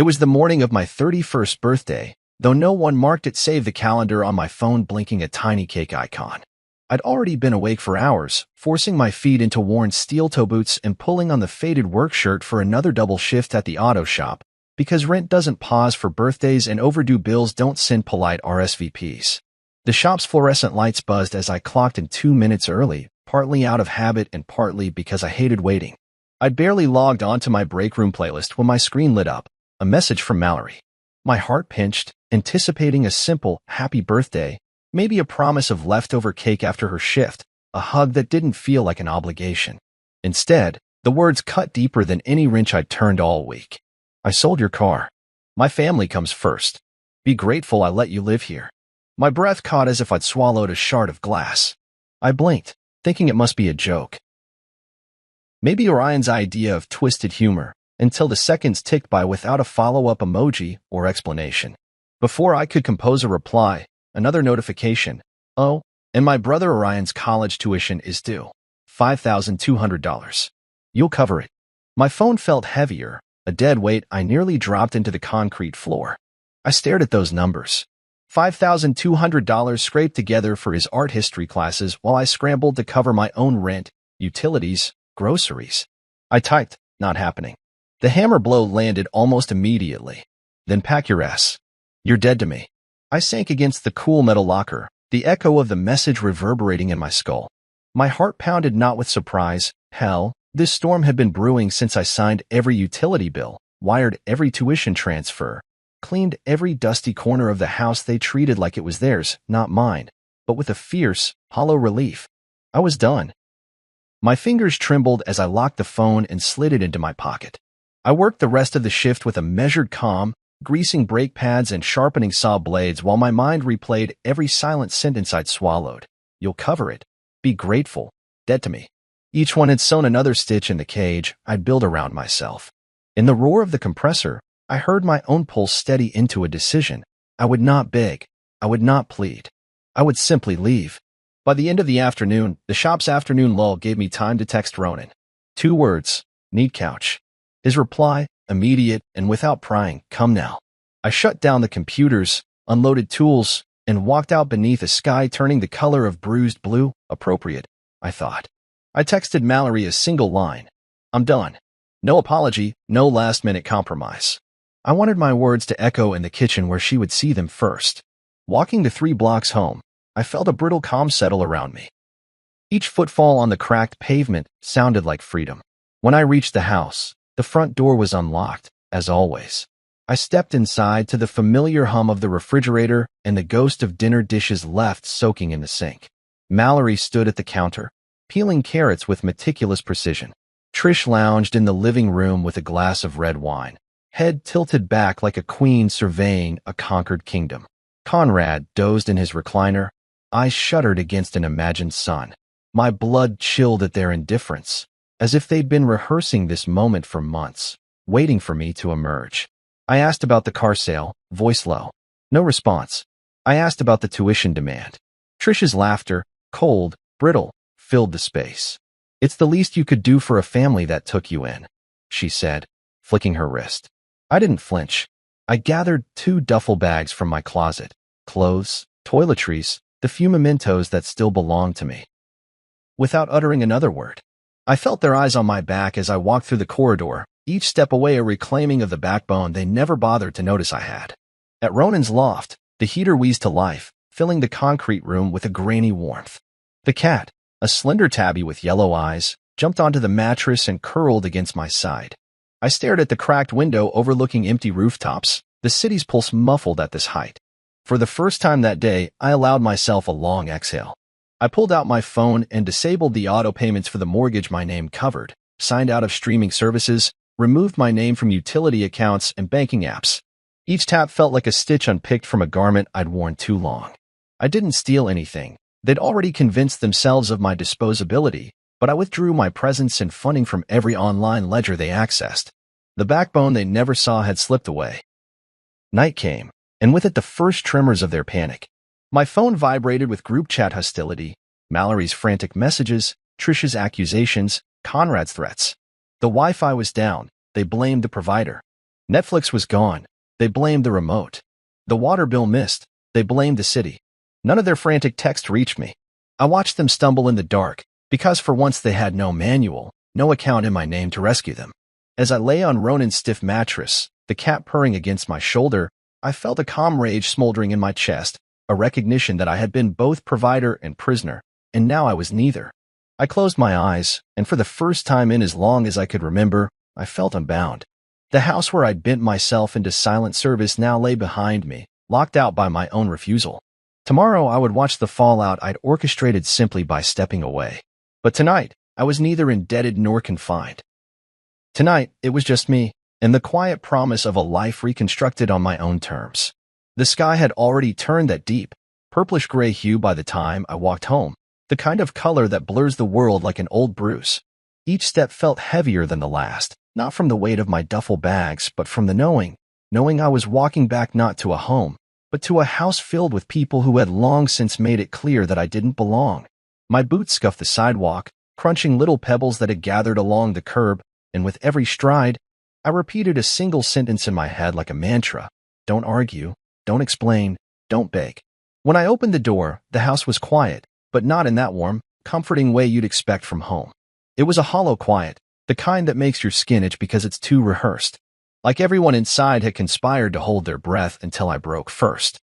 It was the morning of my 31st birthday, though no one marked it save the calendar on my phone blinking a tiny cake icon. I'd already been awake for hours, forcing my feet into worn steel toe boots and pulling on the faded work shirt for another double shift at the auto shop, because rent doesn't pause for birthdays and overdue bills don't send polite RSVPs. The shop's fluorescent lights buzzed as I clocked in 2 minutes early, partly out of habit and partly because I hated waiting. I'd barely logged onto my break room playlist when my screen lit up, a message from Mallory. My heart pinched, anticipating a simple, happy birthday, maybe a promise of leftover cake after her shift, a hug that didn't feel like an obligation. Instead, the words cut deeper than any wrench I'd turned all week. I sold your car. My family comes first. Be grateful I let you live here. My breath caught as if I'd swallowed a shard of glass. I blinked, thinking it must be a joke. Maybe Orion's idea of twisted humor, until the seconds ticked by without a follow-up emoji or explanation. Before I could compose a reply, another notification. Oh, and my brother Orion's college tuition is due. $5,200. You'll cover it. My phone felt heavier, a dead weight. I nearly dropped into the concrete floor. I stared at those numbers. $5,200 scraped together for his art history classes while I scrambled to cover my own rent, utilities, groceries. I typed, not happening. The hammer blow landed almost immediately. Then pack your ass. You're dead to me. I sank against the cool metal locker, the echo of the message reverberating in my skull. My heart pounded not with surprise. Hell, this storm had been brewing since I signed every utility bill, wired every tuition transfer, cleaned every dusty corner of the house they treated like it was theirs, not mine, but with a fierce, hollow relief. I was done. My fingers trembled as I locked the phone and slid it into my pocket. I worked the rest of the shift with a measured calm, greasing brake pads and sharpening saw blades while my mind replayed every silent sentence I'd swallowed. You'll cover it. Be grateful. Dead to me. Each one had sewn another stitch in the cage I'd built around myself. In the roar of the compressor, I heard my own pulse steady into a decision. I would not beg. I would not plead. I would simply leave. By the end of the afternoon, the shop's afternoon lull gave me time to text Ronan. 2 words. Need couch. His reply, immediate and without prying, come now. I shut down the computers, unloaded tools, and walked out beneath a sky turning the color of bruised blue. Appropriate, I thought. I texted Mallory a single line. I'm done. No apology, no last-minute compromise. I wanted my words to echo in the kitchen where she would see them first. Walking the 3 blocks home, I felt a brittle calm settle around me. Each footfall on the cracked pavement sounded like freedom. When I reached the house, the front door was unlocked, as always. I stepped inside to the familiar hum of the refrigerator and the ghost of dinner dishes left soaking in the sink. Mallory stood at the counter, peeling carrots with meticulous precision. Trish lounged in the living room with a glass of red wine, head tilted back like a queen surveying a conquered kingdom. Conrad dozed in his recliner, eyes shuddered against an imagined sun. My blood chilled at their indifference, as if they'd been rehearsing this moment for months, waiting for me to emerge. I asked about the car sale, voice low. No response. I asked about the tuition demand. Trish's laughter, cold, brittle, filled the space. It's the least you could do for a family that took you in, she said, flicking her wrist. I didn't flinch. I gathered 2 duffel bags from my closet, clothes, toiletries, the few mementos that still belonged to me. Without uttering another word, I felt their eyes on my back as I walked through the corridor, each step away a reclaiming of the backbone they never bothered to notice I had. At Ronan's loft, the heater wheezed to life, filling the concrete room with a grainy warmth. The cat, a slender tabby with yellow eyes, jumped onto the mattress and curled against my side. I stared at the cracked window overlooking empty rooftops, the city's pulse muffled at this height. For the first time that day, I allowed myself a long exhale. I pulled out my phone and disabled the auto payments for the mortgage my name covered, signed out of streaming services, removed my name from utility accounts and banking apps. Each tap felt like a stitch unpicked from a garment I'd worn too long. I didn't steal anything. They'd already convinced themselves of my disposability, but I withdrew my presence and funding from every online ledger they accessed. The backbone they never saw had slipped away. Night came, and with it the first tremors of their panic. My phone vibrated with group chat hostility, Mallory's frantic messages, Trish's accusations, Conrad's threats. The Wi-Fi was down. They blamed the provider. Netflix was gone. They blamed the remote. The water bill missed. They blamed the city. None of their frantic text reached me. I watched them stumble in the dark, because for once they had no manual, no account in my name to rescue them. As I lay on Ronan's stiff mattress, the cat purring against my shoulder, I felt a calm rage smoldering in my chest, a recognition that I had been both provider and prisoner, and now I was neither. I closed my eyes, and for the first time in as long as I could remember, I felt unbound. The house where I'd bent myself into silent service now lay behind me, locked out by my own refusal. Tomorrow I would watch the fallout I'd orchestrated simply by stepping away. But tonight, I was neither indebted nor confined. Tonight, it was just me, and the quiet promise of a life reconstructed on my own terms. The sky had already turned that deep, purplish-gray hue by the time I walked home, the kind of color that blurs the world like an old bruise. Each step felt heavier than the last, not from the weight of my duffel bags, but from the knowing I was walking back not to a home, but to a house filled with people who had long since made it clear that I didn't belong. My boots scuffed the sidewalk, crunching little pebbles that had gathered along the curb, and with every stride, I repeated a single sentence in my head like a mantra. Don't argue, don't explain, don't beg. When I opened the door, the house was quiet, but not in that warm, comforting way you'd expect from home. It was a hollow quiet, the kind that makes your skin itch because it's too rehearsed. Like everyone inside had conspired to hold their breath until I broke first.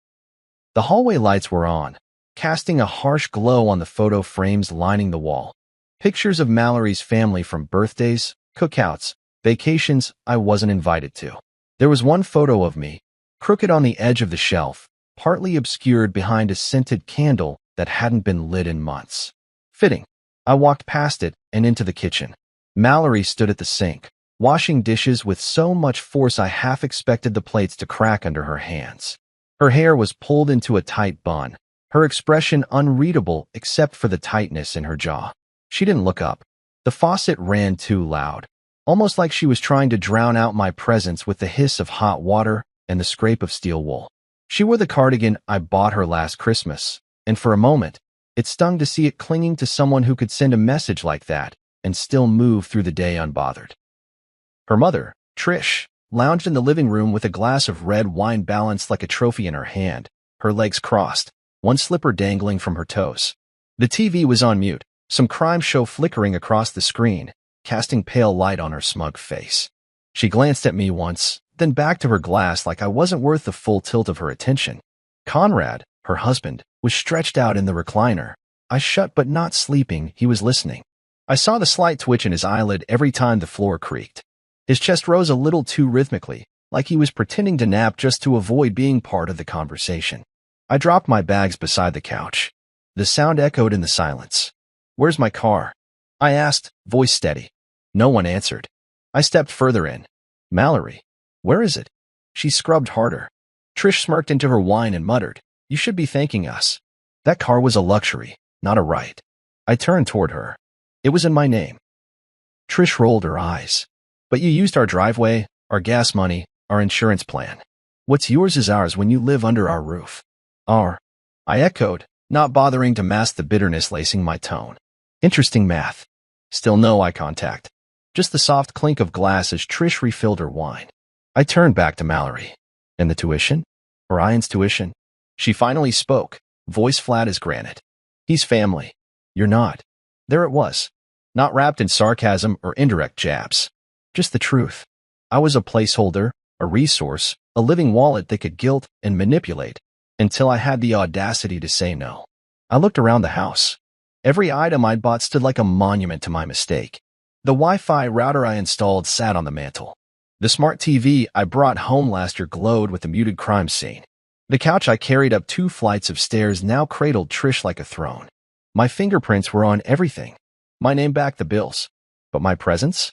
The hallway lights were on, casting a harsh glow on the photo frames lining the wall. Pictures of Mallory's family from birthdays, cookouts, vacations I wasn't invited to. There was one photo of me, crooked on the edge of the shelf, partly obscured behind a scented candle that hadn't been lit in months. Fitting. I walked past it and into the kitchen. Mallory stood at the sink, washing dishes with so much force I half expected the plates to crack under her hands. Her hair was pulled into a tight bun, her expression unreadable except for the tightness in her jaw. She didn't look up. The faucet ran too loud, almost like she was trying to drown out my presence with the hiss of hot water and the scrape of steel wool. She wore the cardigan I bought her last Christmas, and for a moment, it stung to see it clinging to someone who could send a message like that and still move through the day unbothered. Her mother, Trish, lounged in the living room with a glass of red wine balanced like a trophy in her hand, her legs crossed, one slipper dangling from her toes. The TV was on mute, some crime show flickering across the screen, casting pale light on her smug face. She glanced at me once, then back to her glass like I wasn't worth the full tilt of her attention. Conrad, her husband, was stretched out in the recliner. I shut but not sleeping, he was listening. I saw the slight twitch in his eyelid every time the floor creaked. His chest rose a little too rhythmically, like he was pretending to nap just to avoid being part of the conversation. I dropped my bags beside the couch. The sound echoed in the silence. "Where's my car?" I asked, voice steady. No one answered. I stepped further in. "Mallory, where is it?" She scrubbed harder. Trish smirked into her wine and muttered, "You should be thanking us. That car was a luxury, not a right." I turned toward her. It was in my name. Trish rolled her eyes. "But you used our driveway, our gas money, our insurance plan. What's yours is ours when you live under our roof." "Our," I echoed, not bothering to mask the bitterness lacing my tone. Interesting math. Still no eye contact. Just the soft clink of glass as Trish refilled her wine. I turned back to Mallory. "And the tuition? Orion's tuition?" She finally spoke, voice flat as granite. "He's family. You're not." There it was. Not wrapped in sarcasm or indirect jabs. Just the truth. I was a placeholder, a resource, a living wallet they could guilt and manipulate, until I had the audacity to say no. I looked around the house. Every item I'd bought stood like a monument to my mistake. The Wi-Fi router I installed sat on the mantel. The smart TV I brought home last year glowed with the muted crime scene. The couch I carried up 2 flights of stairs now cradled Trish like a throne. My fingerprints were on everything. My name backed the bills. But my presence?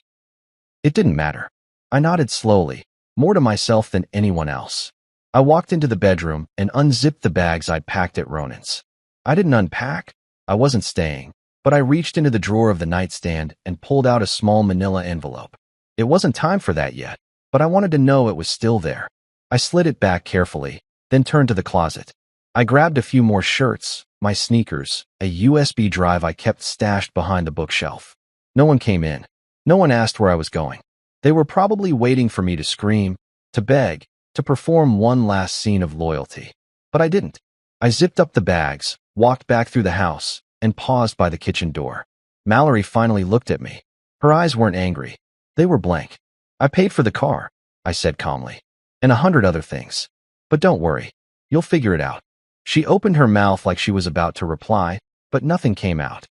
It didn't matter. I nodded slowly, more to myself than anyone else. I walked into the bedroom and unzipped the bags I'd packed at Ronan's. I didn't unpack. I wasn't staying. But I reached into the drawer of the nightstand and pulled out a small manila envelope. It wasn't time for that yet, but I wanted to know it was still there. I slid it back carefully, then turned to the closet. I grabbed a few more shirts, my sneakers, a USB drive I kept stashed behind the bookshelf. No one came in. No one asked where I was going. They were probably waiting for me to scream, to beg, to perform one last scene of loyalty. But I didn't. I zipped up the bags, walked back through the house, and paused by the kitchen door. Mallory finally looked at me. Her eyes weren't angry. They were blank. "I paid for the car," I said calmly, "and 100 other things. But don't worry. You'll figure it out." She opened her mouth like she was about to reply, but nothing came out.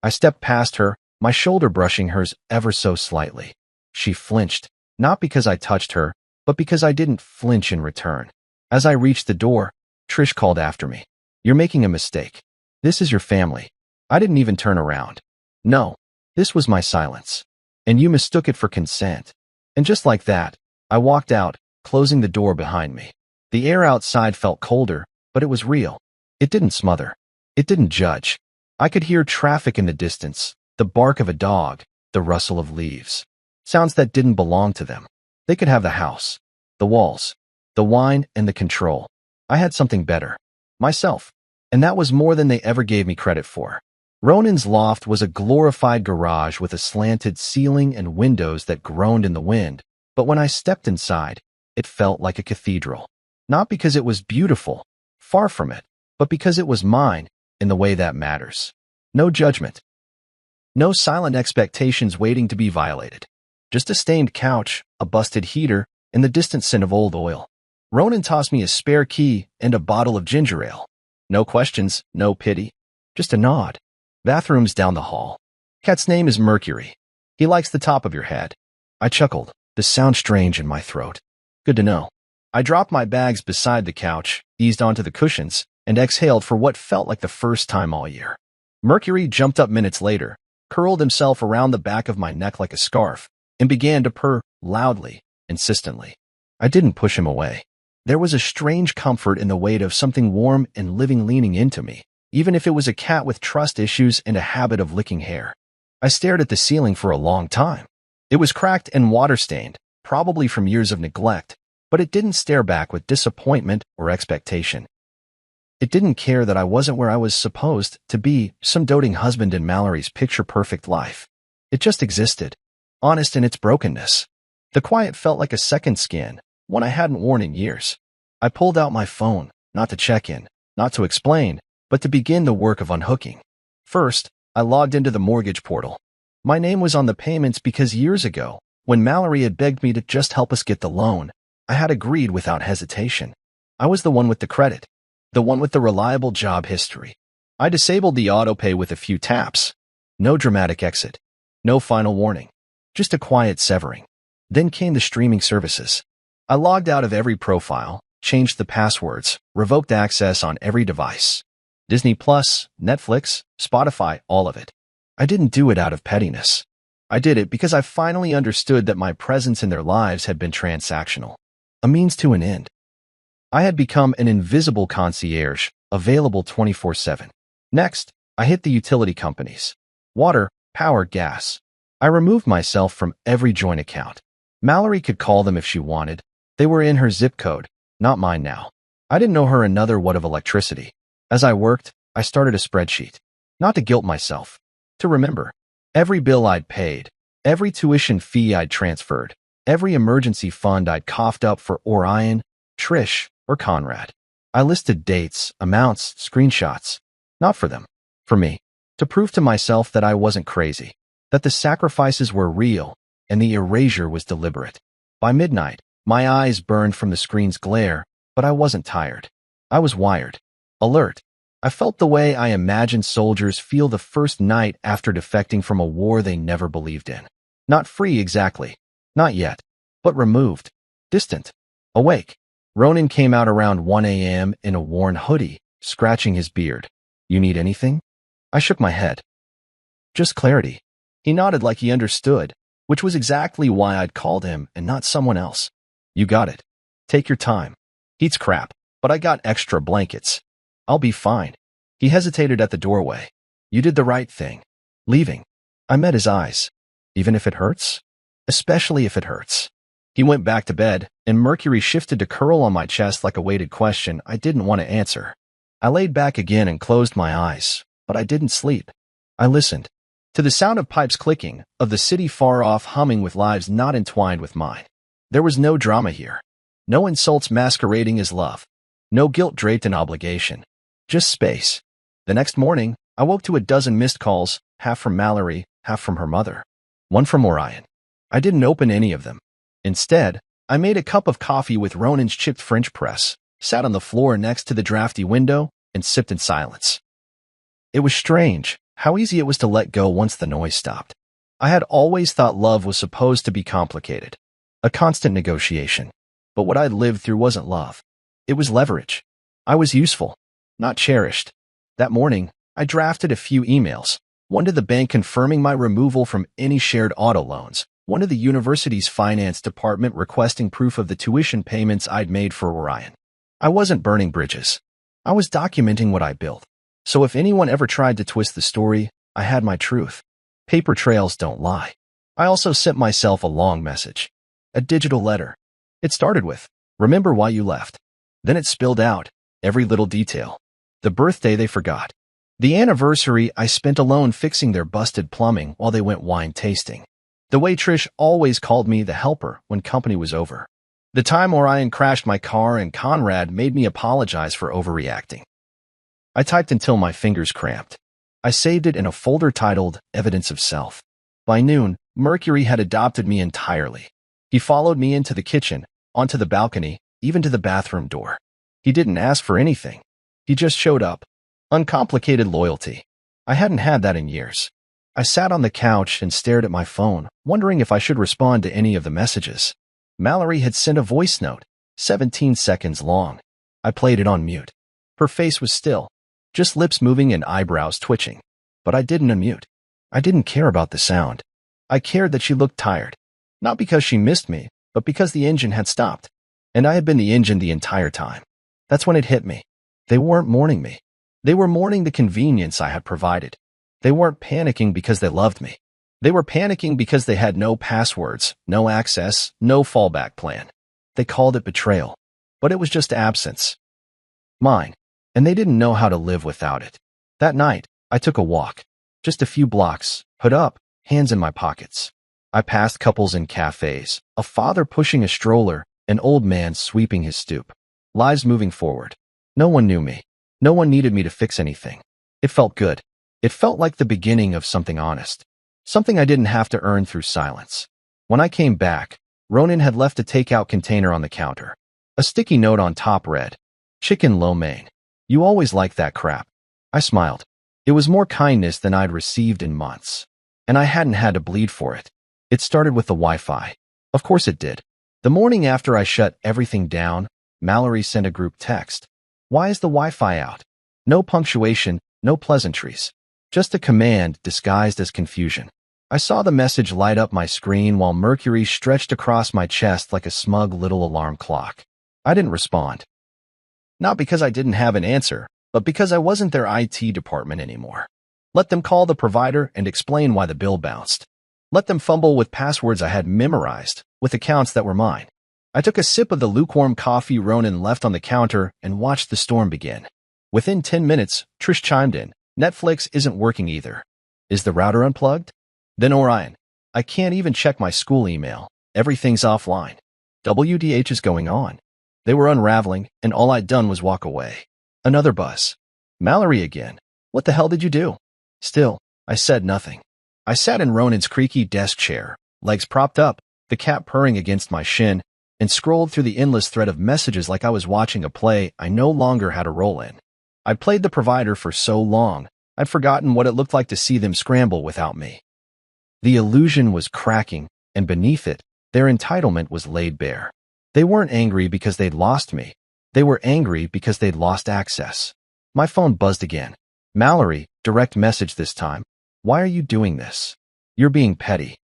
I stepped past her, my shoulder brushing hers ever so slightly. She flinched, not because I touched her, but because I didn't flinch in return. As I reached the door, Trish called after me. "You're making a mistake. This is your family." I didn't even turn around. No, this was my silence. "And you mistook it for consent." And just like that, I walked out, closing the door behind me. The air outside felt colder, but it was real. It didn't smother. It didn't judge. I could hear traffic in the distance, the bark of a dog, the rustle of leaves. Sounds that didn't belong to them. They could have the house, the walls, the wine, and the control. I had something better. Myself. And that was more than they ever gave me credit for. Ronan's loft was a glorified garage with a slanted ceiling and windows that groaned in the wind, but when I stepped inside, it felt like a cathedral. Not because it was beautiful, far from it, but because it was mine, in the way that matters. No judgment. No silent expectations waiting to be violated. Just a stained couch, a busted heater, and the distant scent of old oil. Ronan tossed me a spare key and a bottle of ginger ale. No questions, no pity. Just a nod. Bathroom's down the hall. Cat's name is Mercury. He likes the top of your head. I chuckled. This sounds strange in my throat. Good to know. I dropped my bags beside the couch, eased onto the cushions, and exhaled for what felt like the first time all year. Mercury jumped up minutes later, curled himself around the back of my neck like a scarf, and began to purr loudly, insistently. I didn't push him away. There was a strange comfort in the weight of something warm and living leaning into me, even if it was a cat with trust issues and a habit of licking hair. I stared at the ceiling for a long time. It was cracked and water-stained, probably from years of neglect, but it didn't stare back with disappointment or expectation. It didn't care that I wasn't where I was supposed to be, some doting husband in Mallory's picture-perfect life. It just existed, honest in its brokenness. The quiet felt like a second skin, one I hadn't worn in years. I pulled out my phone, not to check in, not to explain, but to begin the work of unhooking. First, I logged into the mortgage portal. My name was on the payments because years ago, when Mallory had begged me to just help us get the loan, I had agreed without hesitation. I was the one with the credit, the one with the reliable job history. I disabled the autopay with a few taps. No dramatic exit. No final warning. Just a quiet severing. Then came the streaming services. I logged out of every profile, changed the passwords, revoked access on every device. Disney Plus, Netflix, Spotify, all of it. I didn't do it out of pettiness. I did it because I finally understood that my presence in their lives had been transactional. A means to an end. I had become an invisible concierge, available 24/7. Next, I hit the utility companies. Water, power, gas. I removed myself from every joint account. Mallory could call them if she wanted. They were in her zip code, not mine now. I didn't know her another watt of electricity. As I worked, I started a spreadsheet. Not to guilt myself. To remember. Every bill I'd paid. Every tuition fee I'd transferred. Every emergency fund I'd coughed up for Orion, Trish, or Conrad. I listed dates, amounts, screenshots. Not for them. For me. To prove to myself that I wasn't crazy. That the sacrifices were real, and the erasure was deliberate. By midnight, my eyes burned from the screen's glare, but I wasn't tired. I was wired. Alert. I felt the way I imagined soldiers feel the first night after defecting from a war they never believed in. Not free exactly. Not yet. But removed. Distant. Awake. Ronan came out around 1 a.m. in a worn hoodie, scratching his beard. "You need anything?" I shook my head. "Just clarity." He nodded like he understood, which was exactly why I'd called him and not someone else. "You got it. Take your time. Heat's crap, but I got extra blankets. I'll be fine." He hesitated at the doorway. "You did the right thing. Leaving." I met his eyes. "Even if it hurts?" "Especially if it hurts." He went back to bed, and Mercury shifted to curl on my chest like a weighted question I didn't want to answer. I laid back again and closed my eyes, but I didn't sleep. I listened. To the sound of pipes clicking, of the city far off humming with lives not entwined with mine. There was no drama here. No insults masquerading as love. No guilt draped in obligation. Just space. The next morning, I woke to a dozen missed calls, half from Mallory, half from her mother. One from Orion. I didn't open any of them. Instead, I made a cup of coffee with Ronan's chipped French press, sat on the floor next to the drafty window, and sipped in silence. It was strange how easy it was to let go once the noise stopped. I had always thought love was supposed to be complicated, a constant negotiation. But what I'd lived through wasn't love. It was leverage. I was useful, not cherished. That morning, I drafted a few emails, one to the bank confirming my removal from any shared auto loans, one to the university's finance department requesting proof of the tuition payments I'd made for Orion. I wasn't burning bridges. I was documenting what I built. So if anyone ever tried to twist the story, I had my truth. Paper trails don't lie. I also sent myself a long message, a digital letter. It started with, "Remember why you left." Then it spilled out, every little detail. The birthday they forgot. The anniversary I spent alone fixing their busted plumbing while they went wine tasting. The way Trish always called me the helper when company was over. The time Orion crashed my car and Conrad made me apologize for overreacting. I typed until my fingers cramped. I saved it in a folder titled Evidence of Self. By noon, Mercury had adopted me entirely. He followed me into the kitchen, onto the balcony, even to the bathroom door. He didn't ask for anything. He just showed up. Uncomplicated loyalty. I hadn't had that in years. I sat on the couch and stared at my phone, wondering if I should respond to any of the messages. Mallory had sent a voice note, 17 seconds long. I played it on mute. Her face was still, just lips moving and eyebrows twitching. But I didn't unmute. I didn't care about the sound. I cared that she looked tired. Not because she missed me, but because the engine had stopped. And I had been the engine the entire time. That's when it hit me. They weren't mourning me. They were mourning the convenience I had provided. They weren't panicking because they loved me. They were panicking because they had no passwords, no access, no fallback plan. They called it betrayal. But it was just absence. Mine. And they didn't know how to live without it. That night, I took a walk. Just a few blocks, hood up, hands in my pockets. I passed couples in cafes, a father pushing a stroller, an old man sweeping his stoop. Lives moving forward. No one knew me. No one needed me to fix anything. It felt good. It felt like the beginning of something honest. Something I didn't have to earn through silence. When I came back, Ronan had left a takeout container on the counter. A sticky note on top read, "Chicken lo mein. You always like that crap." I smiled. It was more kindness than I'd received in months. And I hadn't had to bleed for it. It started with the Wi-Fi. Of course it did. The morning after I shut everything down, Mallory sent a group text. "Why is the Wi-Fi out?" No punctuation, no pleasantries. Just a command disguised as confusion. I saw the message light up my screen while Mercury stretched across my chest like a smug little alarm clock. I didn't respond. Not because I didn't have an answer, but because I wasn't their IT department anymore. Let them call the provider and explain why the bill bounced. Let them fumble with passwords I had memorized, with accounts that were mine. I took a sip of the lukewarm coffee Ronan left on the counter and watched the storm begin. Within 10 minutes, Trish chimed in. "Netflix isn't working either." "Is the router unplugged?" Then Orion. "I can't even check my school email. Everything's offline. WDH is going on." They were unraveling, and all I'd done was walk away. Another buzz. Mallory again. "What the hell did you do?" Still, I said nothing. I sat in Ronan's creaky desk chair, legs propped up, the cat purring against my shin, and scrolled through the endless thread of messages like I was watching a play I no longer had a role in. I'd played the provider for so long, I'd forgotten what it looked like to see them scramble without me. The illusion was cracking, and beneath it, their entitlement was laid bare. They weren't angry because they'd lost me. They were angry because they'd lost access. My phone buzzed again. "Mallory, direct message this time. Why are you doing this? You're being petty."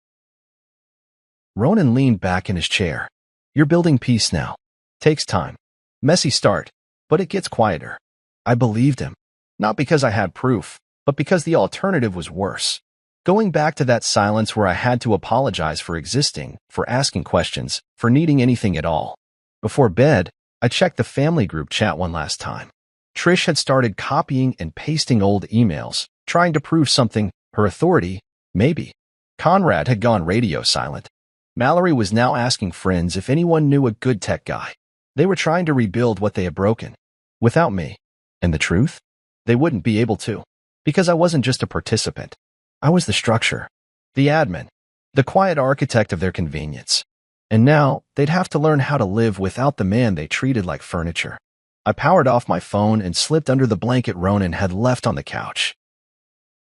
Ronan leaned back in his chair. "You're building peace now. Takes time. Messy start, but it gets quieter." I believed him. Not because I had proof, but because the alternative was worse. Going back to that silence where I had to apologize for existing, for asking questions, for needing anything at all. Before bed, I checked the family group chat one last time. Trish had started copying and pasting old emails, trying to prove something, her authority, maybe. Conrad had gone radio silent. Mallory was now asking friends if anyone knew a good tech guy. They were trying to rebuild what they had broken. Without me. And the truth? They wouldn't be able to. Because I wasn't just a participant. I was the structure. The admin. The quiet architect of their convenience. And now, they'd have to learn how to live without the man they treated like furniture. I powered off my phone and slipped under the blanket Ronan had left on the couch.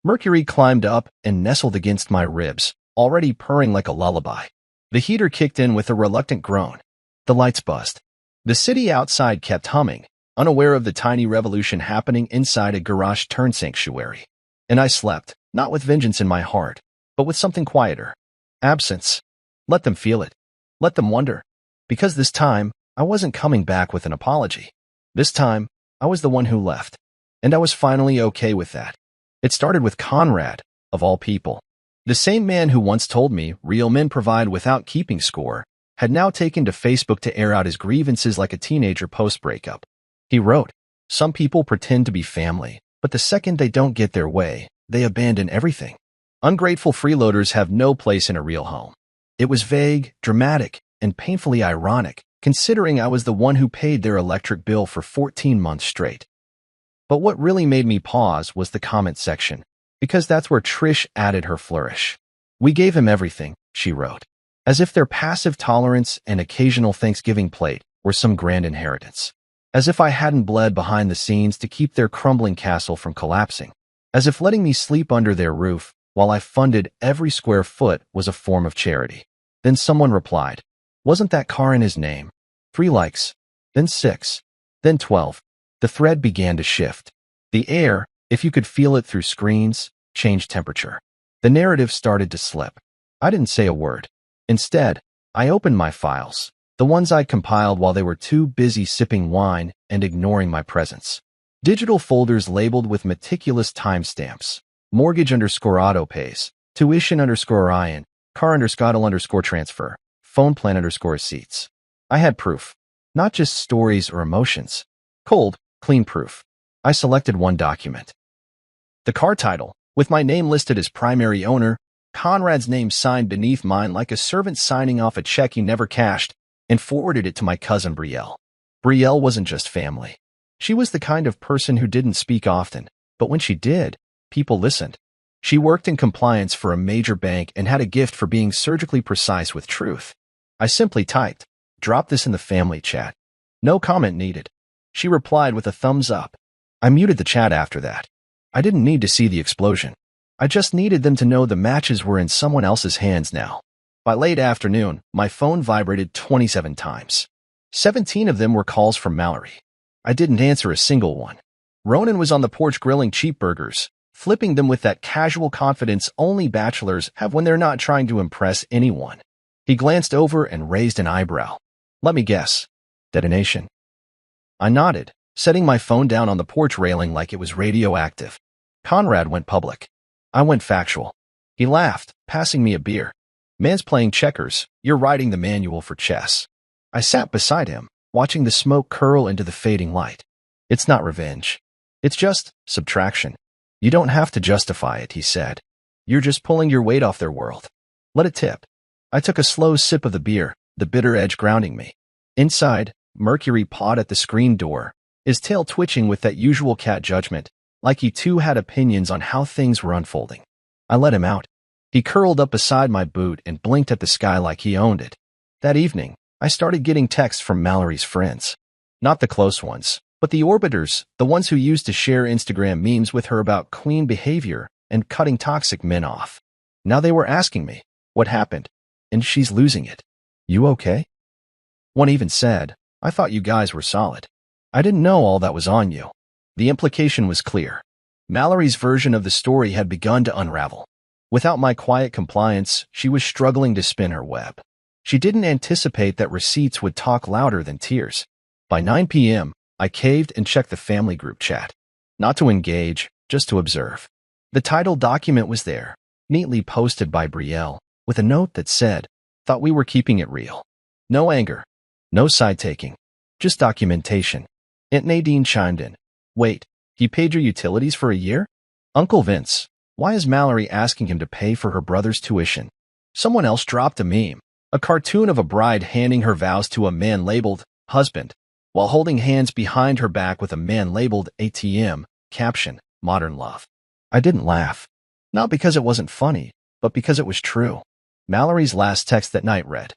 Mercury climbed up and nestled against my ribs, already purring like a lullaby. The heater kicked in with a reluctant groan. The lights buzzed. The city outside kept humming, unaware of the tiny revolution happening inside a garage turn sanctuary. And I slept, not with vengeance in my heart, but with something quieter. Absence. Let them feel it. Let them wonder. Because this time, I wasn't coming back with an apology. This time, I was the one who left. And I was finally okay with that. It started with Conrad, of all people. The same man who once told me real men provide without keeping score had now taken to Facebook to air out his grievances like a teenager post-breakup. He wrote, "Some people pretend to be family, but the second they don't get their way, they abandon everything. Ungrateful freeloaders have no place in a real home." It was vague, dramatic, and painfully ironic, considering I was the one who paid their electric bill for 14 months straight. But what really made me pause was the comment section, because that's where Trish added her flourish. "We gave him everything," she wrote, as if their passive tolerance and occasional Thanksgiving plate were some grand inheritance. As if I hadn't bled behind the scenes to keep their crumbling castle from collapsing. As if letting me sleep under their roof while I funded every square foot was a form of charity. Then someone replied, "Wasn't that car in his name?" 3 likes, then 6, then 12. The thread began to shift. The air, if you could feel it through screens, changed temperature. The narrative started to slip. I didn't say a word. Instead, I opened my files, the ones I'd compiled while they were too busy sipping wine and ignoring my presence. Digital folders labeled with meticulous timestamps. Mortgage _ auto pays, tuition _ Ryan, car _ transfer, phone plan _ receipts. I had proof. Not just stories or emotions. Cold, clean proof. I selected one document. The car title, with my name listed as primary owner, Conrad's name signed beneath mine like a servant signing off a check he never cashed, and forwarded it to my cousin Brielle. Brielle wasn't just family. She was the kind of person who didn't speak often, but when she did, people listened. She worked in compliance for a major bank and had a gift for being surgically precise with truth. I simply typed, "Drop this in the family chat." No comment needed. She replied with a thumbs up. I muted the chat after that. I didn't need to see the explosion. I just needed them to know the matches were in someone else's hands now. By late afternoon, my phone vibrated 27 times. 17 of them were calls from Mallory. I didn't answer a single one. Ronan was on the porch grilling cheap burgers, flipping them with that casual confidence only bachelors have when they're not trying to impress anyone. He glanced over and raised an eyebrow. Let me guess. Detonation. I nodded, setting my phone down on the porch railing like it was radioactive. Conrad went public. I went factual. He laughed, passing me a beer. "Man's playing checkers. You're writing the manual for chess." I sat beside him, watching the smoke curl into the fading light. "It's not revenge. It's just subtraction. You don't have to justify it," he said. "You're just pulling your weight off their world. Let it tip." I took a slow sip of the beer, the bitter edge grounding me. Inside, Mercury pawed at the screen door, his tail twitching with that usual cat judgment, like he too had opinions on how things were unfolding. I let him out. He curled up beside my boot and blinked at the sky like he owned it. That evening, I started getting texts from Mallory's friends. Not the close ones, but the orbiters, the ones who used to share Instagram memes with her about clean behavior and cutting toxic men off. Now they were asking me, "What happened?" And she's losing it. "You okay?" One even said, "I thought you guys were solid." I didn't know all that was on you. The implication was clear. Mallory's version of the story had begun to unravel. Without my quiet compliance, she was struggling to spin her web. She didn't anticipate that receipts would talk louder than tears. By 9 p.m., I caved and checked the family group chat. Not to engage, just to observe. The title document was there, neatly posted by Brielle, with a note that said, "Thought we were keeping it real." No anger, no side-taking, just documentation. Aunt Nadine chimed in. "Wait, he paid your utilities for a year? Uncle Vince, why is Mallory asking him to pay for her brother's tuition?" Someone else dropped a meme, A cartoon of a bride handing her vows to a man labeled husband, while holding hands behind her back with a man labeled ATM, caption, modern love. I didn't laugh. Not because it wasn't funny, but because it was true. Mallory's last text that night read,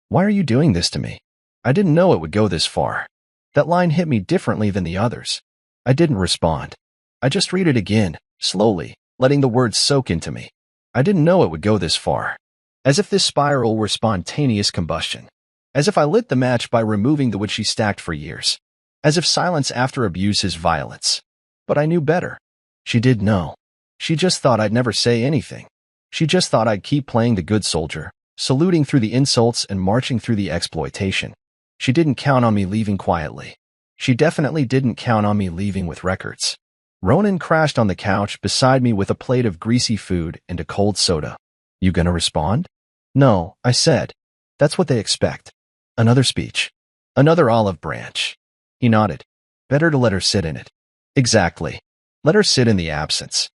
"Why are you doing this to me? I didn't know it would go this far." That line hit me differently than the others. I didn't respond. I just read it again, slowly, letting the words soak into me. I didn't know it would go this far. As if this spiral were spontaneous combustion. As if I lit the match by removing the wood she stacked for years. As if silence after abuse is violence. But I knew better. She did know. She just thought I'd never say anything. She just thought I'd keep playing the good soldier, saluting through the insults and marching through the exploitation. She didn't count on me leaving quietly. She definitely didn't count on me leaving with records. Ronan crashed on the couch beside me with a plate of greasy food and a cold soda. "You gonna respond?" "No," I said. "That's what they expect." Another speech. Another olive branch. He nodded. "Better to let her sit in it." "Exactly. Let her sit in the absence.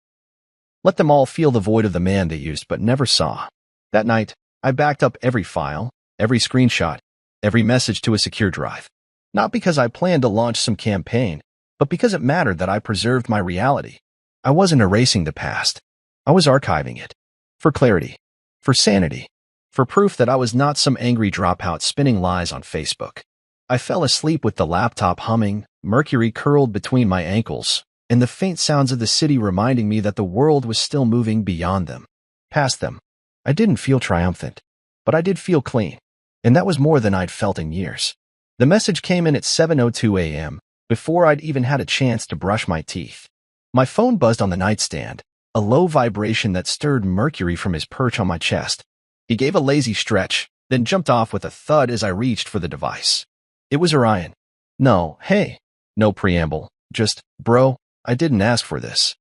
Let them all feel the void of the man they used but never saw." That night, I backed up every file, every screenshot, every message to a secure drive. Not because I planned to launch some campaign, but because it mattered that I preserved my reality. I wasn't erasing the past. I was archiving it. For clarity. For sanity. For proof that I was not some angry dropout spinning lies on Facebook. I fell asleep with the laptop humming, mercury curled between my ankles, and the faint sounds of the city reminding me that the world was still moving beyond them. Past them. I didn't feel triumphant, but I did feel clean. And that was more than I'd felt in years. The message came in at 7:02 a.m., before I'd even had a chance to brush my teeth. My phone buzzed on the nightstand, a low vibration that stirred Mercury from his perch on my chest. He gave a lazy stretch, then jumped off with a thud as I reached for the device. It was Orion. "No, hey." No preamble, just, "Bro, I didn't ask for this.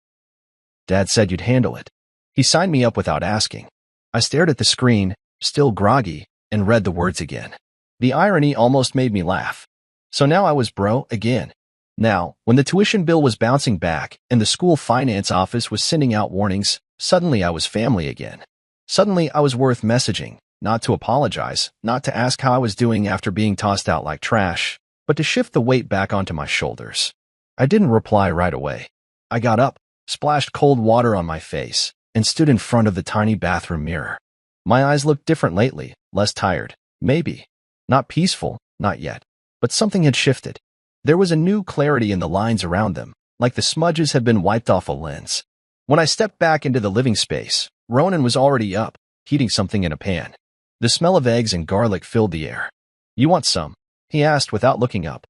Dad said you'd handle it." He signed me up without asking. I stared at the screen, still groggy, and read the words again. The irony almost made me laugh. So now I was bro again. Now, when the tuition bill was bouncing back and the school finance office was sending out warnings, suddenly I was family again. Suddenly I was worth messaging, not to apologize, not to ask how I was doing after being tossed out like trash, but to shift the weight back onto my shoulders. I didn't reply right away. I got up, splashed cold water on my face, and stood in front of the tiny bathroom mirror. My eyes looked different lately, less tired, maybe. Not peaceful, not yet. But something had shifted. There was a new clarity in the lines around them, like the smudges had been wiped off a lens. When I stepped back into the living space, Ronan was already up, heating something in a pan. The smell of eggs and garlic filled the air. "You want some?" he asked without looking up.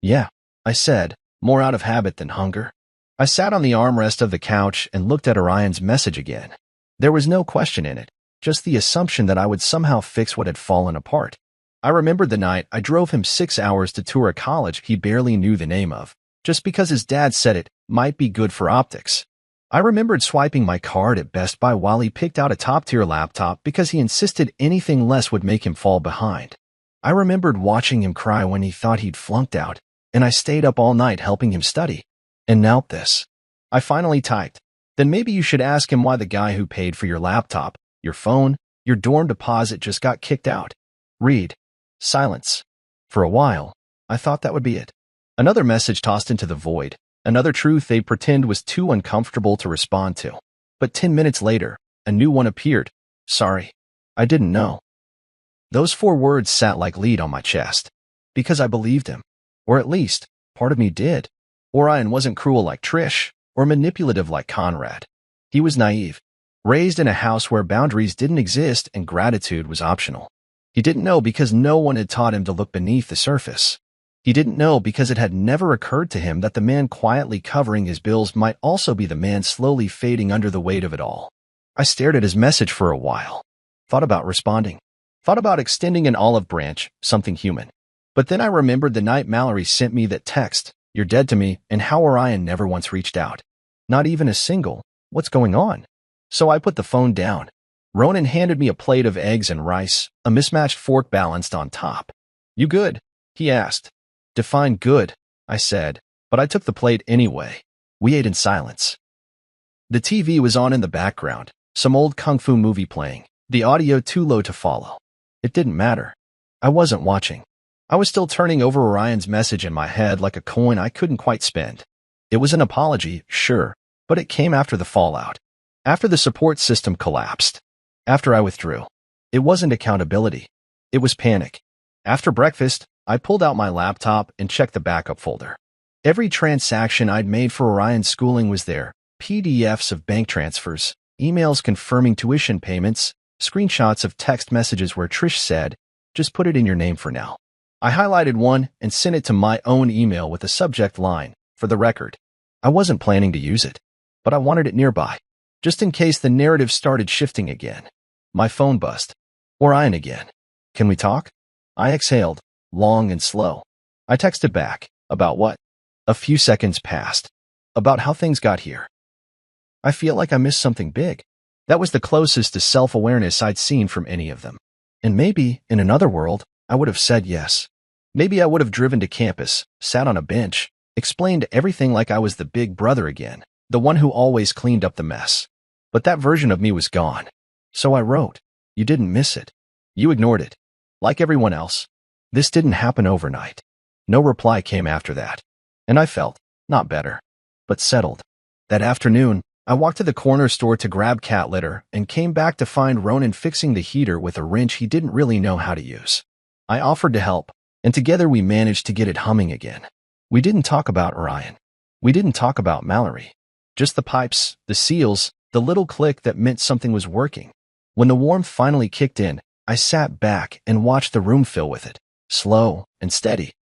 "Yeah," I said, more out of habit than hunger. I sat on the armrest of the couch and looked at Orion's message again. There was no question in it, just the assumption that I would somehow fix what had fallen apart. I remembered the night I drove him 6 hours to tour a college he barely knew the name of, just because his dad said it might be good for optics. I remembered swiping my card at Best Buy while he picked out a top-tier laptop because he insisted anything less would make him fall behind. I remembered watching him cry when he thought he'd flunked out, and I stayed up all night helping him study. And now this. I finally typed, "Then maybe you should ask him why the guy who paid for your laptop, your phone, your dorm deposit just got kicked out." Read. Silence. For a while, I thought that would be it. Another message tossed into the void, another truth they'd pretend was too uncomfortable to respond to. But 10 minutes later, a new one appeared. "Sorry. I didn't know." Those 4 words sat like lead on my chest. Because I believed him. Or at least, part of me did. Orion wasn't cruel like Trish, or manipulative like Conrad. He was naive. Raised in a house where boundaries didn't exist and gratitude was optional. He didn't know because no one had taught him to look beneath the surface. He didn't know because it had never occurred to him that the man quietly covering his bills might also be the man slowly fading under the weight of it all. I stared at his message for a while. Thought about responding. Thought about extending an olive branch, something human. But then I remembered the night Mallory sent me that text, "You're dead to me," and how Orion never once reached out. Not even a single, "What's going on?" So I put the phone down. Ronan handed me a plate of eggs and rice, a mismatched fork balanced on top. "You good?" he asked. "Define good," I said, but I took the plate anyway. We ate in silence. The TV was on in the background, some old kung fu movie playing, the audio too low to follow. It didn't matter. I wasn't watching. I was still turning over Orion's message in my head like a coin I couldn't quite spend. It was an apology, sure, but it came after the fallout. After the support system collapsed. After I withdrew. It wasn't accountability. It was panic. After breakfast, I pulled out my laptop and checked the backup folder. Every transaction I'd made for Orion's schooling was there. PDFs of bank transfers, emails confirming tuition payments, screenshots of text messages where Trish said, "Just put it in your name for now." I highlighted one and sent it to my own email with a subject line, "For the record." I wasn't planning to use it, but I wanted it nearby, just in case the narrative started shifting again. My phone buzzed. Orion again. "Can we talk?" I exhaled, long and slow. I texted back. About what? A few seconds passed. About how things got here. I feel like I missed something big. That was the closest to self-awareness I'd seen from any of them. And maybe, in another world, I would have said yes. Maybe I would have driven to campus, sat on a bench, explained everything like I was the big brother again, the one who always cleaned up the mess. But that version of me was gone. So I wrote, "You didn't miss it. You ignored it. Like everyone else. This didn't happen overnight." No reply came after that. And I felt, not better, but settled. That afternoon, I walked to the corner store to grab cat litter and came back to find Ronan fixing the heater with a wrench he didn't really know how to use. I offered to help, and together we managed to get it humming again. We didn't talk about Orion. We didn't talk about Mallory. Just the pipes, the seals, the little click that meant something was working. When the warmth finally kicked in, I sat back and watched the room fill with it, slow and steady.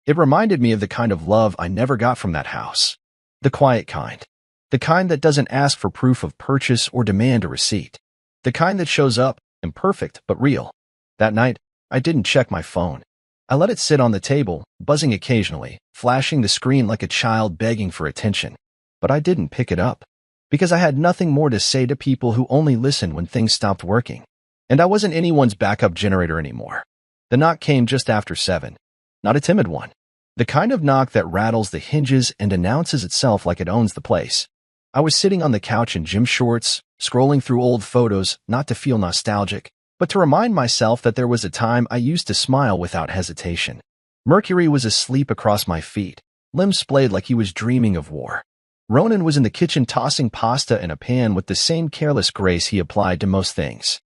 It reminded me of the kind of love I never got from that house. The quiet kind. The kind that doesn't ask for proof of purchase or demand a receipt. The kind that shows up, imperfect but real. That night, I didn't check my phone. I let it sit on the table, buzzing occasionally, flashing the screen like a child begging for attention. But I didn't pick it up. Because I had nothing more to say to people who only listen when things stopped working. And I wasn't anyone's backup generator anymore. The knock came just after 7. Not a timid one. The kind of knock that rattles the hinges and announces itself like it owns the place. I was sitting on the couch in gym shorts, scrolling through old photos, not to feel nostalgic, but to remind myself that there was a time I used to smile without hesitation. Mercury was asleep across my feet, limbs splayed like he was dreaming of war. Ronan was in the kitchen tossing pasta in a pan with the same careless grace he applied to most things.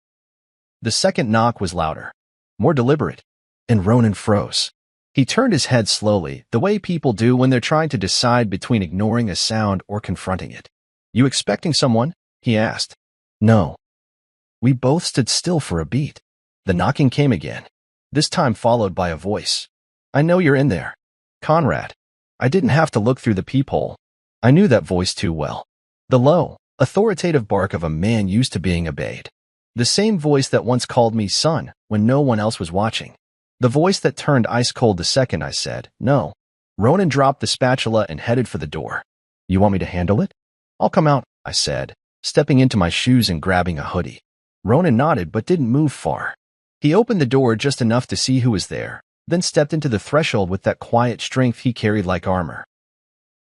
The second knock was louder, more deliberate, and Ronan froze. He turned his head slowly, the way people do when they're trying to decide between ignoring a sound or confronting it. "You expecting someone?" he asked. "No." We both stood still for a beat. The knocking came again, this time followed by a voice. "I know you're in there. Conrad." I didn't have to look through the peephole. I knew that voice too well. The low, authoritative bark of a man used to being obeyed. The same voice that once called me son when no one else was watching. The voice that turned ice cold the second I said, "No." Ronan dropped the spatula and headed for the door. "You want me to handle it?" "I'll come out," I said, stepping into my shoes and grabbing a hoodie. Ronan nodded but didn't move far. He opened the door just enough to see who was there, then stepped into the threshold with that quiet strength he carried like armor.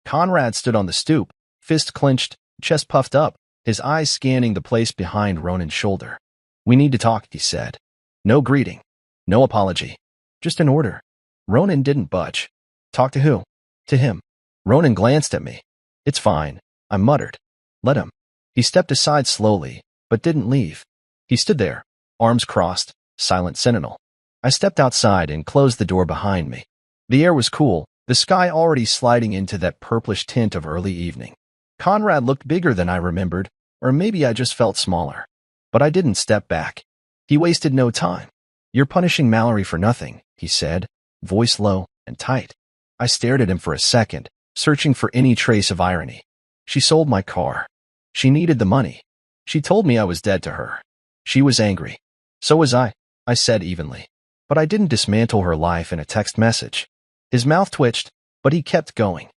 Conrad stood on the stoop, fist clenched, chest puffed up, his eyes scanning the place behind Ronan's shoulder. "We need to talk," he said. No greeting. No apology. Just an order. Ronan didn't budge. "Talk to who?" "To him." Ronan glanced at me. "It's fine," I muttered. "Let him." He stepped aside slowly, but didn't leave. He stood there, arms crossed, silent sentinel. I stepped outside and closed the door behind me. The air was cool, the sky already sliding into that purplish tint of early evening. Conrad looked bigger than I remembered, or maybe I just felt smaller. But I didn't step back. He wasted no time. "You're punishing Mallory for nothing," he said, voice low and tight. I stared at him for a second, searching for any trace of irony. "She sold my car. She needed the money. She told me I was dead to her. She was angry. So was I said evenly. But I didn't dismantle her life in a text message." His mouth twitched, but he kept going.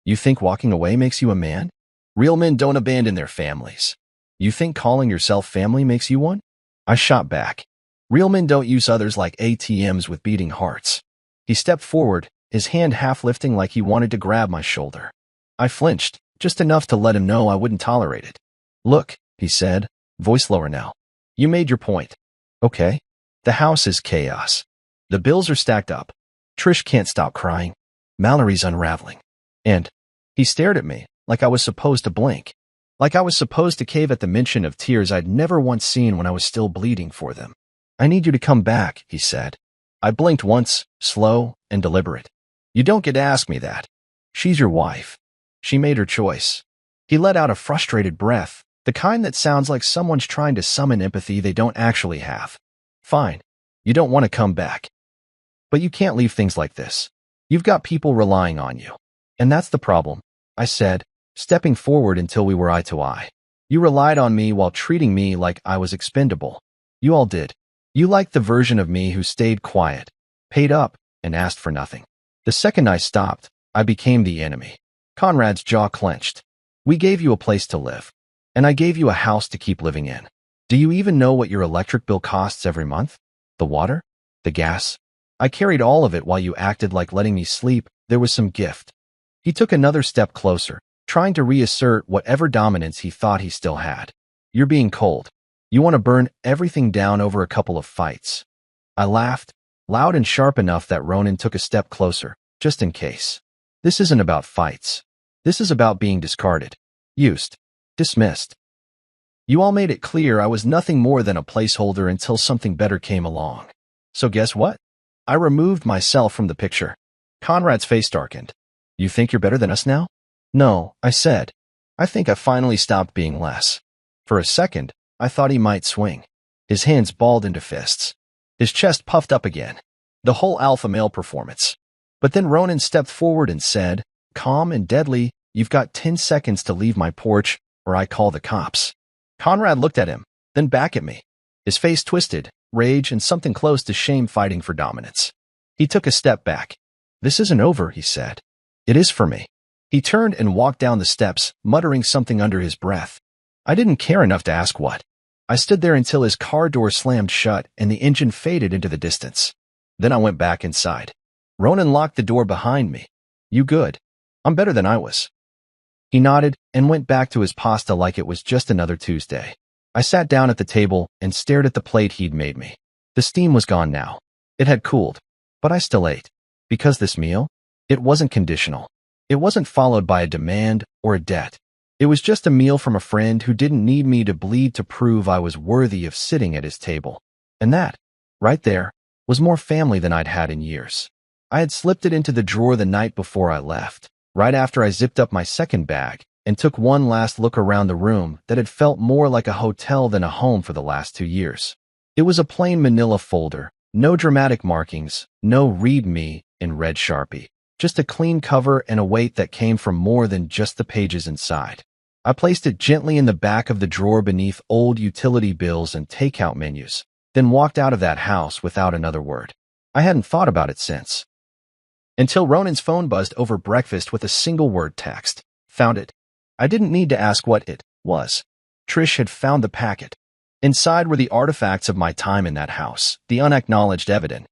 "You think walking away makes you a man? Real men don't abandon their families. You think calling yourself family makes you one?" I shot back. "Real men don't use others like ATMs with beating hearts." He stepped forward, his hand half lifting like he wanted to grab my shoulder. I flinched, just enough to let him know I wouldn't tolerate it. "Look," he said, voice lower now. You made your point. Okay. The house is chaos. The bills are stacked up. Trish can't stop crying. Mallory's unraveling. And he stared at me like I was supposed to blink. Like I was supposed to cave at the mention of tears I'd never once seen when I was still bleeding for them. I need you to come back, he said. I blinked once, slow and deliberate. You don't get to ask me that. She's your wife. She made her choice. He let out a frustrated breath, the kind that sounds like someone's trying to summon empathy they don't actually have. Fine. You don't want to come back. But you can't leave things like this. You've got people relying on you. And that's the problem, I said, stepping forward until we were eye to eye. You relied on me while treating me like I was expendable. You all did. You liked the version of me who stayed quiet, paid up, and asked for nothing. The second I stopped, I became the enemy. Conrad's jaw clenched. We gave you a place to live. And I gave you a house to keep living in. Do you even know what your electric bill costs every month? The water? The gas? I carried all of it while you acted like letting me sleep there was some gift. He took another step closer, trying to reassert whatever dominance he thought he still had. You're being cold. You want to burn everything down over a couple of fights. I laughed, loud and sharp enough that Ronan took a step closer, just in case. This isn't about fights. This is about being discarded, used, dismissed. You all made it clear I was nothing more than a placeholder until something better came along. So guess what? I removed myself from the picture. Conrad's face darkened. You think you're better than us now? No, I said. I think I finally stopped being less. For a second, I thought he might swing. His hands balled into fists. His chest puffed up again. The whole alpha male performance. But then Ronan stepped forward and said, calm and deadly, you've got 10 seconds to leave my porch, or I call the cops. Conrad looked at him, then back at me. His face twisted, rage and something close to shame fighting for dominance. He took a step back. This isn't over, he said. It is for me. He turned and walked down the steps, muttering something under his breath. I didn't care enough to ask what. I stood there until his car door slammed shut and the engine faded into the distance. Then I went back inside. Ronan locked the door behind me. You good? I'm better than I was. He nodded and went back to his pasta like it was just another Tuesday. I sat down at the table and stared at the plate he'd made me. The steam was gone now. It had cooled, but I still ate. Because this meal? It wasn't conditional. It wasn't followed by a demand or a debt. It was just a meal from a friend who didn't need me to bleed to prove I was worthy of sitting at his table. And that, right there, was more family than I'd had in years. I had slipped it into the drawer the night before I left, right after I zipped up my second bag and took one last look around the room that had felt more like a hotel than a home for the last 2 years. It was a plain manila folder, no dramatic markings, no read me in red Sharpie, just a clean cover and a weight that came from more than just the pages inside. I placed it gently in the back of the drawer beneath old utility bills and takeout menus, then walked out of that house without another word. I hadn't thought about it since. Until Ronan's phone buzzed over breakfast with a single-word text. Found it. I didn't need to ask what it was. Trish had found the packet. Inside were the artifacts of my time in that house, the unacknowledged evidence.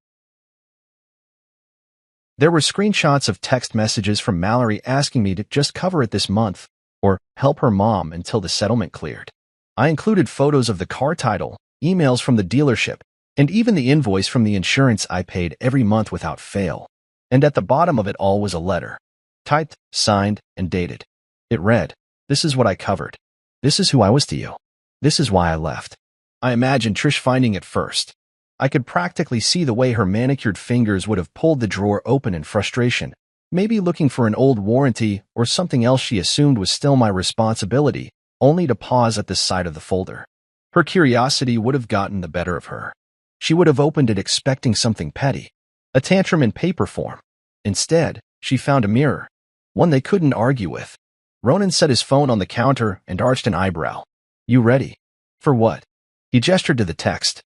There were screenshots of text messages from Mallory asking me to just cover it this month, or help her mom until the settlement cleared. I included photos of the car title, emails from the dealership, and even the invoice from the insurance I paid every month without fail. And at the bottom of it all was a letter, typed, signed, and dated. It read, "This is what I covered. This is who I was to you. This is why I left." I imagined Trish finding it first. I could practically see the way her manicured fingers would have pulled the drawer open in frustration, maybe looking for an old warranty or something else she assumed was still my responsibility, only to pause at the sight of the folder. Her curiosity would have gotten the better of her. She would have opened it expecting something petty, a tantrum in paper form. Instead, she found a mirror, one they couldn't argue with. Ronan set his phone on the counter and arched an eyebrow. You ready? For what? He gestured to the text.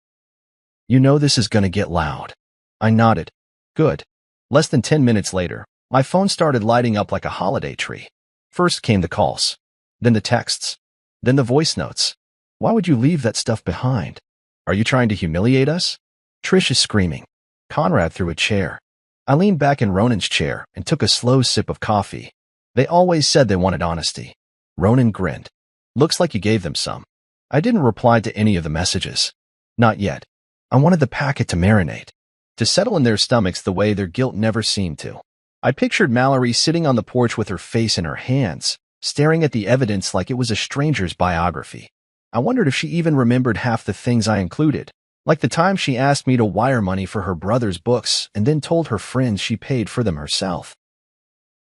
You know this is gonna get loud. I nodded. Good. Less than 10 minutes later, my phone started lighting up like a holiday tree. First came the calls, then the texts, then the voice notes. Why would you leave that stuff behind? Are you trying to humiliate us? Trish is screaming. Conrad threw a chair. I leaned back in Ronan's chair and took a slow sip of coffee. They always said they wanted honesty. Ronan grinned. Looks like you gave them some. I didn't reply to any of the messages. Not yet. I wanted the packet to marinate, to settle in their stomachs the way their guilt never seemed to. I pictured Mallory sitting on the porch with her face in her hands, staring at the evidence like it was a stranger's biography. I wondered if she even remembered half the things I included, like the time she asked me to wire money for her brother's books and then told her friends she paid for them herself.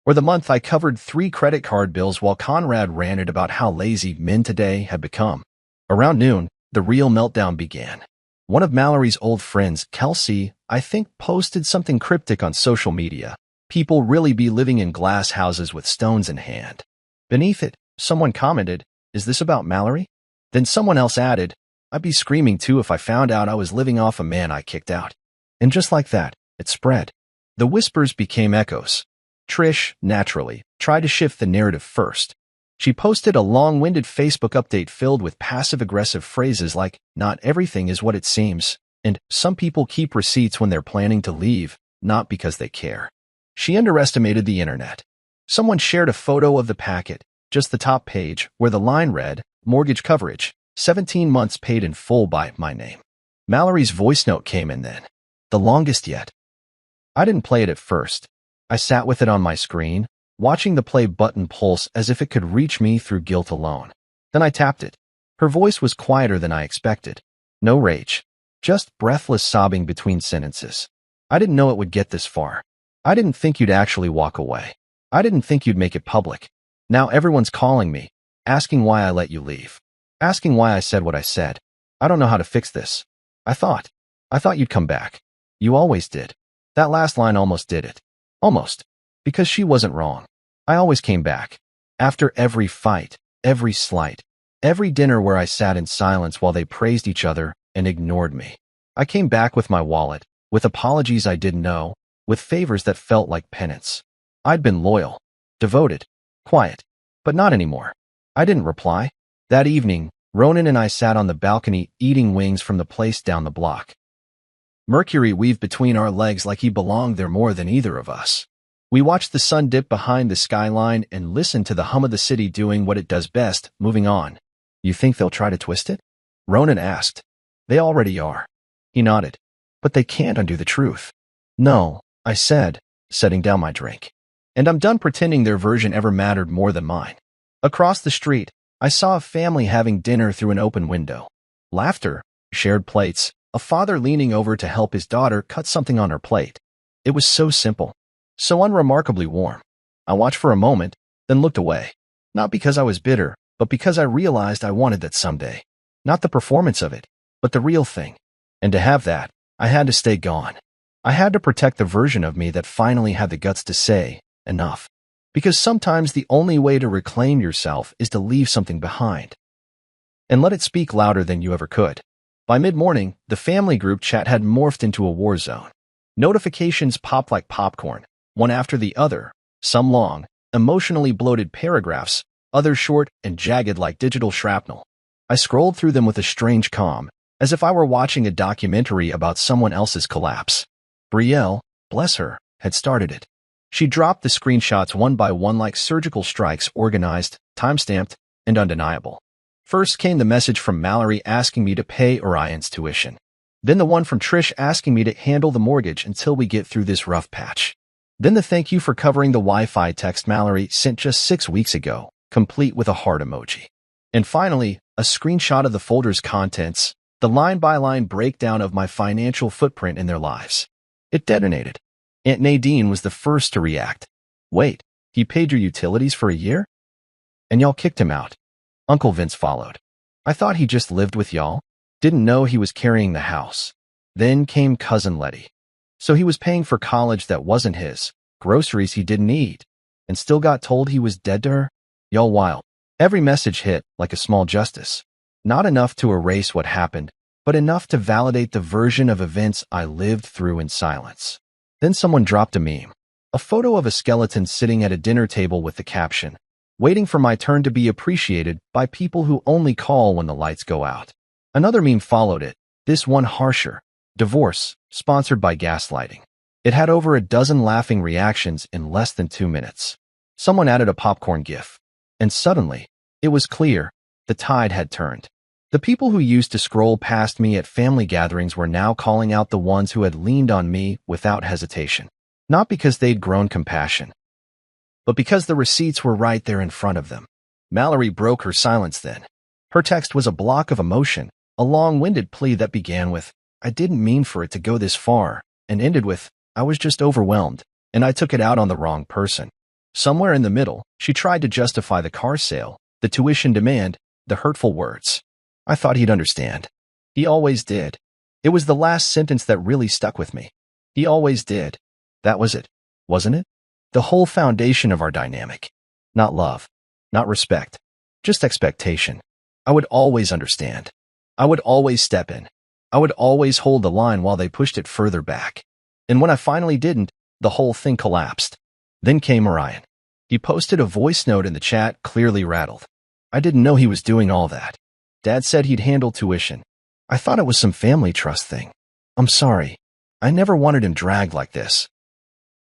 Or the month I covered 3 credit card bills while Conrad ranted about how lazy men today had become. Around noon, the real meltdown began. One of Mallory's old friends, Kelsey, I think, posted something cryptic on social media. People really be living in glass houses with stones in hand. Beneath it, someone commented, "Is this about Mallory?" Then someone else added, "I'd be screaming too if I found out I was living off a man I kicked out." And just like that, it spread. The whispers became echoes. Trish, naturally, tried to shift the narrative first. She posted a long-winded Facebook update filled with passive-aggressive phrases like, "Not everything is what it seems," and "Some people keep receipts when they're planning to leave, not because they care." She underestimated the internet. Someone shared a photo of the packet, just the top page, where the line read, "Mortgage coverage, 17 months paid in full by my name." Mallory's voice note came in then. The longest yet. I didn't play it at first. I sat with it on my screen, watching the play button pulse as if it could reach me through guilt alone. Then I tapped it. Her voice was quieter than I expected. No rage. Just breathless sobbing between sentences. I didn't know it would get this far. I didn't think you'd actually walk away. I didn't think you'd make it public. Now everyone's calling me, asking why I let you leave. Asking why I said what I said. I don't know how to fix this. I thought you'd come back. You always did. That last line almost did it. Almost. Because she wasn't wrong. I always came back. After every fight, every slight, every dinner where I sat in silence while they praised each other and ignored me. I came back with my wallet, with apologies I didn't know, with favors that felt like penance. I'd been loyal, devoted, quiet, but not anymore. I didn't reply. That evening, Ronan and I sat on the balcony eating wings from the place down the block. Mercury weaved between our legs like he belonged there more than either of us. We watched the sun dip behind the skyline and listened to the hum of the city doing what it does best, moving on. "You think they'll try to twist it?" Ronan asked. "They already are." He nodded. "But they can't undo the truth." "No," I said, setting down my drink. "And I'm done pretending their version ever mattered more than mine." Across the street, I saw a family having dinner through an open window. Laughter, shared plates, a father leaning over to help his daughter cut something on her plate. It was so simple, so unremarkably warm. I watched for a moment, then looked away. Not because I was bitter, but because I realized I wanted that someday. Not the performance of it, but the real thing. And to have that, I had to stay gone. I had to protect the version of me that finally had the guts to say, enough. Because sometimes the only way to reclaim yourself is to leave something behind. And let it speak louder than you ever could. By mid-morning, the family group chat had morphed into a war zone. Notifications popped like popcorn, one after the other, some long, emotionally bloated paragraphs, others short and jagged like digital shrapnel. I scrolled through them with a strange calm, as if I were watching a documentary about someone else's collapse. Brielle, bless her, had started it. She dropped the screenshots one by one like surgical strikes, organized, time-stamped, and undeniable. First came the message from Mallory asking me to pay Orion's tuition. Then the one from Trish asking me to handle the mortgage until we get through this rough patch. Then the "thank you for covering the Wi-Fi" text Mallory sent just 6 weeks ago, complete with a heart emoji. And finally, a screenshot of the folder's contents, the line-by-line breakdown of my financial footprint in their lives. It detonated. Aunt Nadine was the first to react. "Wait, he paid your utilities for a year? And y'all kicked him out." Uncle Vince followed. "I thought he just lived with y'all. Didn't know he was carrying the house." Then came Cousin Letty. "So he was paying for college that wasn't his, groceries he didn't eat, and still got told he was dead to her? Y'all wild." Every message hit like a small justice. Not enough to erase what happened, but enough to validate the version of events I lived through in silence. Then someone dropped a meme. A photo of a skeleton sitting at a dinner table with the caption, "Waiting for my turn to be appreciated by people who only call when the lights go out." Another meme followed it, this one harsher. "Divorce, sponsored by gaslighting." It had over a dozen laughing reactions in less than 2 minutes. Someone added a popcorn gif. And suddenly, it was clear, the tide had turned. The people who used to scroll past me at family gatherings were now calling out the ones who had leaned on me without hesitation. Not because they'd grown compassion, but because the receipts were right there in front of them. Mallory broke her silence then. Her text was a block of emotion, a long-winded plea that began with, "I didn't mean for it to go this far," and ended with, "I was just overwhelmed, and I took it out on the wrong person." Somewhere in the middle, she tried to justify the car sale, the tuition demand, the hurtful words. I thought he'd understand. He always did. It was the last sentence that really stuck with me. He always did. That was it, wasn't it? The whole foundation of our dynamic. Not love, not respect, just expectation. I would always understand. I would always step in. I would always hold the line while they pushed it further back. And when I finally didn't, the whole thing collapsed. Then came Orion. He posted a voice note in the chat, clearly rattled. I didn't know he was doing all that. Dad said he'd handle tuition. I thought it was some family trust thing. I'm sorry. I never wanted him dragged like this.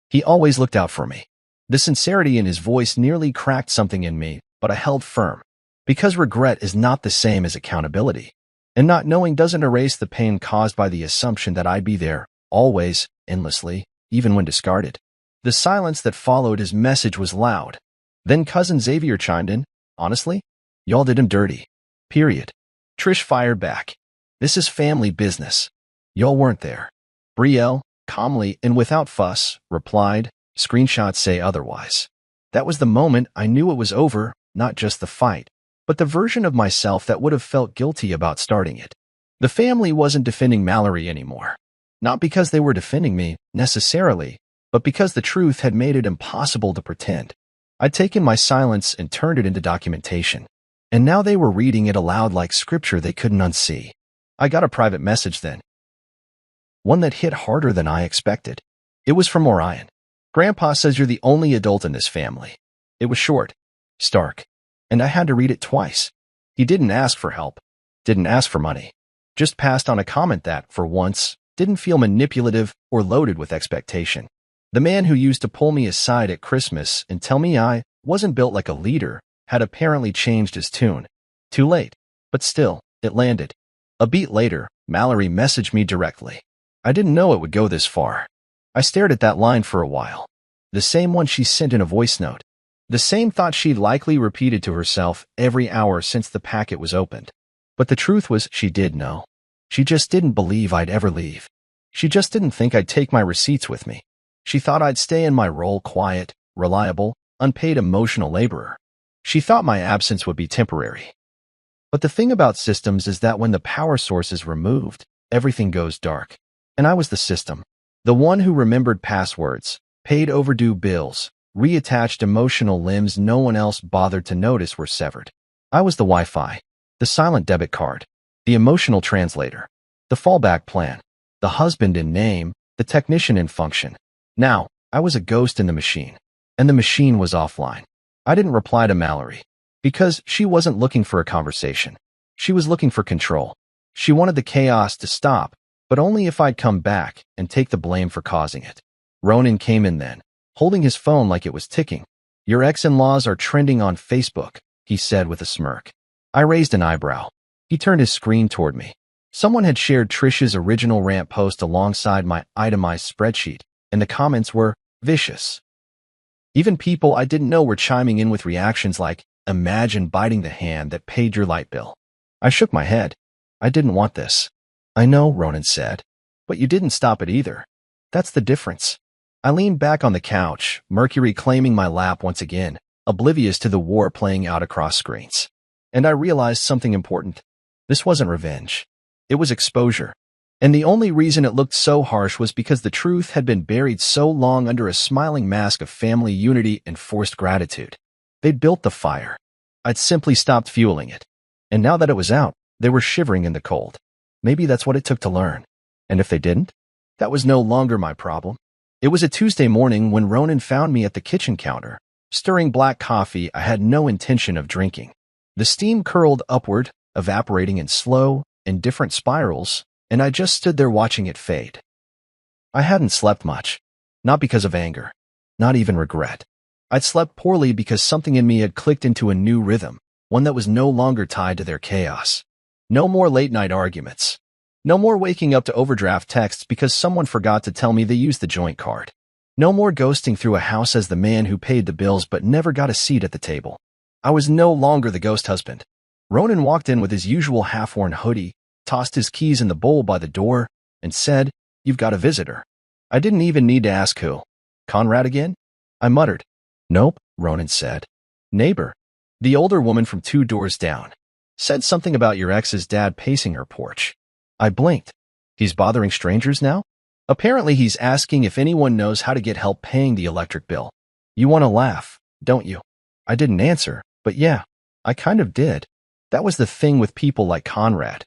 He always looked out for me. The sincerity in his voice nearly cracked something in me, but I held firm. Because regret is not the same as accountability. And not knowing doesn't erase the pain caused by the assumption that I'd be there, always, endlessly, even when discarded. The silence that followed his message was loud. Then Cousin Xavier chimed in, honestly, y'all did him dirty. Period. Trish fired back. This is family business. Y'all weren't there. Brielle, calmly and without fuss, replied, screenshots say otherwise. That was the moment I knew it was over, not just the fight, but the version of myself that would have felt guilty about starting it. The family wasn't defending Mallory anymore. Not because they were defending me, necessarily, but because the truth had made it impossible to pretend. I'd taken my silence and turned it into documentation. And now they were reading it aloud like scripture they couldn't unsee. I got a private message then. One that hit harder than I expected. It was from Orion. Grandpa says you're the only adult in this family. It was short, stark, and I had to read it twice. He didn't ask for help, didn't ask for money, just passed on a comment that, for once, didn't feel manipulative or loaded with expectation. The man who used to pull me aside at Christmas and tell me I wasn't built like a leader had apparently changed his tune. Too late, but still, it landed. A beat later, Mallory messaged me directly. I didn't know it would go this far. I stared at that line for a while. The same one she sent in a voice note. The same thought she'd likely repeated to herself every hour since the packet was opened. But the truth was she did know. She just didn't believe I'd ever leave. She just didn't think I'd take my receipts with me. She thought I'd stay in my role quiet, reliable, unpaid emotional laborer. She thought my absence would be temporary. But the thing about systems is that when the power source is removed, everything goes dark. And I was the system. The one who remembered passwords, paid overdue bills, reattached emotional limbs no one else bothered to notice were severed. I was the Wi-Fi, the silent debit card, the emotional translator, the fallback plan, the husband in name, the technician in function. Now, I was a ghost in the machine, and the machine was offline. I didn't reply to Mallory, because she wasn't looking for a conversation. She was looking for control. She wanted the chaos to stop, but only if I'd come back and take the blame for causing it. Ronan came in then, holding his phone like it was ticking. Your ex-in-laws are trending on Facebook, he said with a smirk. I raised an eyebrow. He turned his screen toward me. Someone had shared Trish's original rant post alongside my itemized spreadsheet, and the comments were vicious. Even people I didn't know were chiming in with reactions like, imagine biting the hand that paid your light bill. I shook my head. I didn't want this. I know, Ronan said, but you didn't stop it either. That's the difference. I leaned back on the couch, Mercury claiming my lap once again, oblivious to the war playing out across screens. And I realized something important. This wasn't revenge. It was exposure. And the only reason it looked so harsh was because the truth had been buried so long under a smiling mask of family unity and forced gratitude. They'd built the fire. I'd simply stopped fueling it. And now that it was out, they were shivering in the cold. Maybe that's what it took to learn. And if they didn't, that was no longer my problem. It was a Tuesday morning when Ronan found me at the kitchen counter, stirring black coffee I had no intention of drinking. The steam curled upward, evaporating in slow, indifferent spirals, and I just stood there watching it fade. I hadn't slept much. Not because of anger. Not even regret. I'd slept poorly because something in me had clicked into a new rhythm, one that was no longer tied to their chaos. No more late-night arguments. No more waking up to overdraft texts because someone forgot to tell me they used the joint card. No more ghosting through a house as the man who paid the bills but never got a seat at the table. I was no longer the ghost husband. Ronan walked in with his usual half-worn hoodie, tossed his keys in the bowl by the door, and said, "You've got a visitor." I didn't even need to ask who. Conrad again? I muttered. "Nope," Ronan said. "Neighbor." The older woman from 2 doors down. Said something about your ex's dad pacing her porch. I blinked. He's bothering strangers now? Apparently he's asking if anyone knows how to get help paying the electric bill. You want to laugh, don't you? I didn't answer, but yeah, I kind of did. That was the thing with people like Conrad.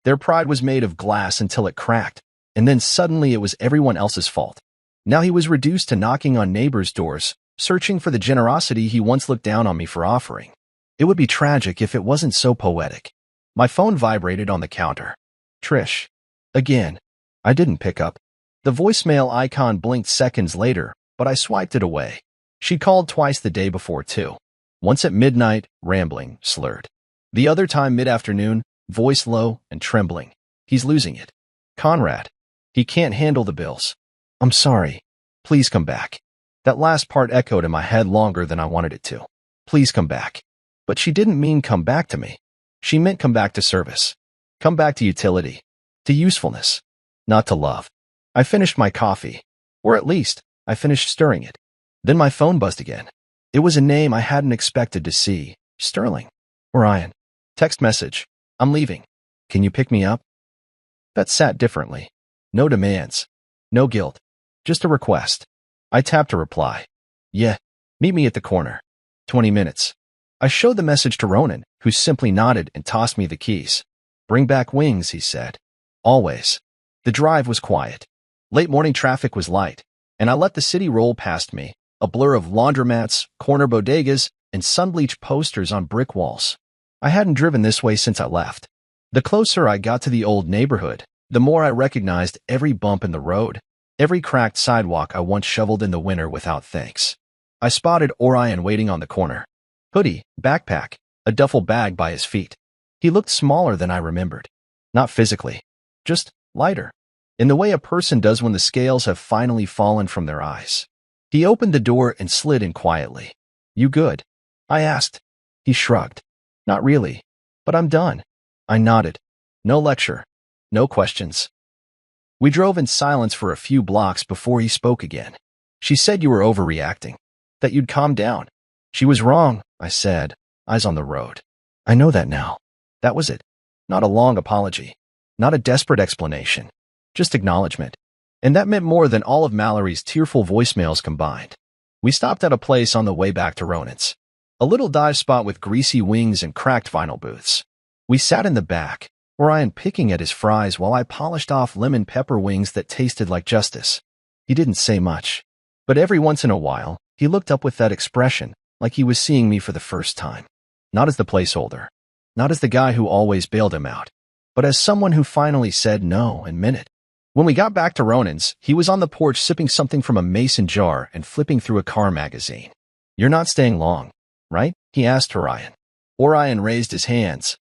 Their pride was made of glass until it cracked, and then suddenly it was everyone else's fault. Now he was reduced to knocking on neighbors' doors, searching for the generosity he once looked down on me for offering. It would be tragic if it wasn't so poetic. My phone vibrated on the counter. Trish. Again. I didn't pick up. The voicemail icon blinked seconds later, but I swiped it away. She called twice the day before, too. Once at midnight, rambling, slurred. The other time mid-afternoon, voice low and trembling. He's losing it. Conrad. He can't handle the bills. I'm sorry. Please come back. That last part echoed in my head longer than I wanted it to. Please come back. But she didn't mean come back to me. She meant come back to service. Come back to utility. To usefulness. Not to love. I finished my coffee. Or at least, I finished stirring it. Then my phone buzzed again. It was a name I hadn't expected to see. Sterling. Orion. Text message. I'm leaving. Can you pick me up? That sat differently. No demands. No guilt. Just a request. I tapped to reply. Yeah. Meet me at the corner. 20 minutes. I showed the message to Ronan, who simply nodded and tossed me the keys. Bring back wings, he said. Always. The drive was quiet. Late morning traffic was light, and I let the city roll past me, a blur of laundromats, corner bodegas, and sun-bleached posters on brick walls. I hadn't driven this way since I left. The closer I got to the old neighborhood, the more I recognized every bump in the road, every cracked sidewalk I once shoveled in the winter without thanks. I spotted Orion waiting on the corner. Hoodie, backpack, a duffel bag by his feet. He looked smaller than I remembered. Not physically, just lighter, in the way a person does when the scales have finally fallen from their eyes. He opened the door and slid in quietly. You good? I asked. He shrugged. Not really, but I'm done. I nodded. No lecture. No questions. We drove in silence for a few blocks before he spoke again. She said you were overreacting, that you'd calm down. She was wrong, I said, eyes on the road. I know that now. That was it. Not a long apology. Not a desperate explanation. Just acknowledgement. And that meant more than all of Mallory's tearful voicemails combined. We stopped at a place on the way back to Ronan's. A little dive spot with greasy wings and cracked vinyl booths. We sat in the back, Orion picking at his fries while I polished off lemon pepper wings that tasted like justice. He didn't say much. But every once in a while, he looked up with that expression, like he was seeing me for the first time. Not as the placeholder. Not as the guy who always bailed him out. But as someone who finally said no and meant it. When we got back to Ronan's, he was on the porch sipping something from a mason jar and flipping through a car magazine. You're not staying long, right? He asked Orion. Orion raised his hands.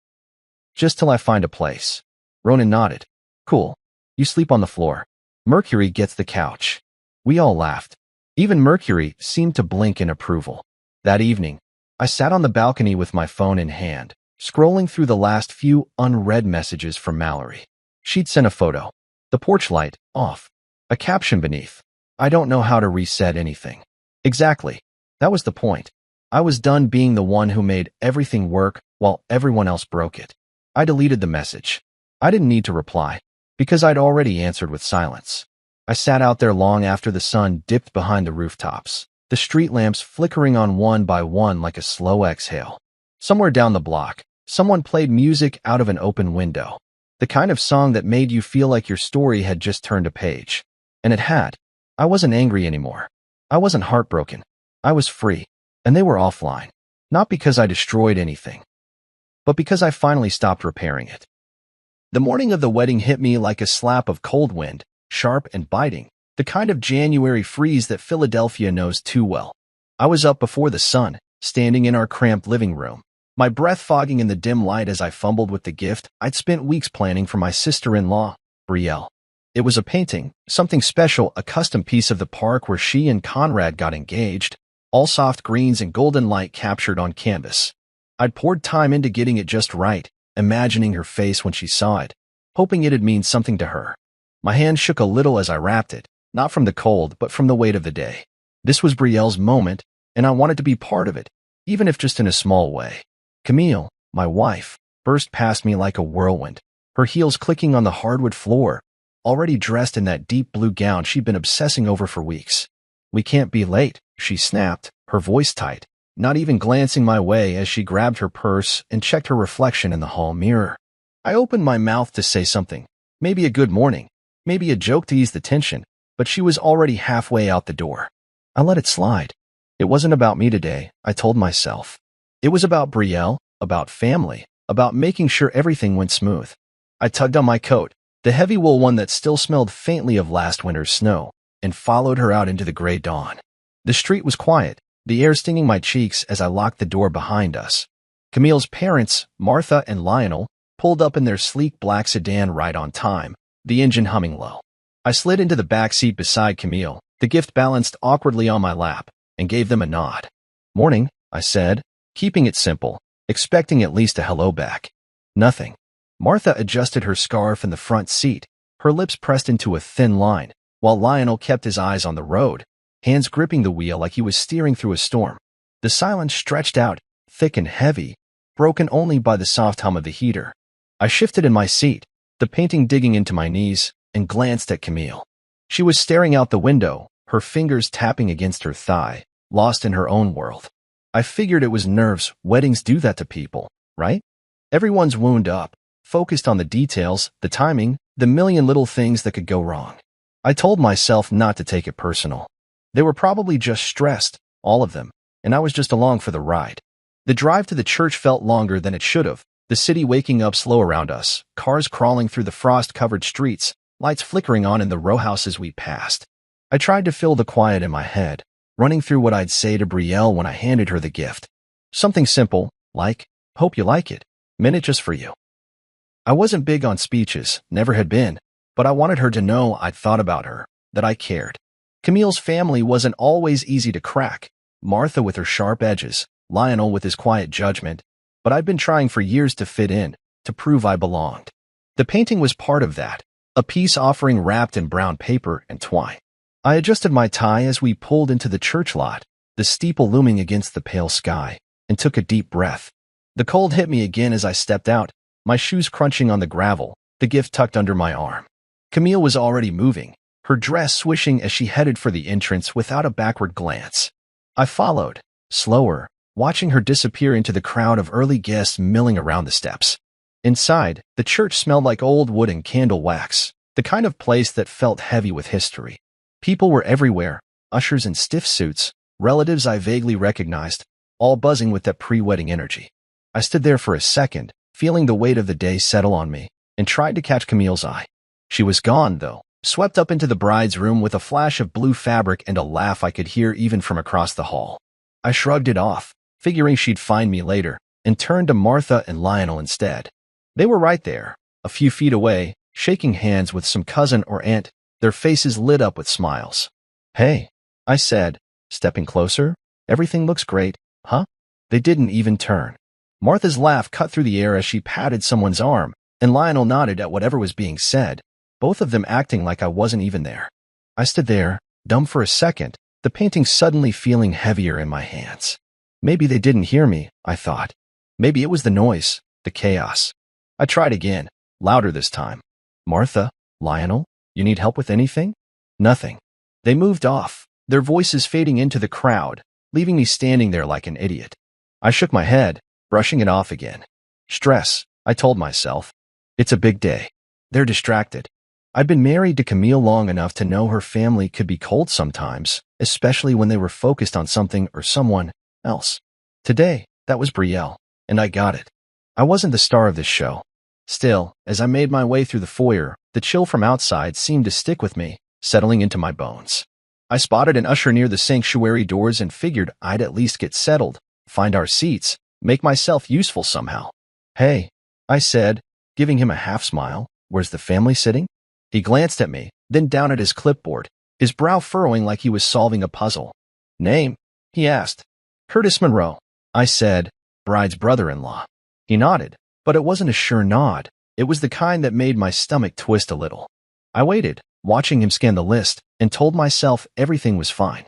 Just till I find a place. Ronan nodded. Cool. You sleep on the floor. Mercury gets the couch. We all laughed. Even Mercury seemed to blink in approval. That evening, I sat on the balcony with my phone in hand, scrolling through the last few unread messages from Mallory. She'd sent a photo. The porch light, off. A caption beneath. I don't know how to reset anything. Exactly. That was the point. I was done being the one who made everything work while everyone else broke it. I deleted the message. I didn't need to reply, because I'd already answered with silence. I sat out there long after the sun dipped behind the rooftops, the street lamps flickering on one by one like a slow exhale. Somewhere down the block, someone played music out of an open window. The kind of song that made you feel like your story had just turned a page. And it had. I wasn't angry anymore. I wasn't heartbroken. I was free. And they were offline. Not because I destroyed anything, but because I finally stopped repairing it. The morning of the wedding hit me like a slap of cold wind, sharp and biting, the kind of January freeze that Philadelphia knows too well. I was up before the sun, standing in our cramped living room, my breath fogging in the dim light as I fumbled with the gift I'd spent weeks planning for my sister-in-law, Brielle. It was a painting, something special, a custom piece of the park where she and Conrad got engaged, all soft greens and golden light captured on canvas. I'd poured time into getting it just right, imagining her face when she saw it, hoping it'd mean something to her. My hand shook a little as I wrapped it, not from the cold but from the weight of the day. This was Brielle's moment, and I wanted to be part of it, even if just in a small way. Camille, my wife, burst past me like a whirlwind, her heels clicking on the hardwood floor, already dressed in that deep blue gown she'd been obsessing over for weeks. "We can't be late," she snapped, her voice tight, not even glancing my way as she grabbed her purse and checked her reflection in the hall mirror. I opened my mouth to say something, maybe a good morning, maybe a joke to ease the tension, but she was already halfway out the door. I let it slide. It wasn't about me today, I told myself. It was about Brielle, about family, about making sure everything went smooth. I tugged on my coat, the heavy wool one that still smelled faintly of last winter's snow, and followed her out into the gray dawn. The street was quiet, the air stinging my cheeks as I locked the door behind us. Camille's parents, Martha and Lionel, pulled up in their sleek black sedan right on time, the engine humming low. I slid into the back seat beside Camille, the gift balanced awkwardly on my lap, and gave them a nod. "Morning," I said, keeping it simple, expecting at least a hello back. Nothing. Martha adjusted her scarf in the front seat, her lips pressed into a thin line, while Lionel kept his eyes on the road, hands gripping the wheel like he was steering through a storm. The silence stretched out, thick and heavy, broken only by the soft hum of the heater. I shifted in my seat, the painting digging into my knees, and glanced at Camille. She was staring out the window, her fingers tapping against her thigh, lost in her own world. I figured it was nerves. Weddings do that to people, right? Everyone's wound up, focused on the details, the timing, the million little things that could go wrong. I told myself not to take it personal. They were probably just stressed, all of them, and I was just along for the ride. The drive to the church felt longer than it should have, the city waking up slow around us, cars crawling through the frost-covered streets, lights flickering on in the row houses we passed. I tried to fill the quiet in my head, running through what I'd say to Brielle when I handed her the gift. Something simple, like, "Hope you like it. Meant it just for you." I wasn't big on speeches, never had been, but I wanted her to know I'd thought about her, that I cared. Camille's family wasn't always easy to crack, Martha with her sharp edges, Lionel with his quiet judgment, but I'd been trying for years to fit in, to prove I belonged. The painting was part of that, a peace offering wrapped in brown paper and twine. I adjusted my tie as we pulled into the church lot, the steeple looming against the pale sky, and took a deep breath. The cold hit me again as I stepped out, my shoes crunching on the gravel, the gift tucked under my arm. Camille was already moving, her dress swishing as she headed for the entrance without a backward glance. I followed, slower, watching her disappear into the crowd of early guests milling around the steps. Inside, the church smelled like old wood and candle wax, the kind of place that felt heavy with history. People were everywhere, ushers in stiff suits, relatives I vaguely recognized, all buzzing with that pre-wedding energy. I stood there for a second, feeling the weight of the day settle on me, and tried to catch Camille's eye. She was gone, though, swept up into the bride's room with a flash of blue fabric and a laugh I could hear even from across the hall. I shrugged it off, figuring she'd find me later, and turned to Martha and Lionel instead. They were right there, a few feet away, shaking hands with some cousin or aunt, their faces lit up with smiles. "Hey," I said, stepping closer. "Everything looks great, huh?" They didn't even turn. Martha's laugh cut through the air as she patted someone's arm, and Lionel nodded at whatever was being said, both of them acting like I wasn't even there. I stood there, dumb for a second, the painting suddenly feeling heavier in my hands. Maybe they didn't hear me, I thought. Maybe it was the noise, the chaos. I tried again, louder this time. "Martha, Lionel, you need help with anything?" Nothing. They moved off, their voices fading into the crowd, leaving me standing there like an idiot. I shook my head, brushing it off again. Stress, I told myself. It's a big day. They're distracted. I'd been married to Camille long enough to know her family could be cold sometimes, especially when they were focused on something or someone else. Today, that was Brielle, and I got it. I wasn't the star of this show. Still, as I made my way through the foyer, the chill from outside seemed to stick with me, settling into my bones. I spotted an usher near the sanctuary doors and figured I'd at least get settled, find our seats, make myself useful somehow. Hey, I said, giving him a half smile, where's the family sitting? He glanced at me, then down at his clipboard, his brow furrowing like he was solving a puzzle. Name? He asked. Curtis Monroe. I said, bride's brother-in-law. He nodded, but it wasn't a sure nod. It was the kind that made my stomach twist a little. I waited, watching him scan the list, and told myself everything was fine.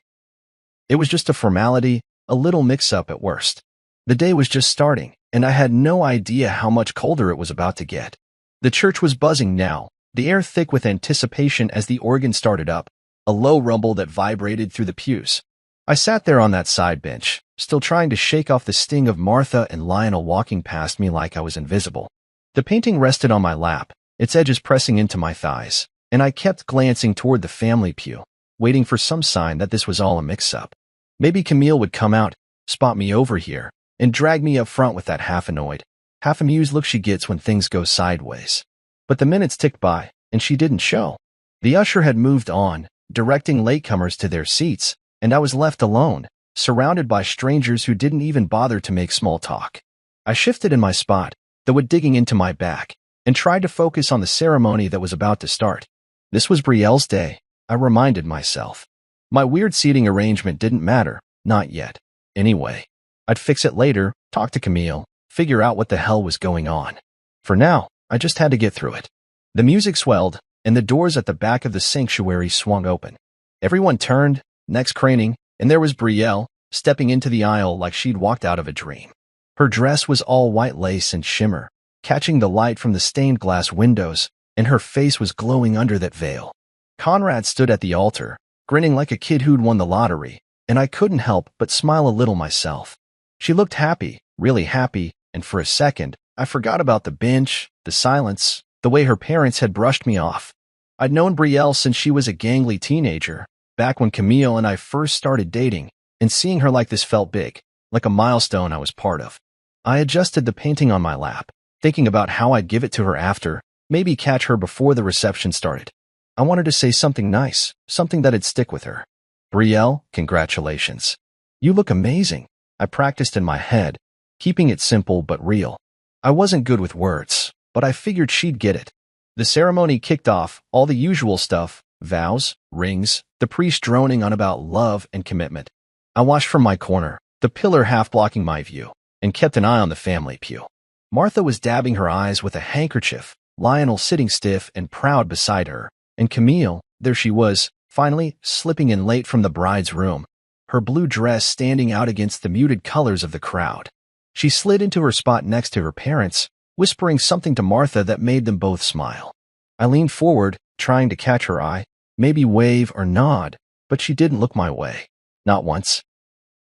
It was just a formality, a little mix-up at worst. The day was just starting, and I had no idea how much colder it was about to get. The church was buzzing now, the air thick with anticipation as the organ started up, a low rumble that vibrated through the pews. I sat there on that side bench, still trying to shake off the sting of Martha and Lionel walking past me like I was invisible. The painting rested on my lap, its edges pressing into my thighs, and I kept glancing toward the family pew, waiting for some sign that this was all a mix-up. Maybe Camille would come out, spot me over here, and drag me up front with that half-annoyed, half-amused look she gets when things go sideways. But the minutes ticked by, and she didn't show. The usher had moved on, directing latecomers to their seats, and I was left alone, surrounded by strangers who didn't even bother to make small talk. I shifted in my spot, though it digging into my back, and tried to focus on the ceremony that was about to start. This was Brielle's day, I reminded myself. My weird seating arrangement didn't matter, not yet. Anyway, I'd fix it later, talk to Camille, figure out what the hell was going on. For now, I just had to get through it. The music swelled, and the doors at the back of the sanctuary swung open. Everyone turned, necks craning, and there was Brielle, stepping into the aisle like she'd walked out of a dream. Her dress was all white lace and shimmer, catching the light from the stained glass windows, and her face was glowing under that veil. Conrad stood at the altar, grinning like a kid who'd won the lottery, and I couldn't help but smile a little myself. She looked happy, really happy, and for a second, I forgot about the bench, the silence, the way her parents had brushed me off. I'd known Brielle since she was a gangly teenager, back when Camille and I first started dating, and seeing her like this felt big, like a milestone I was part of. I adjusted the painting on my lap, thinking about how I'd give it to her after, maybe catch her before the reception started. I wanted to say something nice, something that'd stick with her. Brielle, congratulations. You look amazing. I practiced in my head, keeping it simple but real. I wasn't good with words, but I figured she'd get it. The ceremony kicked off, all the usual stuff, vows, rings, the priest droning on about love and commitment. I watched from my corner, the pillar half blocking my view, and kept an eye on the family pew. Martha was dabbing her eyes with a handkerchief, Lionel sitting stiff and proud beside her, and Camille, there she was, finally slipping in late from the bride's room, her blue dress standing out against the muted colors of the crowd. She slid into her spot next to her parents, whispering something to Martha that made them both smile. I leaned forward, trying to catch her eye, maybe wave or nod, but she didn't look my way. Not once.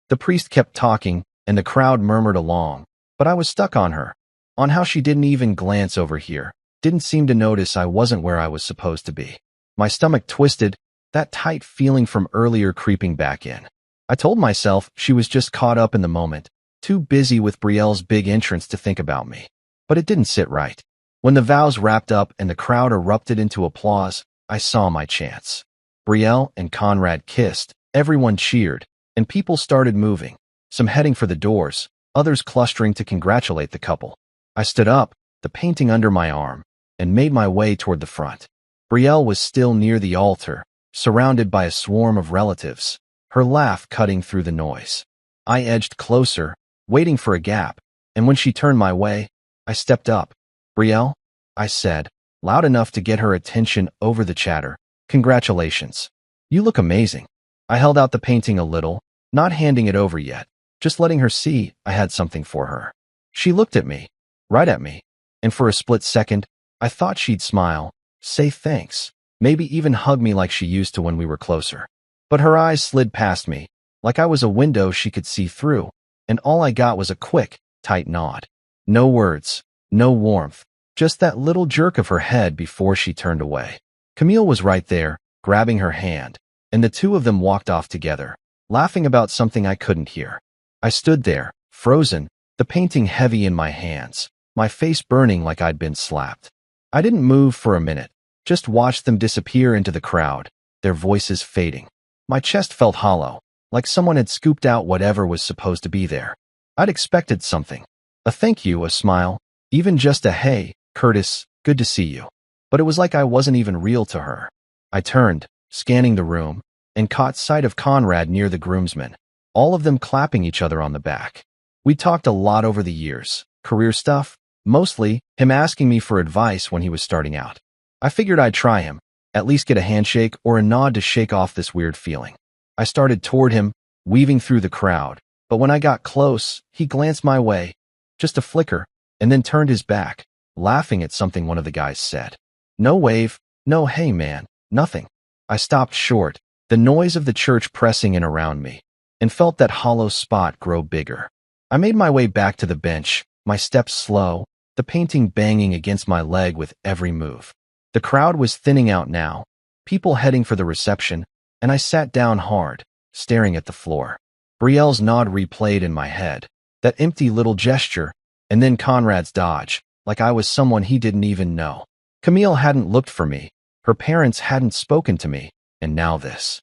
The priest kept talking, and the crowd murmured along, but I was stuck on her, on how she didn't even glance over here, didn't seem to notice I wasn't where I was supposed to be. My stomach twisted, that tight feeling from earlier creeping back in. I told myself she was just caught up in the moment, too busy with Brielle's big entrance to think about me. But it didn't sit right. When the vows wrapped up and the crowd erupted into applause, I saw my chance. Brielle and Conrad kissed, everyone cheered, and people started moving, some heading for the doors, others clustering to congratulate the couple. I stood up, the painting under my arm, and made my way toward the front. Brielle was still near the altar, surrounded by a swarm of relatives, her laugh cutting through the noise. I edged closer, waiting for a gap, and when she turned my way, I stepped up. Brielle, I said, loud enough to get her attention over the chatter. Congratulations. You look amazing. I held out the painting a little, not handing it over yet, just letting her see I had something for her. She looked at me, right at me, and for a split second, I thought she'd smile, say thanks, maybe even hug me like she used to when we were closer. But her eyes slid past me, like I was a window she could see through, and all I got was a quick, tight nod. No words, no warmth, just that little jerk of her head before she turned away. Camille was right there, grabbing her hand, and the two of them walked off together, laughing about something I couldn't hear. I stood there, frozen, the painting heavy in my hands, my face burning like I'd been slapped. I didn't move for a minute, just watched them disappear into the crowd, their voices fading. My chest felt hollow, like someone had scooped out whatever was supposed to be there. I'd expected something. A thank you, a smile, even just a hey, Curtis, good to see you. But it was like I wasn't even real to her. I turned, scanning the room, and caught sight of Conrad near the groomsmen, all of them clapping each other on the back. We talked a lot over the years, career stuff, mostly him asking me for advice when he was starting out. I figured I'd try him, at least get a handshake or a nod to shake off this weird feeling. I started toward him, weaving through the crowd, but when I got close, he glanced my way, just a flicker, and then turned his back, laughing at something one of the guys said. No wave, no hey man, nothing. I stopped short, the noise of the church pressing in around me, and felt that hollow spot grow bigger. I made my way back to the bench, my steps slow, the painting banging against my leg with every move. The crowd was thinning out now, people heading for the reception, and I sat down hard, staring at the floor. Brielle's nod replayed in my head, that empty little gesture, and then Conrad's dodge, like I was someone he didn't even know. Camille hadn't looked for me, her parents hadn't spoken to me, and now this.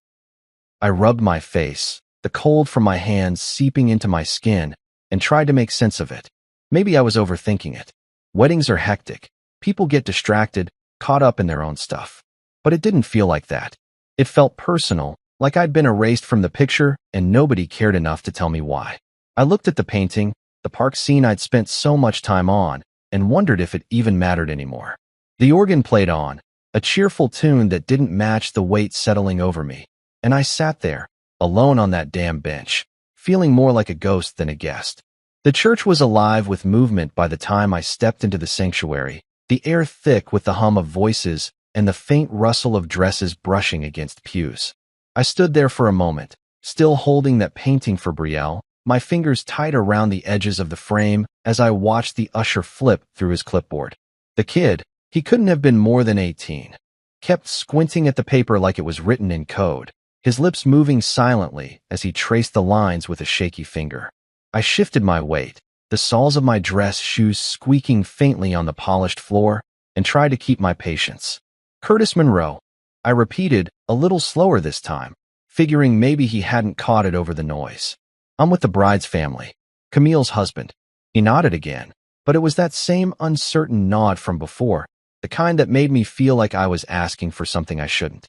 I rubbed my face, the cold from my hands seeping into my skin, and tried to make sense of it. Maybe I was overthinking it. Weddings are hectic. People get distracted, caught up in their own stuff. But it didn't feel like that. It felt personal, like I'd been erased from the picture and nobody cared enough to tell me why. I looked at the painting, the park scene I'd spent so much time on, and wondered if it even mattered anymore. The organ played on, a cheerful tune that didn't match the weight settling over me, and I sat there, alone on that damn bench, feeling more like a ghost than a guest. The church was alive with movement by the time I stepped into the sanctuary, the air thick with the hum of voices and the faint rustle of dresses brushing against pews. I stood there for a moment, still holding that painting for Brielle, my fingers tight around the edges of the frame as I watched the usher flip through his clipboard. The kid, he couldn't have been more than 18, kept squinting at the paper like it was written in code, his lips moving silently as he traced the lines with a shaky finger. I shifted my weight, the soles of my dress shoes squeaking faintly on the polished floor, and tried to keep my patience. Curtis Monroe, I repeated, a little slower this time, figuring maybe he hadn't caught it over the noise. I'm with the bride's family, Camille's husband. He nodded again, but it was that same uncertain nod from before, the kind that made me feel like I was asking for something I shouldn't.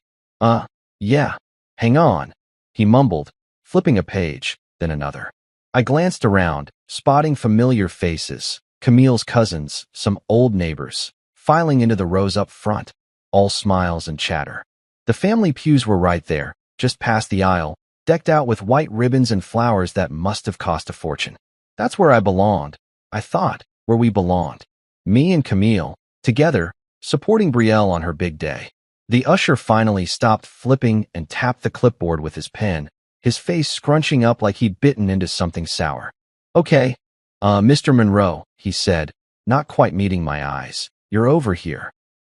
Yeah, hang on, he mumbled, flipping a page, then another. I glanced around, spotting familiar faces, Camille's cousins, some old neighbors, filing into the rows up front, all smiles and chatter. The family pews were right there, just past the aisle, decked out with white ribbons and flowers that must have cost a fortune. That's where I belonged, I thought, where we belonged. Me and Camille, together, supporting Brielle on her big day. The usher finally stopped flipping and tapped the clipboard with his pen, his face scrunching up like he'd bitten into something sour. Okay, Mr. Monroe, he said, not quite meeting my eyes. You're over here.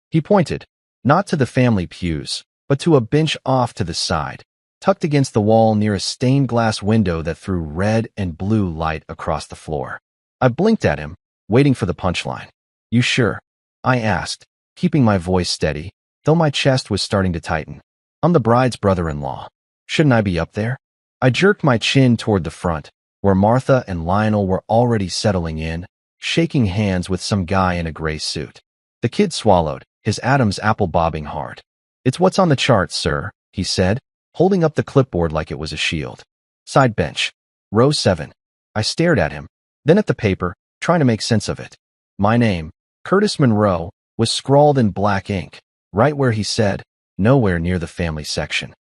He pointed, not to the family pews, but to a bench off to the side, tucked against the wall near a stained glass window that threw red and blue light across the floor. I blinked at him, waiting for the punchline. You sure? I asked, keeping my voice steady, though my chest was starting to tighten. I'm the bride's brother-in-law. Shouldn't I be up there? I jerked my chin toward the front, where Martha and Lionel were already settling in, shaking hands with some guy in a gray suit. The kid swallowed, his Adam's apple bobbing hard. It's what's on the chart, sir, he said, holding up the clipboard like it was a shield. Side bench. Row 7. I stared at him, then at the paper, trying to make sense of it. My name, Curtis Monroe, was scrawled in black ink, right where he said, nowhere near the family section.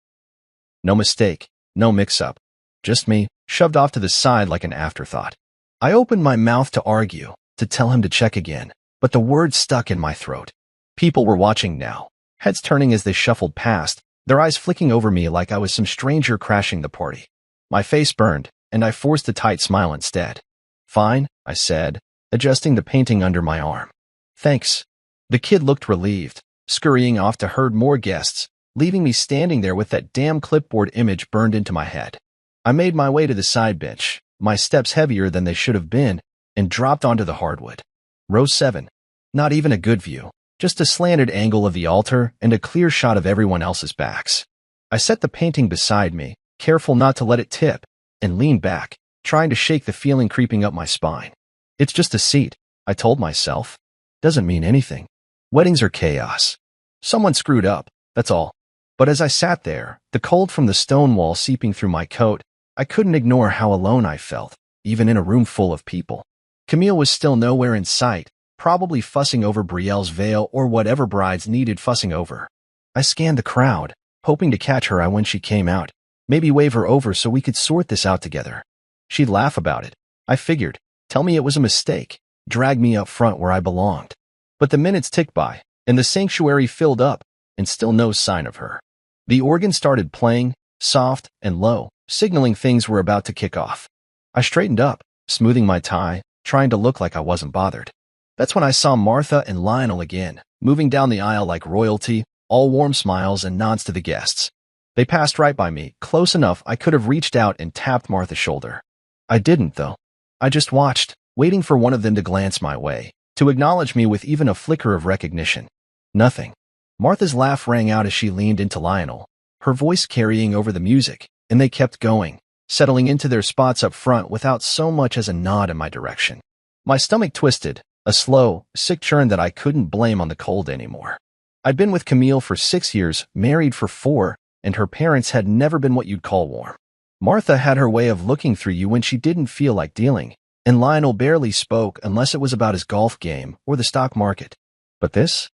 No mistake, no mix-up. Just me, shoved off to the side like an afterthought. I opened my mouth to argue, to tell him to check again, but the words stuck in my throat. People were watching now, heads turning as they shuffled past, their eyes flicking over me like I was some stranger crashing the party. My face burned, and I forced a tight smile instead. Fine, I said, adjusting the painting under my arm. Thanks. The kid looked relieved, scurrying off to herd more guests, leaving me standing there with that damn clipboard image burned into my head. I made my way to the side bench, my steps heavier than they should have been, and dropped onto the hardwood. Row 7. Not even a good view, just a slanted angle of the altar and a clear shot of everyone else's backs. I set the painting beside me, careful not to let it tip, and leaned back, trying to shake the feeling creeping up my spine. It's just a seat, I told myself. Doesn't mean anything. Weddings are chaos. Someone screwed up, that's all. But as I sat there, the cold from the stone wall seeping through my coat, I couldn't ignore how alone I felt, even in a room full of people. Camille was still nowhere in sight, probably fussing over Brielle's veil or whatever brides needed fussing over. I scanned the crowd, hoping to catch her eye when she came out, maybe wave her over so we could sort this out together. She'd laugh about it, I figured, tell me it was a mistake, drag me up front where I belonged. But the minutes ticked by, and the sanctuary filled up, and still no sign of her. The organ started playing, soft and low, signaling things were about to kick off. I straightened up, smoothing my tie, trying to look like I wasn't bothered. That's when I saw Martha and Lionel again, moving down the aisle like royalty, all warm smiles and nods to the guests. They passed right by me, close enough I could have reached out and tapped Martha's shoulder. I didn't, though. I just watched, waiting for one of them to glance my way, to acknowledge me with even a flicker of recognition. Nothing. Martha's laugh rang out as she leaned into Lionel, her voice carrying over the music, and they kept going, settling into their spots up front without so much as a nod in my direction. My stomach twisted, a slow, sick churn that I couldn't blame on the cold anymore. I'd been with Camille for 6 years, married for 4, and her parents had never been what you'd call warm. Martha had her way of looking through you when she didn't feel like dealing, and Lionel barely spoke unless it was about his golf game or the stock market. But this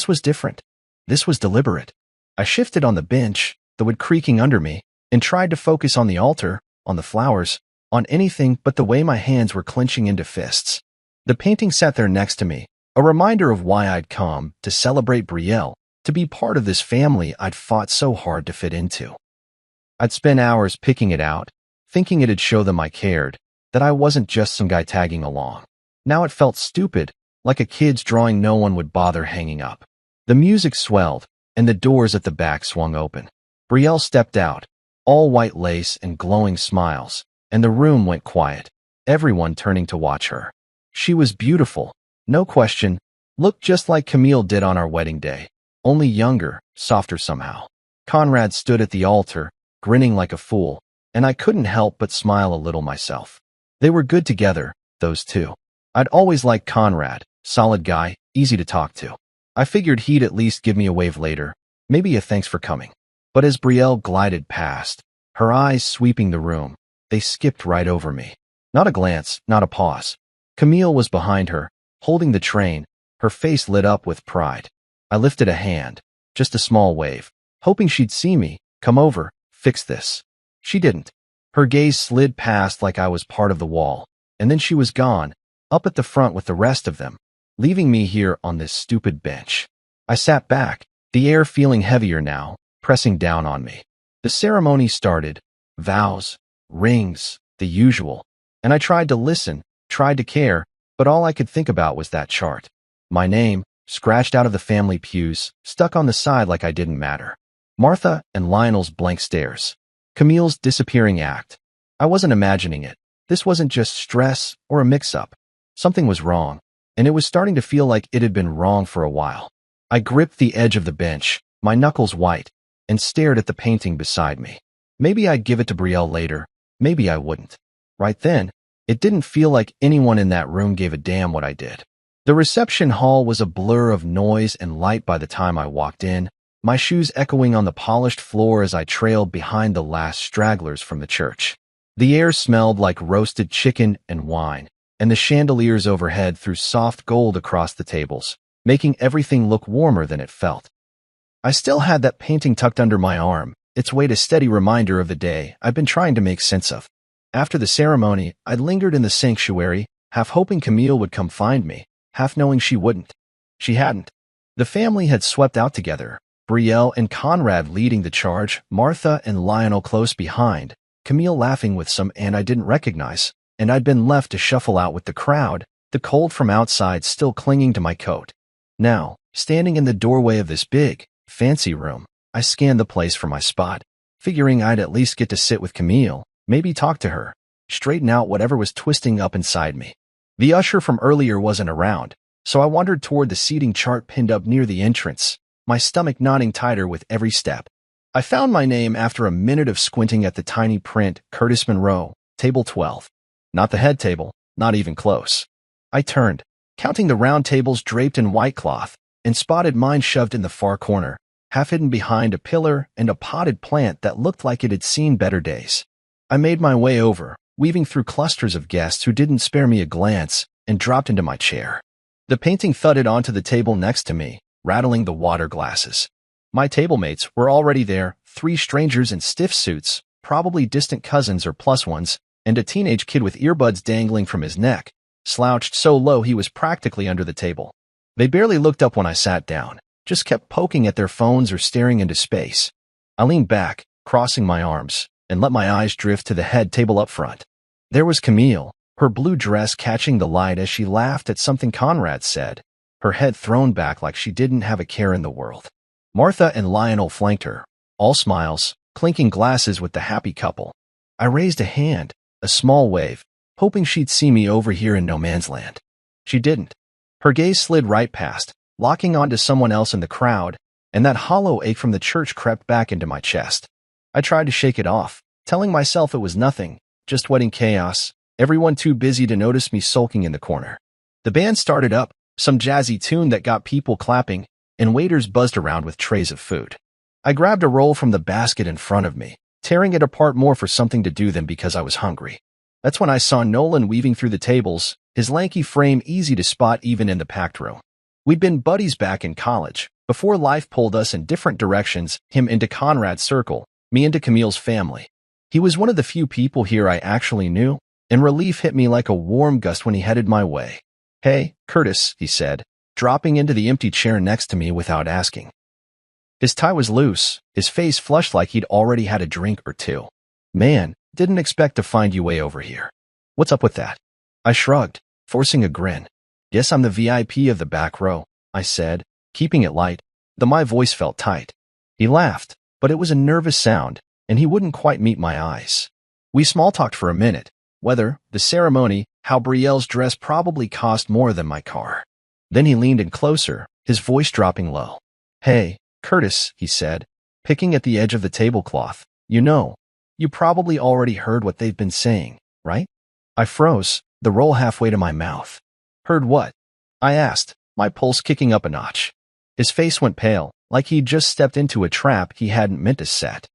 was different. This was deliberate. I shifted on the bench, the wood creaking under me, and tried to focus on the altar, on the flowers, on anything but the way my hands were clenching into fists. The painting sat there next to me, a reminder of why I'd come, to celebrate Brielle, to be part of this family I'd fought so hard to fit into. I'd spent hours picking it out, thinking it'd show them I cared, that I wasn't just some guy tagging along. Now it felt stupid, like a kid's drawing no one would bother hanging up. The music swelled, and the doors at the back swung open. Brielle stepped out, all white lace and glowing smiles, and the room went quiet, everyone turning to watch her. She was beautiful, no question, looked just like Camille did on our wedding day, only younger, softer somehow. Conrad stood at the altar, grinning like a fool, and I couldn't help but smile a little myself. They were good together, those two. I'd always liked Conrad, solid guy, easy to talk to. I figured he'd at least give me a wave later, maybe a thanks for coming. But as Brielle glided past, her eyes sweeping the room, they skipped right over me. Not a glance, not a pause. Camille was behind her, holding the train, her face lit up with pride. I lifted a hand, just a small wave, hoping she'd see me, come over, fix this. She didn't. Her gaze slid past like I was part of the wall, and then she was gone, up at the front with the rest of them, leaving me here on this stupid bench. I sat back, the air feeling heavier now, pressing down on me. The ceremony started, vows, rings, the usual, and I tried to listen, tried to care, but all I could think about was that chart. My name, scratched out of the family pews, stuck on the side like I didn't matter. Martha and Lionel's blank stares. Camille's disappearing act. I wasn't imagining it. This wasn't just stress or a mix-up. Something was wrong, and it was starting to feel like it had been wrong for a while. I gripped the edge of the bench, my knuckles white, and stared at the painting beside me. Maybe I'd give it to Brielle later, maybe I wouldn't. Right then, it didn't feel like anyone in that room gave a damn what I did. The reception hall was a blur of noise and light by the time I walked in, my shoes echoing on the polished floor as I trailed behind the last stragglers from the church. The air smelled like roasted chicken and wine, and the chandeliers overhead threw soft gold across the tables, making everything look warmer than it felt. I still had that painting tucked under my arm, its weight a steady reminder of the day I'd been trying to make sense of. After the ceremony, I lingered in the sanctuary, half hoping Camille would come find me, half knowing she wouldn't. She hadn't. The family had swept out together, Brielle and Conrad leading the charge, Martha and Lionel close behind, Camille laughing with some I didn't recognize, and I'd been left to shuffle out with the crowd, the cold from outside still clinging to my coat. Now, standing in the doorway of this big, fancy room, I scanned the place for my spot, figuring I'd at least get to sit with Camille, maybe talk to her, straighten out whatever was twisting up inside me. The usher from earlier wasn't around, so I wandered toward the seating chart pinned up near the entrance, my stomach knotting tighter with every step. I found my name after a minute of squinting at the tiny print, Curtis Monroe, Table 12. Not the head table, not even close. I turned, counting the round tables draped in white cloth, and spotted mine shoved in the far corner, half hidden behind a pillar and a potted plant that looked like it had seen better days. I made my way over, weaving through clusters of guests who didn't spare me a glance, and dropped into my chair. The painting thudded onto the table next to me, rattling the water glasses. My table mates were already there, 3 strangers in stiff suits, probably distant cousins or plus ones, and a teenage kid with earbuds dangling from his neck, slouched so low he was practically under the table. They barely looked up when I sat down, just kept poking at their phones or staring into space. I leaned back, crossing my arms, and let my eyes drift to the head table up front. There was Camille, her blue dress catching the light as she laughed at something Conrad said, her head thrown back like she didn't have a care in the world. Martha and Lionel flanked her, all smiles, clinking glasses with the happy couple. I raised a hand, a small wave, hoping she'd see me over here in no man's land. She didn't. Her gaze slid right past, locking onto someone else in the crowd, and that hollow ache from the church crept back into my chest. I tried to shake it off, telling myself it was nothing, just wedding chaos, everyone too busy to notice me sulking in the corner. The band started up, some jazzy tune that got people clapping, and waiters buzzed around with trays of food. I grabbed a roll from the basket in front of me, tearing it apart more for something to do than because I was hungry. That's when I saw Nolan weaving through the tables, his lanky frame easy to spot even in the packed room. We'd been buddies back in college, before life pulled us in different directions, him into Conrad's circle, me into Camille's family. He was one of the few people here I actually knew, and relief hit me like a warm gust when he headed my way. "Hey, Curtis," he said, dropping into the empty chair next to me without asking. His tie was loose, his face flushed like he'd already had a drink or two. "Man, didn't expect to find you way over here. What's up with that?" I shrugged, forcing a grin. "Guess I'm the VIP of the back row," I said, keeping it light, though my voice felt tight. He laughed, but it was a nervous sound, and he wouldn't quite meet my eyes. We small-talked for a minute, whether, the ceremony, how Brielle's dress probably cost more than my car. Then he leaned in closer, his voice dropping low. "Hey, Curtis," he said, picking at the edge of the tablecloth. You probably already heard what they've been saying, right?" I froze, the roll halfway to my mouth. "Heard what?" I asked, my pulse kicking up a notch. His face went pale, like he'd just stepped into a trap he hadn't meant to set.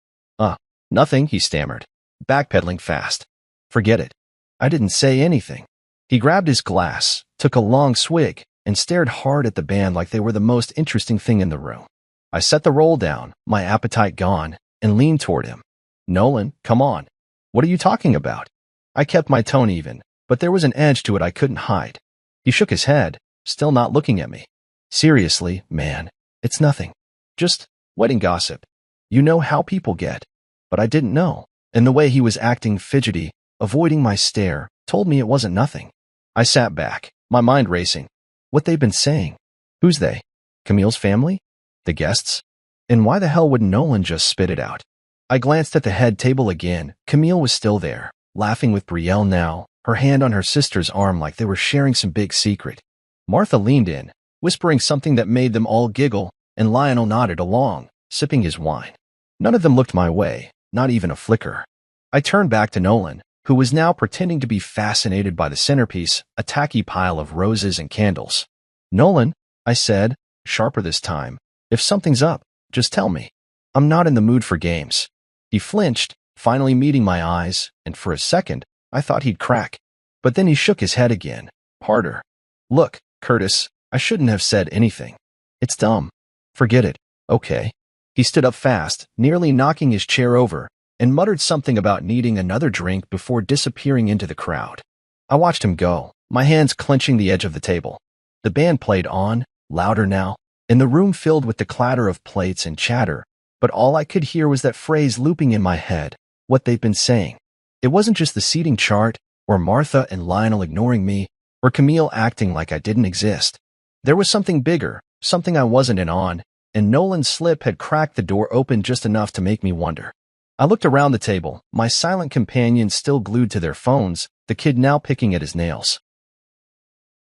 Nothing," he stammered, backpedaling fast. "Forget it. I didn't say anything." He grabbed his glass, took a long swig, and stared hard at the band like they were the most interesting thing in the room. I set the roll down, my appetite gone, and leaned toward him. "Nolan, come on. What are you talking about?" I kept my tone even, but there was an edge to it I couldn't hide. He shook his head, still not looking at me. "Seriously, man, it's nothing. Just wedding gossip. You know how people get." But I didn't know, and the way he was acting fidgety, avoiding my stare, told me it wasn't nothing. I sat back, my mind racing. What they've been saying? Who's they? Camille's family? The guests? And why the hell would Nolan just spit it out? I glanced at the head table again. Camille was still there, laughing with Brielle now, her hand on her sister's arm like they were sharing some big secret. Martha leaned in, whispering something that made them all giggle, and Lionel nodded along, sipping his wine. None of them looked my way, not even a flicker. I turned back to Nolan, who was now pretending to be fascinated by the centerpiece, a tacky pile of roses and candles. "Nolan," I said, sharper this time, "if something's up, just tell me. I'm not in the mood for games." He flinched, finally meeting my eyes, and for a second, I thought he'd crack. But then he shook his head again, harder. "Look, Curtis, I shouldn't have said anything. It's dumb. Forget it, okay?" He stood up fast, nearly knocking his chair over, and muttered something about needing another drink before disappearing into the crowd. I watched him go, my hands clenching the edge of the table. The band played on, louder now, and the room filled with the clatter of plates and chatter, but all I could hear was that phrase looping in my head, what they've been saying. It wasn't just the seating chart, or Martha and Lionel ignoring me, or Camille acting like I didn't exist. There was something bigger, something I wasn't in on, and Nolan's slip had cracked the door open just enough to make me wonder. I looked around the table, my silent companions still glued to their phones, the kid now picking at his nails,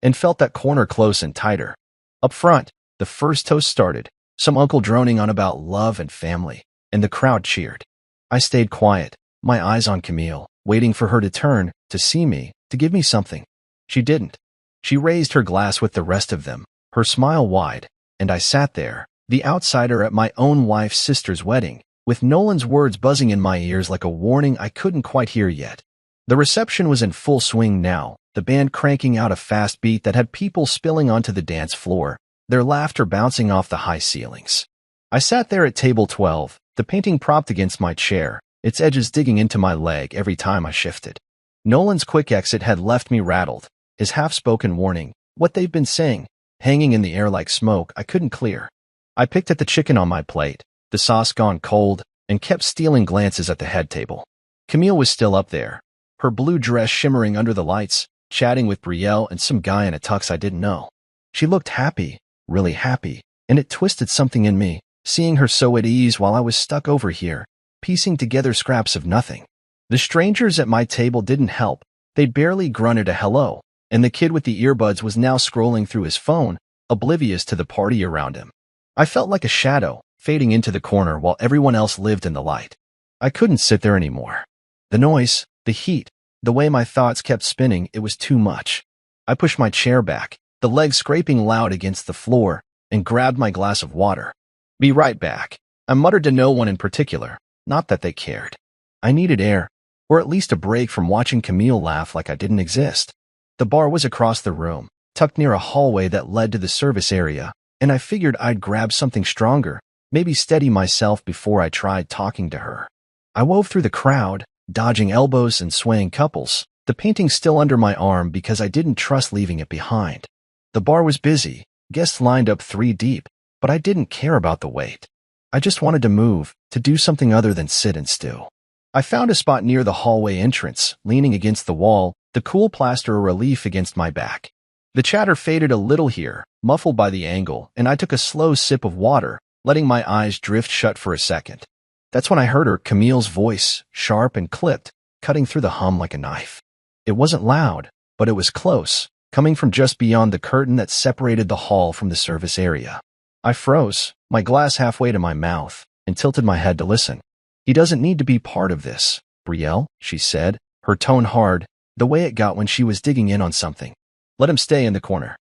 and felt that corner close and tighter. Up front, the first toast started, some uncle droning on about love and family, and the crowd cheered. I stayed quiet, my eyes on Camille, waiting for her to turn, to see me, to give me something. She didn't. She raised her glass with the rest of them, her smile wide, and I sat there, the outsider at my own wife's sister's wedding, with Nolan's words buzzing in my ears like a warning I couldn't quite hear yet. The reception was in full swing now, the band cranking out a fast beat that had people spilling onto the dance floor, their laughter bouncing off the high ceilings. I sat there at table 12, the painting propped against my chair, its edges digging into my leg every time I shifted. Nolan's quick exit had left me rattled, his half-spoken warning, what they've been saying, hanging in the air like smoke I couldn't clear. I picked at the chicken on my plate, the sauce gone cold, and kept stealing glances at the head table. Camille was still up there, her blue dress shimmering under the lights, chatting with Brielle and some guy in a tux I didn't know. She looked happy, really happy, and it twisted something in me, seeing her so at ease while I was stuck over here, piecing together scraps of nothing. The strangers at my table didn't help. They'd barely grunted a hello, and the kid with the earbuds was now scrolling through his phone, oblivious to the party around him. I felt like a shadow, fading into the corner while everyone else lived in the light. I couldn't sit there anymore. The noise, the heat, the way my thoughts kept spinning, it was too much. I pushed my chair back, the legs scraping loud against the floor, and grabbed my glass of water. "Be right back," I muttered to no one in particular, not that they cared. I needed air, or at least a break from watching Camille laugh like I didn't exist. The bar was across the room, tucked near a hallway that led to the service area, and I figured I'd grab something stronger, maybe steady myself before I tried talking to her. I wove through the crowd, dodging elbows and swaying couples, the painting still under my arm because I didn't trust leaving it behind. The bar was busy, guests lined up 3 deep, but I didn't care about the wait. I just wanted to move, to do something other than sit and stew. I found a spot near the hallway entrance, leaning against the wall, the cool plaster a relief against my back. The chatter faded a little here, muffled by the angle, and I took a slow sip of water, letting my eyes drift shut for a second. That's when I heard her, Camille's voice, sharp and clipped, cutting through the hum like a knife. It wasn't loud, but it was close, coming from just beyond the curtain that separated the hall from the service area. I froze, my glass halfway to my mouth, and tilted my head to listen. "He doesn't need to be part of this, Brielle," she said, her tone hard, the way it got when she was digging in on something. "Let him stay in the corner."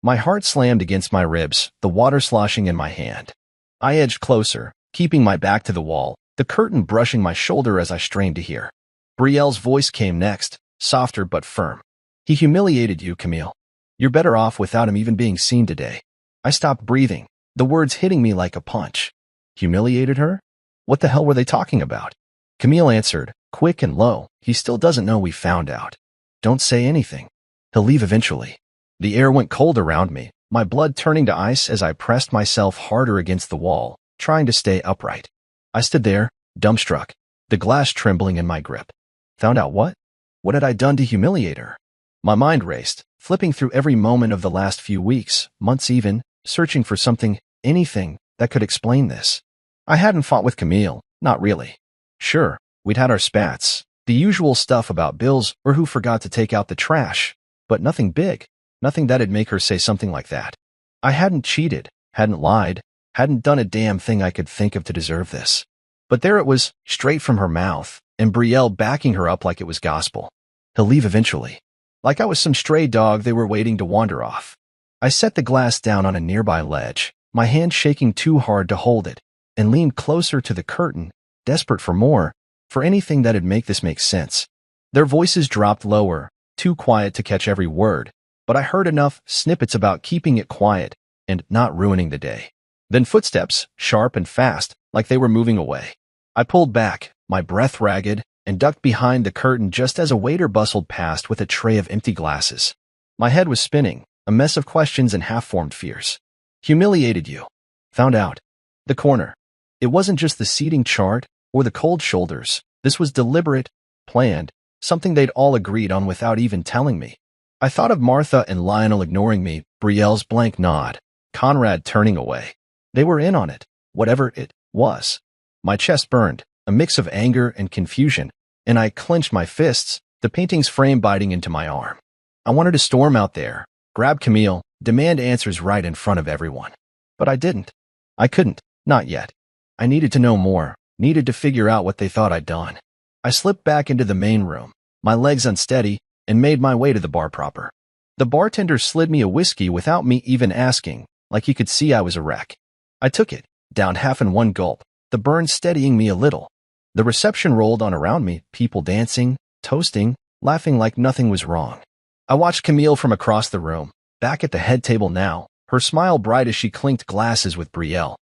My heart slammed against my ribs, the water sloshing in my hand. I edged closer, keeping my back to the wall, the curtain brushing my shoulder as I strained to hear. Brielle's voice came next, softer but firm. "He humiliated you, Camille. You're better off without him even being seen today." I stopped breathing, the words hitting me like a punch. Humiliated her? What the hell were they talking about? Camille answered, quick and low, "He still doesn't know we found out. Don't say anything. He'll leave eventually." The air went cold around me, my blood turning to ice as I pressed myself harder against the wall, trying to stay upright. I stood there, dumbstruck, the glass trembling in my grip. Found out what? What had I done to humiliate her? My mind raced, flipping through every moment of the last few weeks, months even, searching for something, anything, that could explain this. I hadn't fought with Camille, not really. Sure, we'd had our spats, the usual stuff about bills or who forgot to take out the trash, but nothing big, nothing that'd make her say something like that. I hadn't cheated, hadn't lied, hadn't done a damn thing I could think of to deserve this. But there it was, straight from her mouth, and Brielle backing her up like it was gospel. He'll leave eventually. Like I was some stray dog they were waiting to wander off. I set the glass down on a nearby ledge, my hand shaking too hard to hold it, and leaned closer to the curtain, desperate for more, for anything that'd make this make sense. Their voices dropped lower, too quiet to catch every word, but I heard enough snippets about keeping it quiet and not ruining the day. Then footsteps, sharp and fast, like they were moving away. I pulled back, my breath ragged, and ducked behind the curtain just as a waiter bustled past with a tray of empty glasses. My head was spinning, a mess of questions and half-formed fears. Humiliated you. Found out. The corner. It wasn't just the seating chart or the cold shoulders. This was deliberate, planned, something they'd all agreed on without even telling me. I thought of Martha and Lionel ignoring me, Brielle's blank nod, Conrad turning away. They were in on it, whatever it was. My chest burned, a mix of anger and confusion, and I clenched my fists, the painting's frame biting into my arm. I wanted to storm out there, grab Camille, demand answers right in front of everyone. But I didn't. I couldn't, not yet. I needed to know more, needed to figure out what they thought I'd done. I slipped back into the main room, my legs unsteady, and made my way to the bar proper. The bartender slid me a whiskey without me even asking, like he could see I was a wreck. I took it, downed half in one gulp, the burn steadying me a little. The reception rolled on around me, people dancing, toasting, laughing like nothing was wrong. I watched Camille from across the room, back at the head table now, her smile bright as she clinked glasses with Brielle.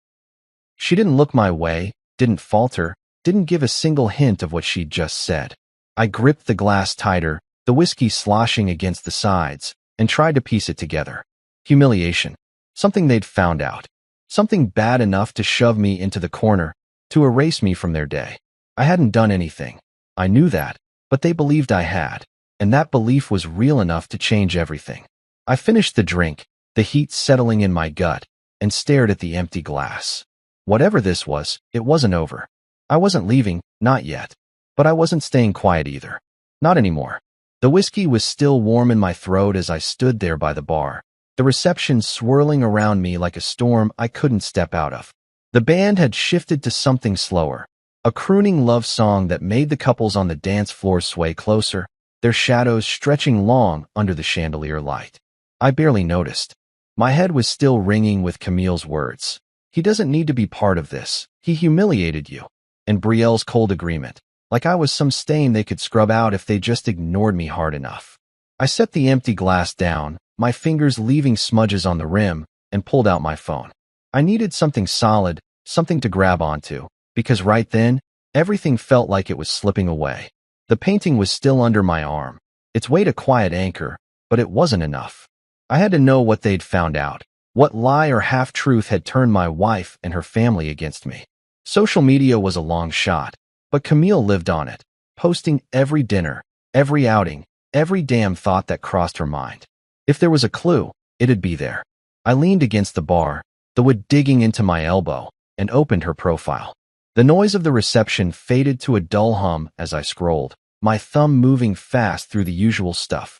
She didn't look my way, didn't falter, didn't give a single hint of what she'd just said. I gripped the glass tighter, the whiskey sloshing against the sides, and tried to piece it together. Humiliation. Something they'd found out. Something bad enough to shove me into the corner, to erase me from their day. I hadn't done anything. I knew that, but they believed I had, and that belief was real enough to change everything. I finished the drink, the heat settling in my gut, and stared at the empty glass. Whatever this was, it wasn't over. I wasn't leaving, not yet. But I wasn't staying quiet either. Not anymore. The whiskey was still warm in my throat as I stood there by the bar, the reception swirling around me like a storm I couldn't step out of. The band had shifted to something slower, a crooning love song that made the couples on the dance floor sway closer, their shadows stretching long under the chandelier light. I barely noticed. My head was still ringing with Camille's words. He doesn't need to be part of this. He humiliated you. And Brielle's cold agreement, like I was some stain they could scrub out if they just ignored me hard enough. I set the empty glass down, my fingers leaving smudges on the rim, and pulled out my phone. I needed something solid, something to grab onto, because right then, everything felt like it was slipping away. The painting was still under my arm, its weight a quiet anchor, but it wasn't enough. I had to know what they'd found out, what lie or half-truth had turned my wife and her family against me. Social media was a long shot, but Camille lived on it, posting every dinner, every outing, every damn thought that crossed her mind. If there was a clue, it'd be there. I leaned against the bar, the wood digging into my elbow, and opened her profile. The noise of the reception faded to a dull hum as I scrolled, my thumb moving fast through the usual stuff.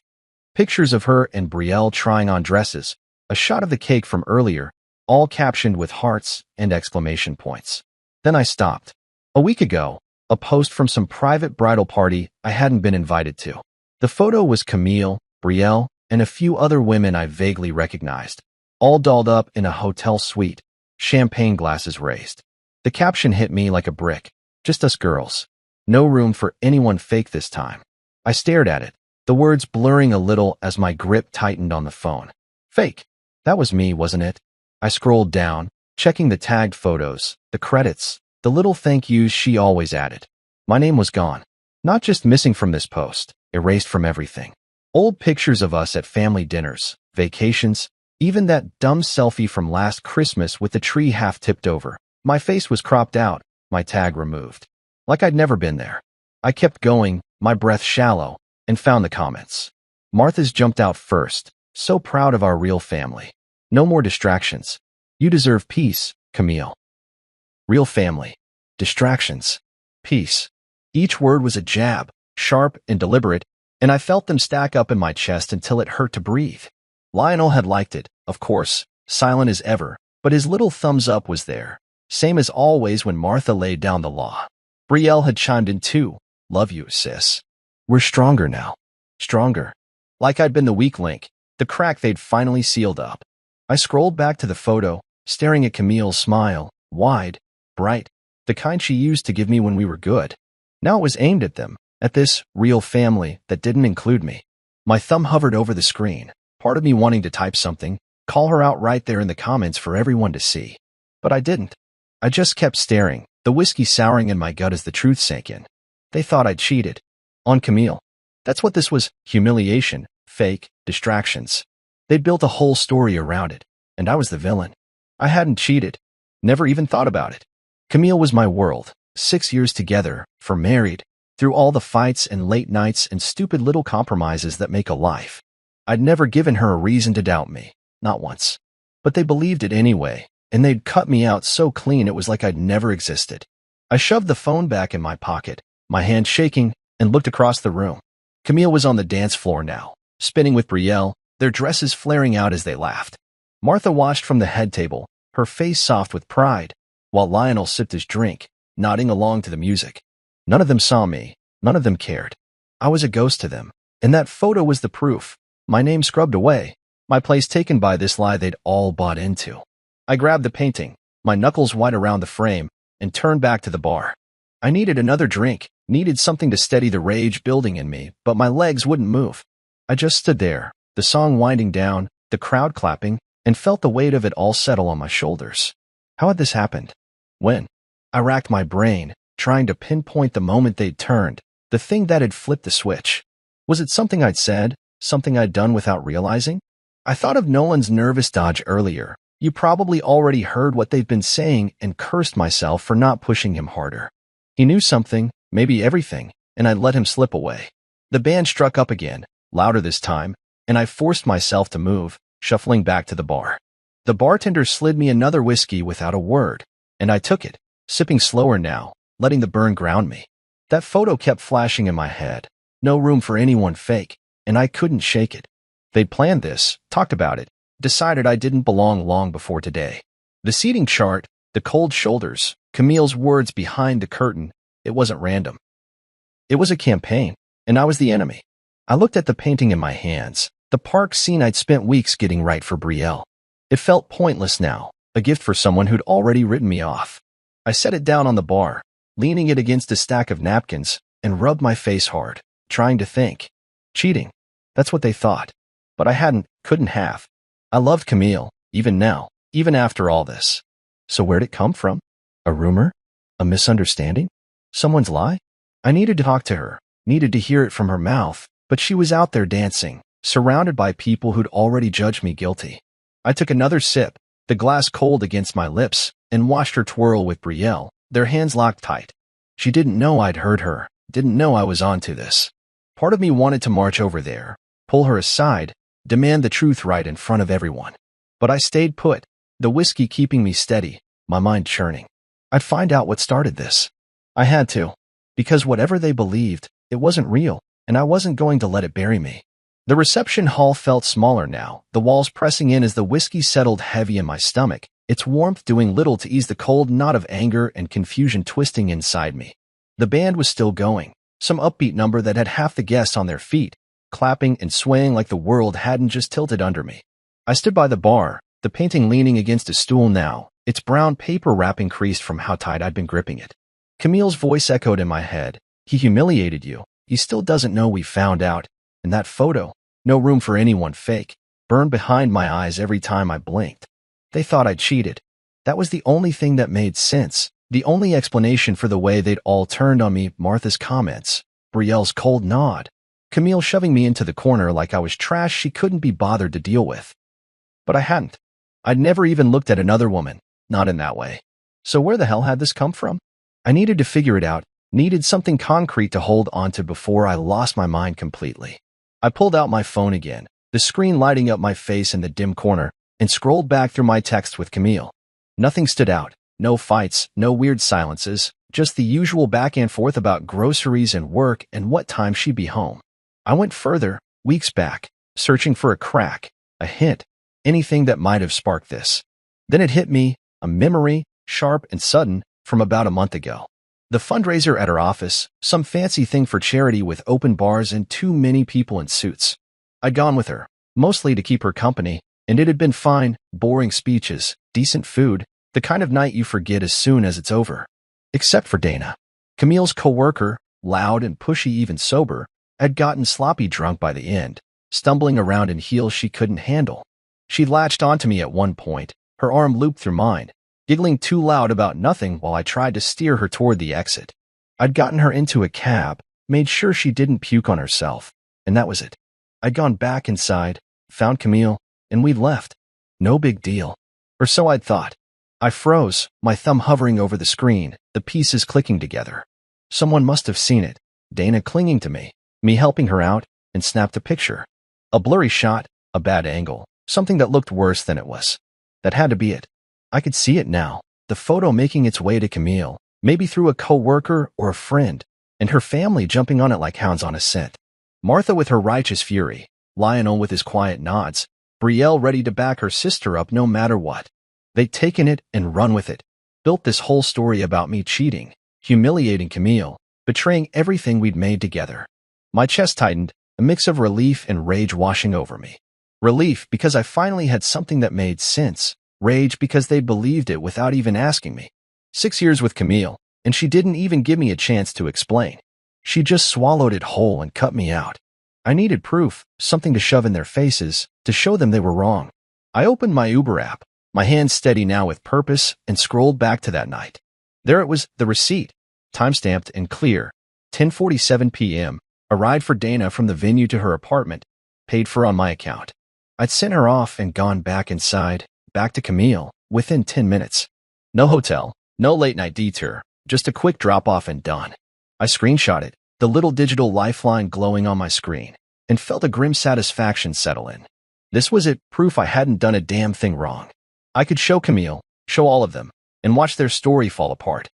Pictures of her and Brielle trying on dresses, a shot of the cake from earlier, all captioned with hearts and exclamation points. Then I stopped. A week ago, a post from some private bridal party I hadn't been invited to. The photo was Camille, Brielle, and a few other women I vaguely recognized, all dolled up in a hotel suite, champagne glasses raised. The caption hit me like a brick. Just us girls. No room for anyone fake this time. I stared at it, the words blurring a little as my grip tightened on the phone. Fake. That was me, wasn't it? I scrolled down, checking the tagged photos, the credits, the little thank yous she always added. My name was gone. Not just missing from this post, erased from everything. Old pictures of us at family dinners, vacations, even that dumb selfie from last Christmas with the tree half tipped over. My face was cropped out, my tag removed. Like I'd never been there. I kept going, my breath shallow, and found the comments. Martha's jumped out first. So proud of our real family. No more distractions. You deserve peace, Camille. Real family. Distractions. Peace. Each word was a jab, sharp and deliberate, and I felt them stack up in my chest until it hurt to breathe. Lionel had liked it, of course, silent as ever, but his little thumbs up was there, same as always when Martha laid down the law. Brielle had chimed in too. Love you, sis. We're stronger now. Stronger. Like I'd been the weak link, the crack they'd finally sealed up. I scrolled back to the photo, staring at Camille's smile, wide, bright, the kind she used to give me when we were good. Now it was aimed at them, at this real family that didn't include me. My thumb hovered over the screen, part of me wanting to type something, call her out right there in the comments for everyone to see. But I didn't. I just kept staring, the whiskey souring in my gut as the truth sank in. They thought I'd cheated. On Camille. That's what this was, humiliation, fake, distractions. They'd built a whole story around it, and I was the villain. I hadn't cheated. Never even thought about it. Camille was my world, 6 years together, for married, through all the fights and late nights and stupid little compromises that make a life. I'd never given her a reason to doubt me, not once. But they believed it anyway, and they'd cut me out so clean it was like I'd never existed. I shoved the phone back in my pocket, my hand shaking, and looked across the room. Camille was on the dance floor now, spinning with Brielle, their dresses flaring out as they laughed. Martha watched from the head table, her face soft with pride, while Lionel sipped his drink, nodding along to the music. None of them saw me. None of them cared. I was a ghost to them, And that photo was the proof. My name scrubbed away. My place taken by this lie they'd all bought into. I grabbed the painting, my knuckles white around the frame, and turned back to the bar. I needed another drink, needed something to steady the rage building in me, but my legs wouldn't move. I just stood there, the song winding down, the crowd clapping, and felt the weight of it all settle on my shoulders. How had this happened? When? I racked my brain, trying to pinpoint the moment they'd turned, the thing that had flipped the switch. Was it something I'd said, something I'd done without realizing? I thought of Nolan's nervous dodge earlier. You probably already heard what they've been saying and cursed myself for not pushing him harder. He knew something, maybe everything, and I let him slip away. The band struck up again, louder this time, and I forced myself to move, shuffling back to the bar. The bartender slid me another whiskey without a word, and I took it, sipping slower now, letting the burn ground me. That photo kept flashing in my head. No room for anyone fake, and I couldn't shake it. They'd planned this, talked about it, decided I didn't belong long before today. The seating chart, the cold shoulders, Camille's words behind the curtain, it wasn't random. It was a campaign, and I was the enemy. I looked at the painting in my hands, the park scene I'd spent weeks getting right for Brielle. It felt pointless now, a gift for someone who'd already written me off. I set it down on the bar, leaning it against a stack of napkins, and rubbed my face hard, trying to think. Cheating. That's what they thought. But I couldn't have. I loved Camille, even now, even after all this. So where'd it come from? A rumor? A misunderstanding? Someone's lie? I needed to talk to her, needed to hear it from her mouth, but she was out there dancing, surrounded by people who'd already judged me guilty. I took another sip, the glass cold against my lips, and watched her twirl with Brielle, their hands locked tight. She didn't know I'd heard her, didn't know I was onto this. Part of me wanted to march over there, pull her aside, demand the truth right in front of everyone. But I stayed put, the whiskey keeping me steady, my mind churning. I'd find out what started this. I had to. Because whatever they believed, it wasn't real, and I wasn't going to let it bury me. The reception hall felt smaller now, the walls pressing in as the whiskey settled heavy in my stomach, its warmth doing little to ease the cold knot of anger and confusion twisting inside me. The band was still going, some upbeat number that had half the guests on their feet, clapping and swaying like the world hadn't just tilted under me. I stood by the bar, the painting leaning against a stool now, its brown paper wrapping creased from how tight I'd been gripping it. Camille's voice echoed in my head. He humiliated you. He still doesn't know we found out. And that photo, no room for anyone fake, burned behind my eyes every time I blinked. They thought I'd cheated. That was the only thing that made sense, the only explanation for the way they'd all turned on me. Martha's comments, Brielle's cold nod, Camille shoving me into the corner like I was trash she couldn't be bothered to deal with. But I hadn't. I'd never even looked at another woman, not in that way. So where the hell had this come from? I needed to figure it out, needed something concrete to hold onto before I lost my mind completely. I pulled out my phone again, the screen lighting up my face in the dim corner, and scrolled back through my text with Camille. Nothing stood out, no fights, no weird silences, just the usual back and forth about groceries and work and what time she'd be home. I went further, weeks back, searching for a crack, a hint, anything that might have sparked this. Then it hit me, a memory, sharp and sudden, from about a month ago. The fundraiser at her office, some fancy thing for charity with open bars and too many people in suits. I'd gone with her, mostly to keep her company, and it had been fine, boring speeches, decent food, the kind of night you forget as soon as it's over. Except for Dana. Camille's coworker, loud and pushy even sober, had gotten sloppy drunk by the end, stumbling around in heels she couldn't handle. She latched onto me at one point, her arm looped through mine, giggling too loud about nothing while I tried to steer her toward the exit. I'd gotten her into a cab, made sure she didn't puke on herself, and that was it. I'd gone back inside, found Camille, and we'd left. No big deal. Or so I'd thought. I froze, my thumb hovering over the screen, the pieces clicking together. Someone must have seen it, Dana clinging to me helping her out, and snapped a picture. A blurry shot, a bad angle, something that looked worse than it was. That had to be it. I could see it now, the photo making its way to Camille, maybe through a coworker or a friend, and her family jumping on it like hounds on a scent. Martha with her righteous fury, Lionel with his quiet nods, Brielle ready to back her sister up no matter what. They'd taken it and run with it, built this whole story about me cheating, humiliating Camille, betraying everything we'd made together. My chest tightened, a mix of relief and rage washing over me. Relief because I finally had something that made sense. Rage because they believed it without even asking me. 6 years with Camille, and she didn't even give me a chance to explain. She just swallowed it whole and cut me out. I needed proof, something to shove in their faces, to show them they were wrong. I opened my Uber app, my hands steady now with purpose, and scrolled back to that night. There it was, the receipt, time-stamped and clear, 10:47 p.m., a ride for Dana from the venue to her apartment, paid for on my account. I'd sent her off and gone back inside, back to Camille, within 10 minutes. No hotel, no late-night detour, just a quick drop-off and done. I screenshot it, the little digital lifeline glowing on my screen, and felt a grim satisfaction settle in. This was it, proof I hadn't done a damn thing wrong. I could show Camille, show all of them, and watch their story fall apart.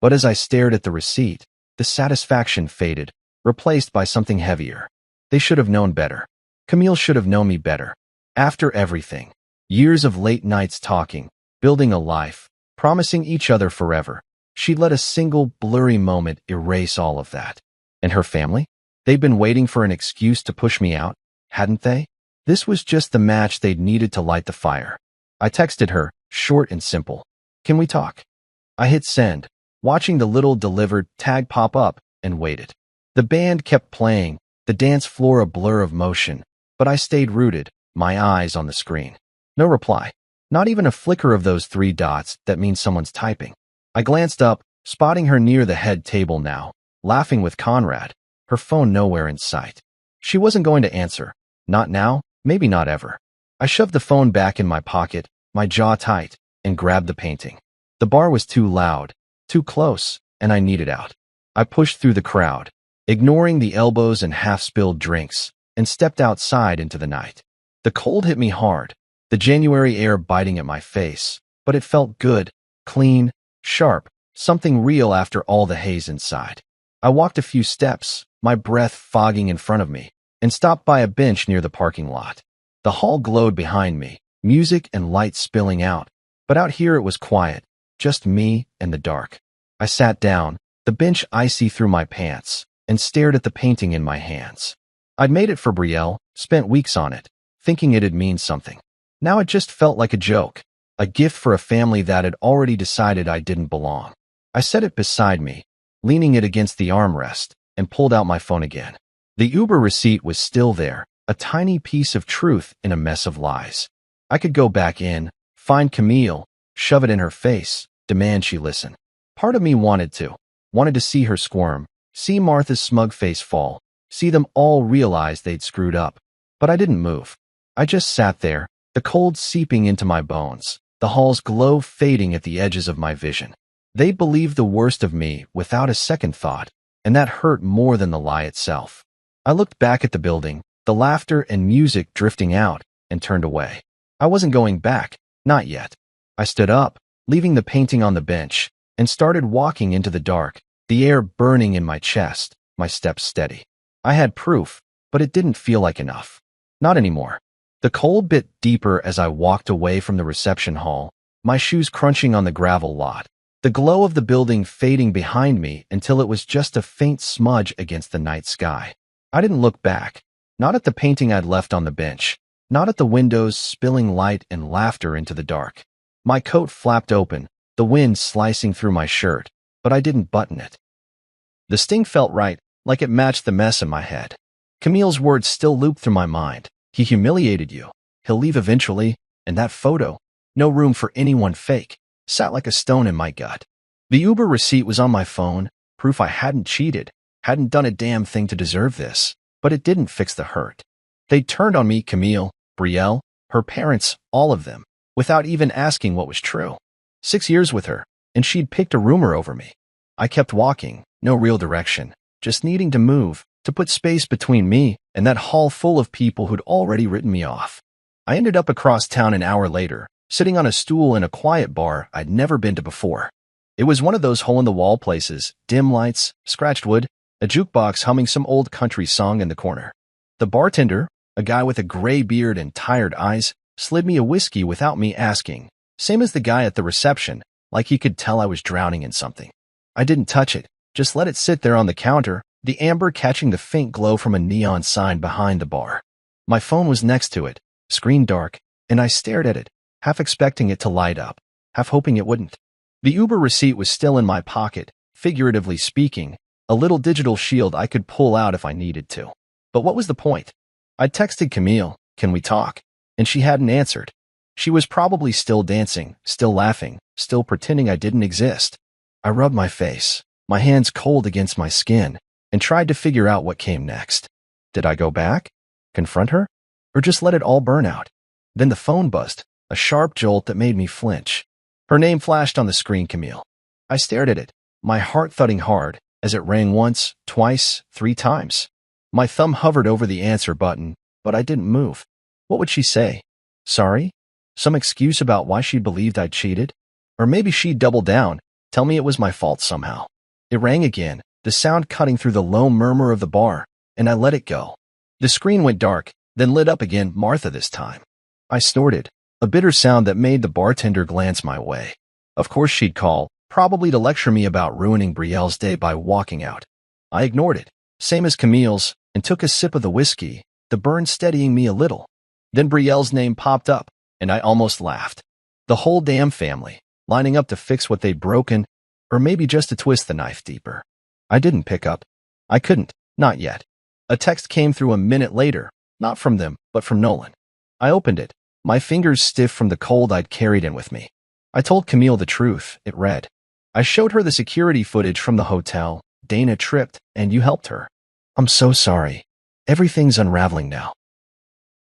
But as I stared at the receipt, the satisfaction faded, replaced by something heavier. They should have known better. Camille should have known me better. After everything, years of late nights talking, building a life, promising each other forever, she let a single blurry moment erase all of that. And her family? They'd been waiting for an excuse to push me out, hadn't they? This was just the match they'd needed to light the fire. I texted her, short and simple. Can we talk? I hit send, watching the little delivered tag pop up, and waited. The band kept playing, the dance floor a blur of motion, but I stayed rooted, my eyes on the screen. No reply. Not even a flicker of those 3 dots that mean someone's typing. I glanced up, spotting her near the head table now, laughing with Conrad, her phone nowhere in sight. She wasn't going to answer. Not now, maybe not ever. I shoved the phone back in my pocket, my jaw tight, and grabbed the painting. The bar was too loud, too close, and I needed out. I pushed through the crowd, ignoring the elbows and half-spilled drinks, and stepped outside into the night. The cold hit me hard, the January air biting at my face, but it felt good, clean, sharp, something real after all the haze inside. I walked a few steps, my breath fogging in front of me, and stopped by a bench near the parking lot. The hall glowed behind me, music and light spilling out, but out here it was quiet, just me and the dark. I sat down, the bench icy through my pants, and stared at the painting in my hands. I'd made it for Brielle, spent weeks on it, thinking it'd mean something. Now it just felt like a joke, a gift for a family that had already decided I didn't belong. I set it beside me, leaning it against the armrest, and pulled out my phone again. The Uber receipt was still there, a tiny piece of truth in a mess of lies. I could go back in, find Camille, shove it in her face, demand she listen. Part of me wanted to see her squirm, see Martha's smug face fall, see them all realize they'd screwed up. But I didn't move. I just sat there, the cold seeping into my bones, the hall's glow fading at the edges of my vision. They believed the worst of me without a second thought, and that hurt more than the lie itself. I looked back at the building, the laughter and music drifting out, and turned away. I wasn't going back, not yet. I stood up, leaving the painting on the bench, and started walking into the dark, the air burning in my chest, my steps steady. I had proof, but it didn't feel like enough. Not anymore. The cold bit deeper as I walked away from the reception hall, my shoes crunching on the gravel lot, the glow of the building fading behind me until it was just a faint smudge against the night sky. I didn't look back, not at the painting I'd left on the bench, not at the windows spilling light and laughter into the dark. My coat flapped open, the wind slicing through my shirt, but I didn't button it. The sting felt right, like it matched the mess in my head. Camille's words still looped through my mind. He humiliated you. He'll leave eventually, and that photo, no room for anyone fake, sat like a stone in my gut. The Uber receipt was on my phone, proof I hadn't cheated, hadn't done a damn thing to deserve this, but it didn't fix the hurt. They'd turned on me, Camille, Brielle, her parents, all of them, without even asking what was true. 6 years with her, and she'd picked a rumor over me. I kept walking, no real direction, just needing to move, to put space between me and that hall full of people who'd already written me off. I ended up across town an hour later, sitting on a stool in a quiet bar I'd never been to before. It was one of those hole-in-the-wall places, dim lights, scratched wood, a jukebox humming some old country song in the corner. The bartender, a guy with a gray beard and tired eyes, slid me a whiskey without me asking, same as the guy at the reception, like he could tell I was drowning in something. I didn't touch it, just let it sit there on the counter, the amber catching the faint glow from a neon sign behind the bar. My phone was next to it, screen dark, and I stared at it, half expecting it to light up, half hoping it wouldn't. The Uber receipt was still in my pocket, figuratively speaking, a little digital shield I could pull out if I needed to. But what was the point? I texted Camille, "Can we talk?" And she hadn't answered. She was probably still dancing, still laughing, still pretending I didn't exist. I rubbed my face, my hands cold against my skin, and tried to figure out what came next. Did I go back? Confront her? Or just let it all burn out? Then the phone buzzed, a sharp jolt that made me flinch. Her name flashed on the screen, Camille. I stared at it, my heart thudding hard, as it rang once, twice, 3 times. My thumb hovered over the answer button, but I didn't move. What would she say? Sorry? Some excuse about why she believed I'd cheated? Or maybe she'd double down, tell me it was my fault somehow. It rang again, the sound cutting through the low murmur of the bar, and I let it go. The screen went dark, then lit up again, Martha this time. I snorted, a bitter sound that made the bartender glance my way. Of course she'd call, probably to lecture me about ruining Brielle's day by walking out. I ignored it, same as Camille's, and took a sip of the whiskey, the burn steadying me a little. Then Brielle's name popped up, and I almost laughed. The whole damn family, lining up to fix what they'd broken, or maybe just to twist the knife deeper. I didn't pick up. I couldn't, not yet. A text came through a minute later, not from them, but from Nolan. I opened it, my fingers stiff from the cold I'd carried in with me. I told Camille the truth, it read. I showed her the security footage from the hotel. Dana tripped, and you helped her. I'm so sorry. Everything's unraveling now.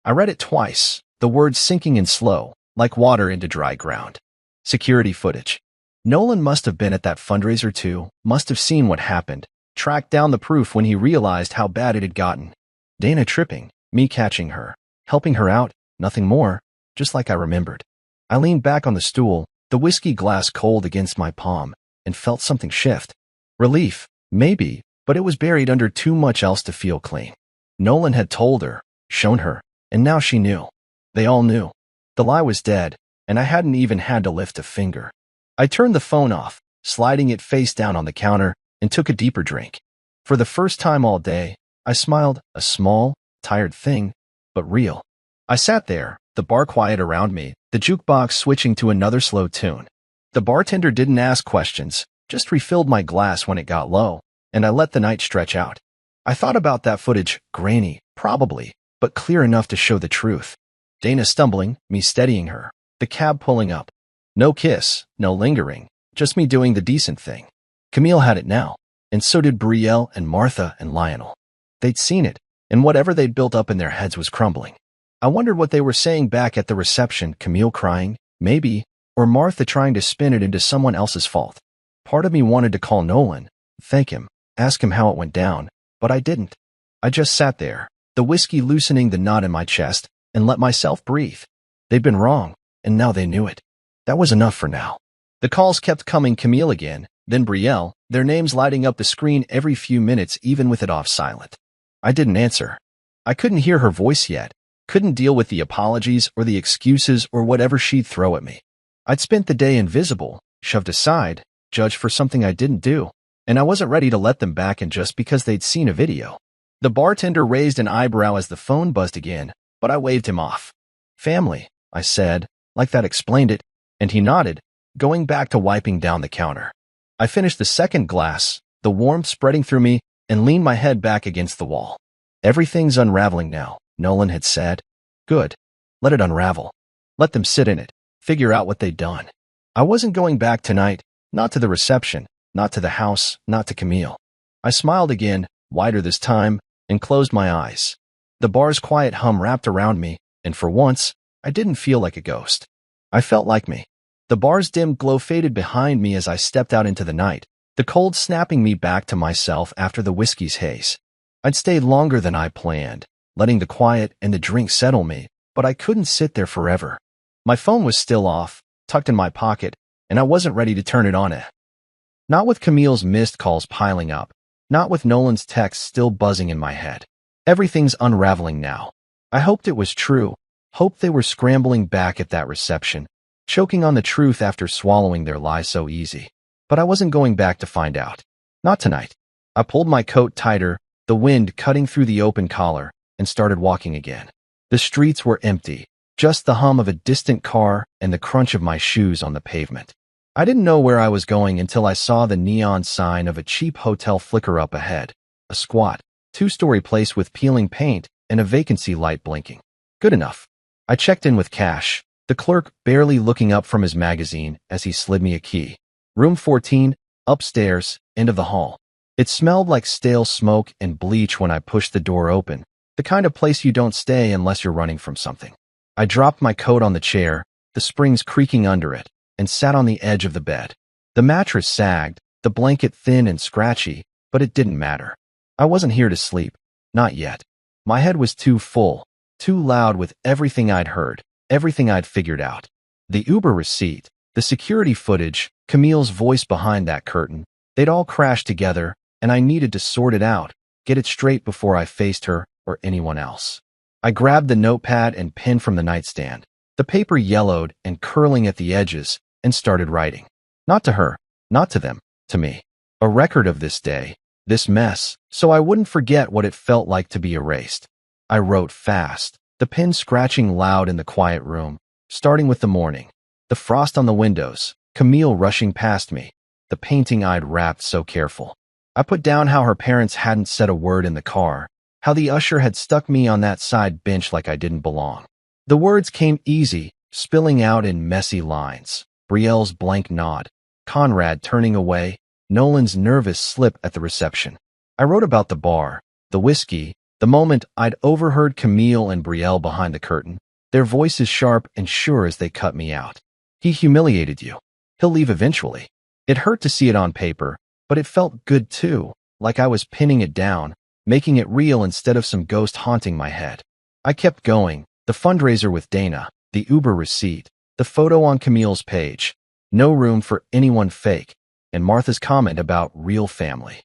I read it twice, the words sinking in slow, like water into dry ground. Security footage. Nolan must have been at that fundraiser too, must have seen what happened, tracked down the proof when he realized how bad it had gotten. Dana tripping, me catching her, helping her out, nothing more, just like I remembered. I leaned back on the stool, the whiskey glass cold against my palm, and felt something shift. Relief, maybe, but it was buried under too much else to feel clean. Nolan had told her, shown her, and now she knew. They all knew. The lie was dead, and I hadn't even had to lift a finger. I turned the phone off, sliding it face down on the counter, and took a deeper drink. For the first time all day, I smiled, a small, tired thing, but real. I sat there, the bar quiet around me, the jukebox switching to another slow tune. The bartender didn't ask questions, just refilled my glass when it got low, and I let the night stretch out. I thought about that footage, grainy, probably, but clear enough to show the truth. Dana stumbling, me steadying her, the cab pulling up. No kiss, no lingering, just me doing the decent thing. Camille had it now, and so did Brielle and Martha and Lionel. They'd seen it, and whatever they'd built up in their heads was crumbling. I wondered what they were saying back at the reception, Camille crying, maybe, or Martha trying to spin it into someone else's fault. Part of me wanted to call Nolan, thank him, ask him how it went down, but I didn't. I just sat there, the whiskey loosening the knot in my chest, and let myself breathe. They'd been wrong, and now they knew it. That was enough for now. The calls kept coming, Camille again, then Brielle, their names lighting up the screen every few minutes even with it off silent. I didn't answer. I couldn't hear her voice yet, couldn't deal with the apologies or the excuses or whatever she'd throw at me. I'd spent the day invisible, shoved aside, judged for something I didn't do, and I wasn't ready to let them back in just because they'd seen a video. The bartender raised an eyebrow as the phone buzzed again, but I waved him off. Family, I said, like that explained it, and he nodded, going back to wiping down the counter. I finished the second glass, the warmth spreading through me, and leaned my head back against the wall. Everything's unraveling now, Nolan had said. Good. Let it unravel. Let them sit in it, figure out what they'd done. I wasn't going back tonight, not to the reception, not to the house, not to Camille. I smiled again, wider this time, and closed my eyes. The bar's quiet hum wrapped around me, and for once, I didn't feel like a ghost. I felt like me. The bar's dim glow faded behind me as I stepped out into the night, the cold snapping me back to myself after the whiskey's haze. I'd stayed longer than I planned, letting the quiet and the drink settle me, but I couldn't sit there forever. My phone was still off, tucked in my pocket, and I wasn't ready to turn it on. Not with Camille's missed calls piling up, not with Nolan's texts still buzzing in my head. Everything's unraveling now. I hoped it was true, hoped they were scrambling back at that reception, choking on the truth after swallowing their lie so easy. But I wasn't going back to find out. Not tonight. I pulled my coat tighter, the wind cutting through the open collar, and started walking again. The streets were empty, just the hum of a distant car and the crunch of my shoes on the pavement. I didn't know where I was going until I saw the neon sign of a cheap hotel flicker up ahead. A squat, two-story place with peeling paint and a vacancy light blinking. Good enough. I checked in with cash, the clerk barely looking up from his magazine as he slid me a key. Room 14, upstairs, end of the hall. It smelled like stale smoke and bleach when I pushed the door open, the kind of place you don't stay unless you're running from something. I dropped my coat on the chair, the springs creaking under it, and sat on the edge of the bed. The mattress sagged, the blanket thin and scratchy, but it didn't matter. I wasn't here to sleep. Not yet. My head was too full, too loud with everything I'd heard, everything I'd figured out. The Uber receipt, the security footage, Camille's voice behind that curtain, they'd all crashed together, and I needed to sort it out, get it straight before I faced her or anyone else. I grabbed the notepad and pen from the nightstand, the paper yellowed and curling at the edges, and started writing. Not to her, not to them, to me. A record of this day, this mess, so I wouldn't forget what it felt like to be erased. I wrote fast, the pen scratching loud in the quiet room, starting with the morning. The frost on the windows, Camille rushing past me, the painting I'd wrapped so careful. I put down how her parents hadn't said a word in the car, how the usher had stuck me on that side bench like I didn't belong. The words came easy, spilling out in messy lines. Brielle's blank nod, Conrad turning away, Nolan's nervous slip at the reception. I wrote about the bar, the whiskey, the moment I'd overheard Camille and Brielle behind the curtain, their voices sharp and sure as they cut me out. He humiliated you. He'll leave eventually. It hurt to see it on paper, but it felt good too, like I was pinning it down, making it real instead of some ghost haunting my head. I kept going, the fundraiser with Dana, the Uber receipt, the photo on Camille's page, no room for anyone fake, and Martha's comment about real family.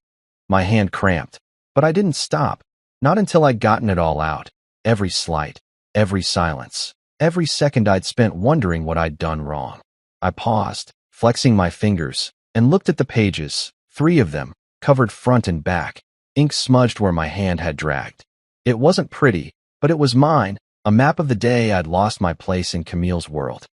My hand cramped, but I didn't stop, not until I'd gotten it all out, every slight, every silence, every second I'd spent wondering what I'd done wrong. I paused, flexing my fingers, and looked at the pages, 3 of them, covered front and back, ink smudged where my hand had dragged. It wasn't pretty, but it was mine, a map of the day I'd lost my place in Camille's world.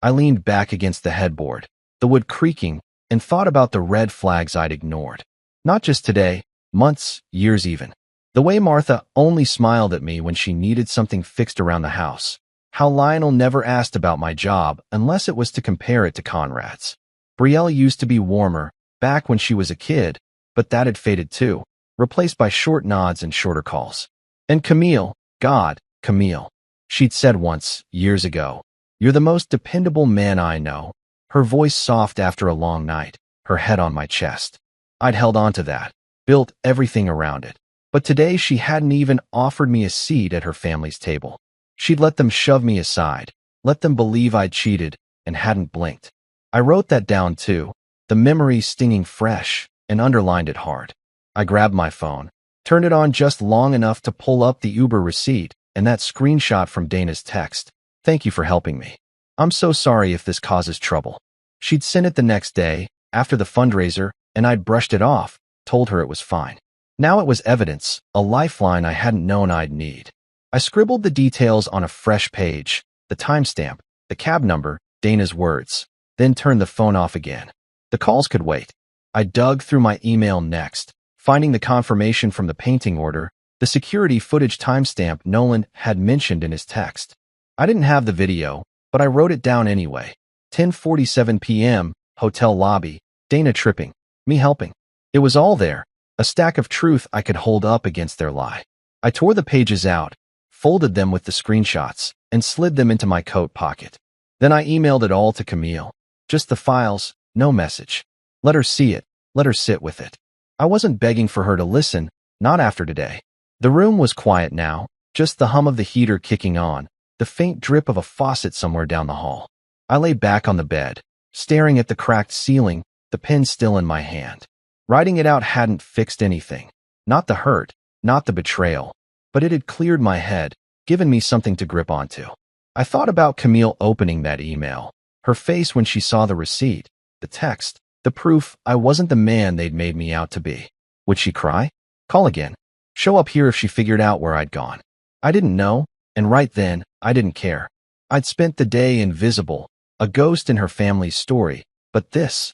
I leaned back against the headboard, the wood creaking, and thought about the red flags I'd ignored. Not just today, months, years even. The way Martha only smiled at me when she needed something fixed around the house. How Lionel never asked about my job unless it was to compare it to Conrad's. Brielle used to be warmer, back when she was a kid, but that had faded too, replaced by short nods and shorter calls. And Camille, God, Camille. She'd said once, years ago, "You're the most dependable man I know." Her voice soft after a long night, her head on my chest. I'd held on to that, built everything around it. But today she hadn't even offered me a seat at her family's table. She'd let them shove me aside, let them believe I'd cheated, and hadn't blinked. I wrote that down too, the memory stinging fresh, and underlined it hard. I grabbed my phone, turned it on just long enough to pull up the Uber receipt and that screenshot from Dana's text. "Thank you for helping me. I'm so sorry if this causes trouble." She'd sent it the next day, after the fundraiser, and I'd brushed it off, told her it was fine. Now it was evidence, a lifeline I hadn't known I'd need. I scribbled the details on a fresh page, the timestamp, the cab number, Dana's words, then turned the phone off again. The calls could wait. I dug through my email next, finding the confirmation from the painting order, the security footage timestamp Nolan had mentioned in his text. I didn't have the video, but I wrote it down anyway. 10:47 p.m., hotel lobby, Dana tripping, me helping. It was all there, a stack of truth I could hold up against their lie. I tore the pages out, folded them with the screenshots, and slid them into my coat pocket. Then I emailed it all to Camille. Just the files, no message. Let her see it, let her sit with it. I wasn't begging for her to listen, not after today. The room was quiet now, just the hum of the heater kicking on, the faint drip of a faucet somewhere down the hall. I lay back on the bed, staring at the cracked ceiling, the pen still in my hand. Writing it out hadn't fixed anything. Not the hurt, not the betrayal, but it had cleared my head, given me something to grip onto. I thought about Camille opening that email, her face when she saw the receipt, the text, the proof I wasn't the man they'd made me out to be. Would she cry? Call again? Show up here if she figured out where I'd gone? I didn't know, and right then, I didn't care. I'd spent the day invisible, a ghost in her family's story, but this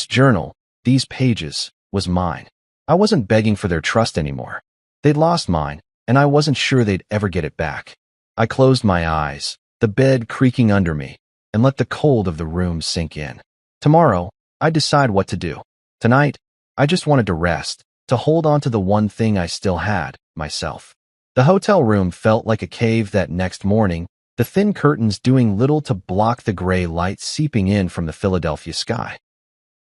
journal, these pages, was mine. I wasn't begging for their trust anymore. They'd lost mine, and I wasn't sure they'd ever get it back. I closed my eyes, the bed creaking under me, and let the cold of the room sink in. Tomorrow, I'd decide what to do. Tonight, I just wanted to rest, to hold on to the one thing I still had, myself. The hotel room felt like a cave that next morning, the thin curtains doing little to block the gray light seeping in from the Philadelphia sky.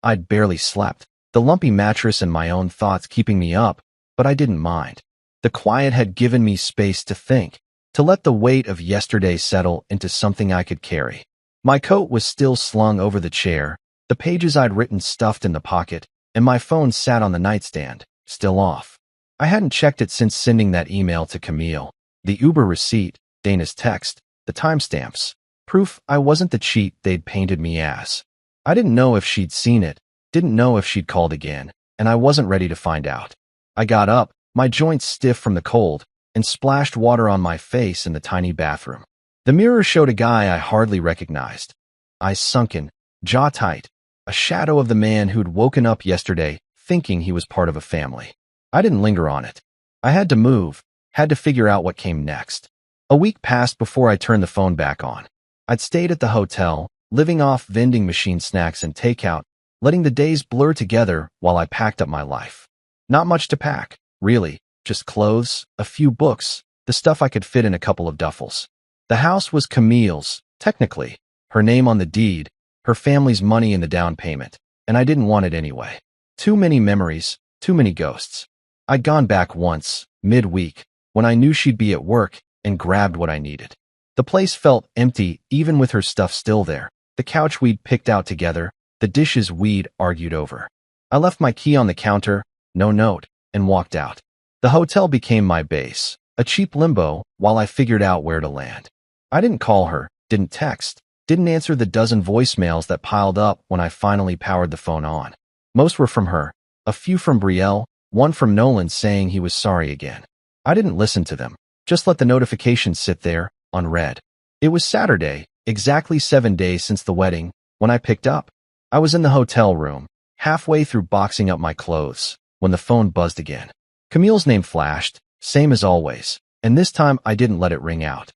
I'd barely slept, the lumpy mattress and my own thoughts keeping me up, but I didn't mind. The quiet had given me space to think, to let the weight of yesterday settle into something I could carry. My coat was still slung over the chair, the pages I'd written stuffed in the pocket, and my phone sat on the nightstand, still off. I hadn't checked it since sending that email to Camille. The Uber receipt, Dana's text, the timestamps. Proof I wasn't the cheat they'd painted me as. I didn't know if she'd seen it, didn't know if she'd called again, and I wasn't ready to find out. I got up, my joints stiff from the cold, and splashed water on my face in the tiny bathroom. The mirror showed a guy I hardly recognized. Eyes sunken, jaw tight, a shadow of the man who'd woken up yesterday thinking he was part of a family. I didn't linger on it. I had to move, had to figure out what came next. A week passed before I turned the phone back on. I'd stayed at the hotel, living off vending machine snacks and takeout, letting the days blur together while I packed up my life. Not much to pack, really, just clothes, a few books, the stuff I could fit in a couple of duffels. The house was Camille's, technically, her name on the deed, her family's money in the down payment, and I didn't want it anyway. Too many memories, too many ghosts. I'd gone back once, mid-week, when I knew she'd be at work, and grabbed what I needed. The place felt empty, even with her stuff still there, the couch we'd picked out together, the dishes we'd argued over. I left my key on the counter, no note, and walked out. The hotel became my base, a cheap limbo while I figured out where to land. I didn't call her, didn't text, didn't answer the dozen voicemails that piled up when I finally powered the phone on. Most were from her, a few from Brielle, one from Nolan saying he was sorry again. I didn't listen to them, just let the notifications sit there, unread. It was Saturday, exactly 7 days since the wedding, when I picked up. I was in the hotel room, halfway through boxing up my clothes, when the phone buzzed again. Camille's name flashed, same as always, and this time I didn't let it ring out.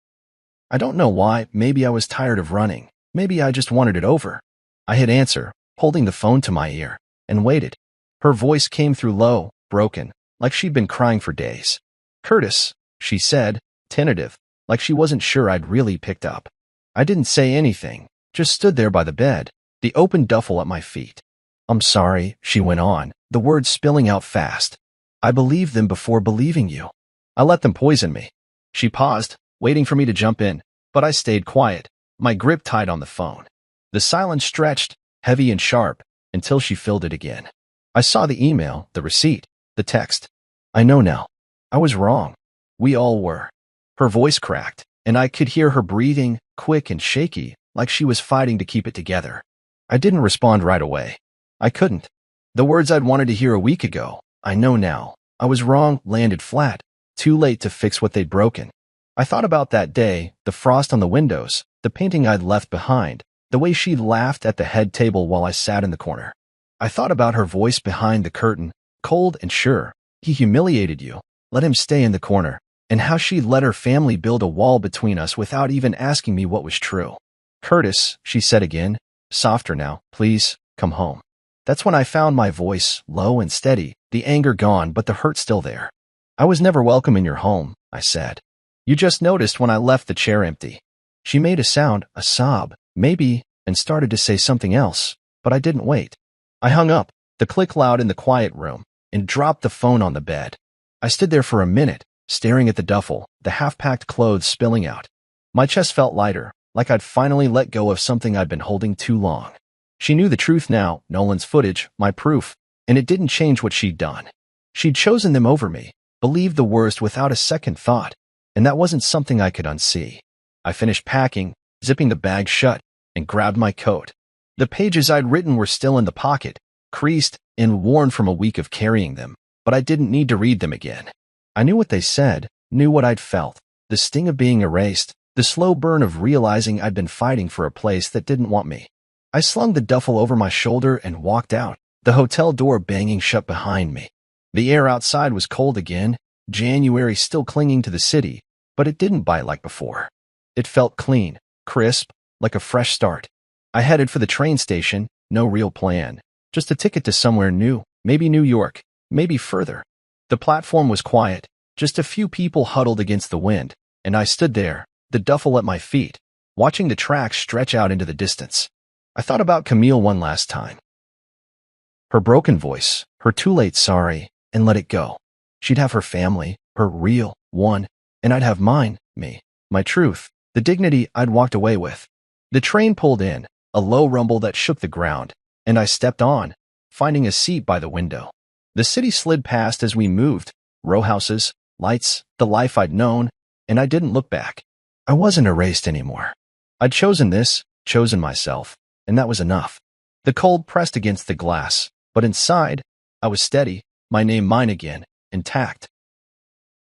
I don't know why, maybe I was tired of running, maybe I just wanted it over. I hit answer, holding the phone to my ear, and waited. Her voice came through low, broken, like she'd been crying for days. "Curtis," she said, tentative, like she wasn't sure I'd really picked up. I didn't say anything, just stood there by the bed, the open duffel at my feet. "I'm sorry," she went on, the words spilling out fast. "I believed them before believing you. I let them poison me." She paused, waiting for me to jump in, but I stayed quiet, my grip tight on the phone. The silence stretched, heavy and sharp, until she filled it again. I saw the email, the receipt, the text. I know now. I was wrong. We all were. Her voice cracked, and I could hear her breathing, quick and shaky, like she was fighting to keep it together. I didn't respond right away. I couldn't. The words I'd wanted to hear a week ago, "I know now. I was wrong," landed flat, too late to fix what they'd broken. I thought about that day, the frost on the windows, the painting I'd left behind, the way she laughed at the head table while I sat in the corner. I thought about her voice behind the curtain, cold and sure. "He humiliated you. Let him stay in the corner," and how she'd let her family build a wall between us without even asking me what was true. "Curtis," she said again, softer now, "please, come home." That's when I found my voice, low and steady, the anger gone but the hurt still there. "I was never welcome in your home," I said. "You just noticed when I left the chair empty." She made a sound, a sob, maybe, and started to say something else, but I didn't wait. I hung up, the click loud in the quiet room, and dropped the phone on the bed. I stood there for a minute, staring at the duffel, the half-packed clothes spilling out. My chest felt lighter, like I'd finally let go of something I'd been holding too long. She knew the truth now, Nolan's footage, my proof, and it didn't change what she'd done. She'd chosen them over me, believed the worst without a second thought, and that wasn't something I could unsee. I finished packing, zipping the bag shut, and grabbed my coat. The pages I'd written were still in the pocket, creased and worn from a week of carrying them, but I didn't need to read them again. I knew what they said, knew what I'd felt, the sting of being erased, the slow burn of realizing I'd been fighting for a place that didn't want me. I slung the duffel over my shoulder and walked out, the hotel door banging shut behind me. The air outside was cold again, January still clinging to the city, but it didn't bite like before. It felt clean, crisp, like a fresh start. I headed for the train station, no real plan, just a ticket to somewhere new, maybe New York, maybe further. The platform was quiet, just a few people huddled against the wind, and I stood there, the duffel at my feet, watching the tracks stretch out into the distance. I thought about Camille one last time. Her broken voice, her too late sorry, and let it go. She'd have her family, her real one, and I'd have mine, me, my truth, the dignity I'd walked away with. The train pulled in, a low rumble that shook the ground, and I stepped on, finding a seat by the window. The city slid past as we moved, row houses, lights, the life I'd known, and I didn't look back. I wasn't erased anymore. I'd chosen this, chosen myself, and that was enough. The cold pressed against the glass, but inside, I was steady, my name mine again, intact.